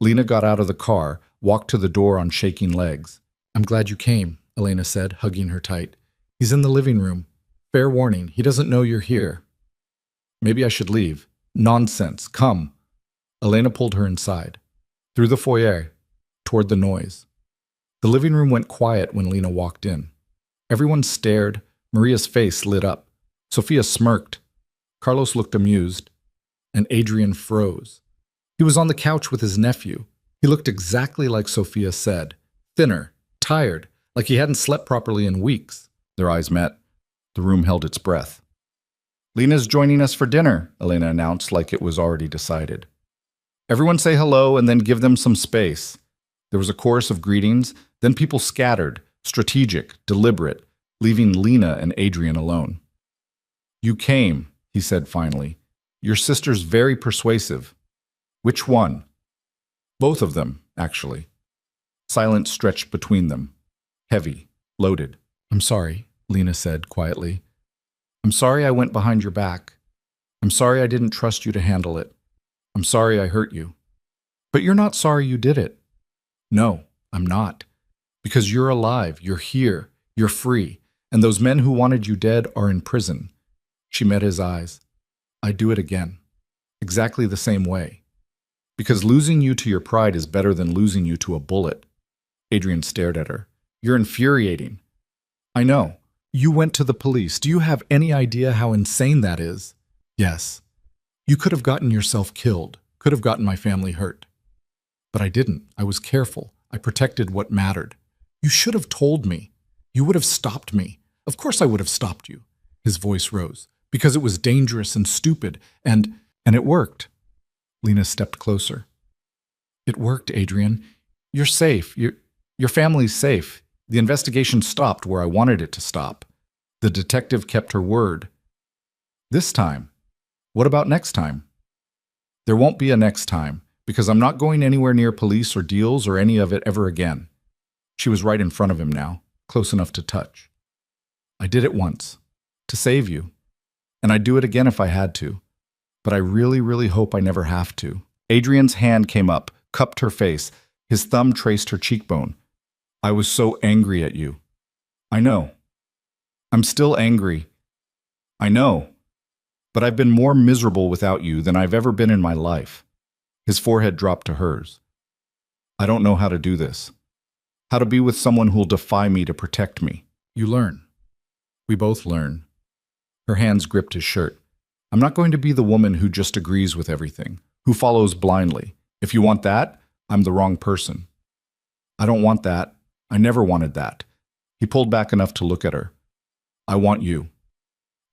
Lena got out of the car, walked to the door on shaking legs. I'm glad you came, Elena said, hugging her tight. He's in the living room. Fair warning, he doesn't know you're here. Maybe I should leave. Nonsense, come. Elena pulled her inside, through the foyer, toward the noise. The living room went quiet when Lena walked in. Everyone stared. Maria's face lit up. Sophia smirked. Carlos looked amused, and Adrian froze. He was on the couch with his nephew. He looked exactly like Sophia said, thinner, tired, like he hadn't slept properly in weeks. Their eyes met. The room held its breath. Lena's joining us for dinner, Elena announced like it was already decided. Everyone say hello and then give them some space. There was a chorus of greetings, then people scattered, strategic, deliberate, leaving Lena and Adrian alone. You came, he said finally. Your sister's very persuasive. Which one? Both of them, actually. Silence stretched between them. Heavy, loaded. I'm sorry, Lena said quietly. I'm sorry I went behind your back. I'm sorry I didn't trust you to handle it. I'm sorry I hurt you. But you're not sorry you did it. No, I'm not. Because you're alive, you're here, you're free, and those men who wanted you dead are in prison. She met his eyes. I'd do it again. Exactly the same way. Because losing you to your pride is better than losing you to a bullet. Adrian stared at her. You're infuriating. I know. You went to the police. Do you have any idea how insane that is? Yes. You could have gotten yourself killed, could have gotten my family hurt. But I didn't. I was careful. I protected what mattered. You should have told me. You would have stopped me. Of course I would have stopped you. His voice rose. Because it was dangerous and stupid, and it worked. Lena stepped closer. It worked, Adrian. You're safe. Your family's safe. The investigation stopped where I wanted it to stop. The detective kept her word. This time. What about next time? There won't be a next time, because I'm not going anywhere near police or deals or any of it ever again. She was right in front of him now, close enough to touch. I did it once, to save you. And I'd do it again if I had to. But I really, really hope I never have to. Adrian's hand came up, cupped her face. His thumb traced her cheekbone. I was so angry at you. I know. I'm still angry. I know. But I've been more miserable without you than I've ever been in my life. His forehead dropped to hers. I don't know how to do this. How to be with someone who'll defy me to protect me. You learn. We both learn. Her hands gripped his shirt. I'm not going to be the woman who just agrees with everything, who follows blindly. If you want that, I'm the wrong person. I don't want that. I never wanted that. He pulled back enough to look at her. I want you.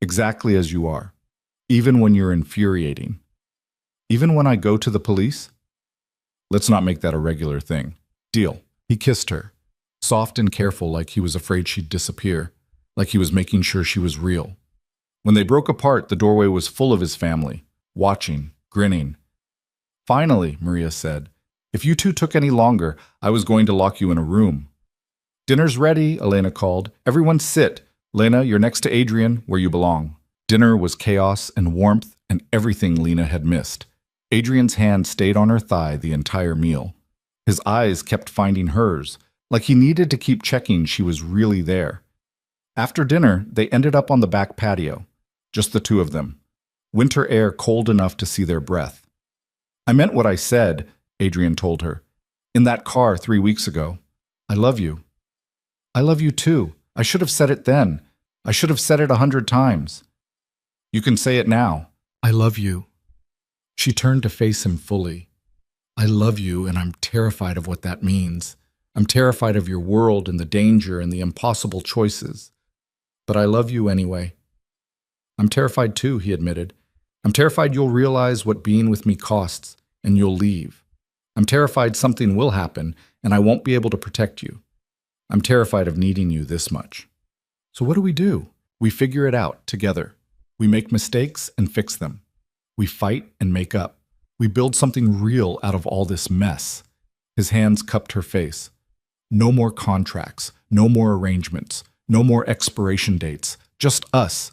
Exactly as you are. Even when you're infuriating. Even when I go to the police? Let's not make that a regular thing. Deal. He kissed her, soft and careful like he was afraid she'd disappear, like he was making sure she was real. When they broke apart, the doorway was full of his family, watching, grinning. Finally, Maria said, if you two took any longer, I was going to lock you in a room. Dinner's ready, Elena called. Everyone sit. Lena, you're next to Adrian, where you belong. Dinner was chaos and warmth and everything Lena had missed. Adrian's hand stayed on her thigh the entire meal. His eyes kept finding hers, like he needed to keep checking she was really there. After dinner, they ended up on the back patio, just the two of them, winter air cold enough to see their breath. I meant what I said, Adrian told her. In that car 3 weeks ago. I love you. I love you too. I should have said it then. I should have said it 100 times. You can say it now. I love you. She turned to face him fully. I love you, and I'm terrified of what that means. I'm terrified of your world and the danger and the impossible choices. But I love you anyway. I'm terrified too, he admitted. I'm terrified you'll realize what being with me costs, and you'll leave. I'm terrified something will happen, and I won't be able to protect you. I'm terrified of needing you this much. So what do? We figure it out together. We make mistakes and fix them. We fight and make up. We build something real out of all this mess. His hands cupped her face. No more contracts, no more arrangements, no more expiration dates. Just us.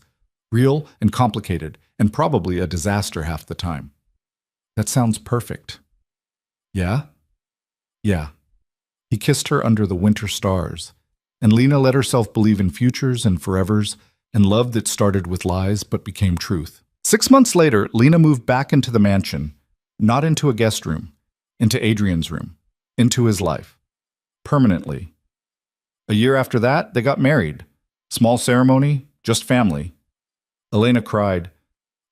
Real and complicated, and probably a disaster half the time. That sounds perfect. Yeah? Yeah. He kissed her under the winter stars, and Lena let herself believe in futures and forevers and love that started with lies but became truth. 6 months later, Lena moved back into the mansion, not into a guest room, into Adrian's room, into his life, permanently. A year after that, they got married. Small ceremony, just family. Elena cried.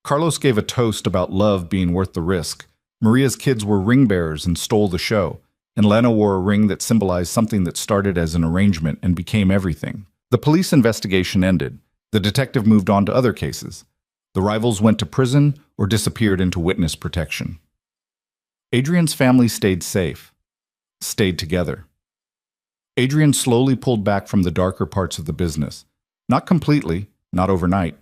Carlos gave a toast about love being worth the risk. Maria's kids were ring bearers and stole the show, and Lena wore a ring that symbolized something that started as an arrangement and became everything. The police investigation ended. The detective moved on to other cases. The rivals went to prison or disappeared into witness protection. Adrian's family stayed safe, stayed together. Adrian slowly pulled back from the darker parts of the business. Not completely, not overnight,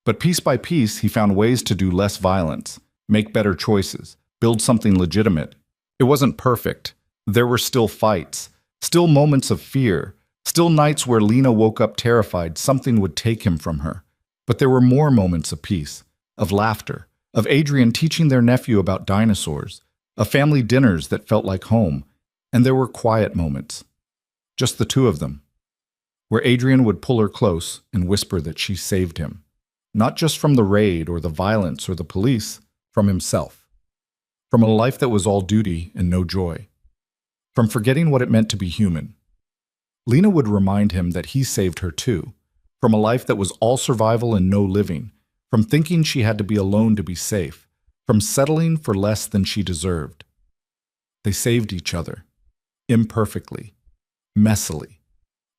but piece by piece he found ways to do less violence, make better choices, build something legitimate. It wasn't perfect. There were still fights, still moments of fear, still nights where Lena woke up terrified something would take him from her. But there were more moments of peace, of laughter, of Adrian teaching their nephew about dinosaurs, of family dinners that felt like home, and there were quiet moments, just the two of them, where Adrian would pull her close and whisper that she saved him, not just from the raid or the violence or the police, from himself, from a life that was all duty and no joy, from forgetting what it meant to be human. Lena would remind him that he saved her too, from a life that was all survival and no living, from thinking she had to be alone to be safe, from settling for less than she deserved. They saved each other, imperfectly, messily,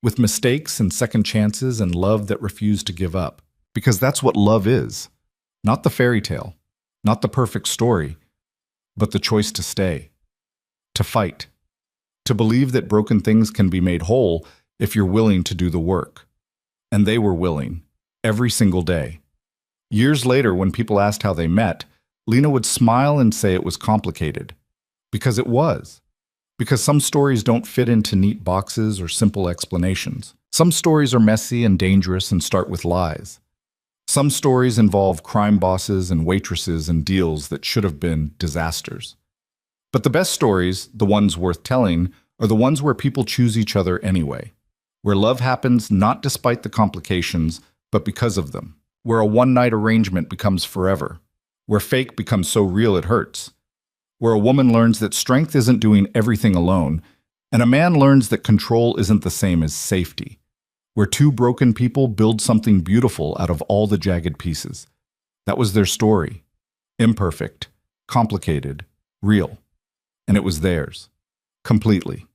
with mistakes and second chances and love that refused to give up, because that's what love is, not the fairy tale, not the perfect story, but the choice to stay, to fight, to believe that broken things can be made whole if you're willing to do the work. And they were willing, every single day. Years later, when people asked how they met, Lena would smile and say it was complicated. Because it was. Because some stories don't fit into neat boxes or simple explanations. Some stories are messy and dangerous and start with lies. Some stories involve crime bosses and waitresses and deals that should have been disasters. But the best stories, the ones worth telling, are the ones where people choose each other anyway. Where love happens not despite the complications, but because of them. Where a one-night arrangement becomes forever. Where fake becomes so real it hurts. Where a woman learns that strength isn't doing everything alone, and a man learns that control isn't the same as safety. Where two broken people build something beautiful out of all the jagged pieces. That was their story. Imperfect, complicated, real. And it was theirs. Completely.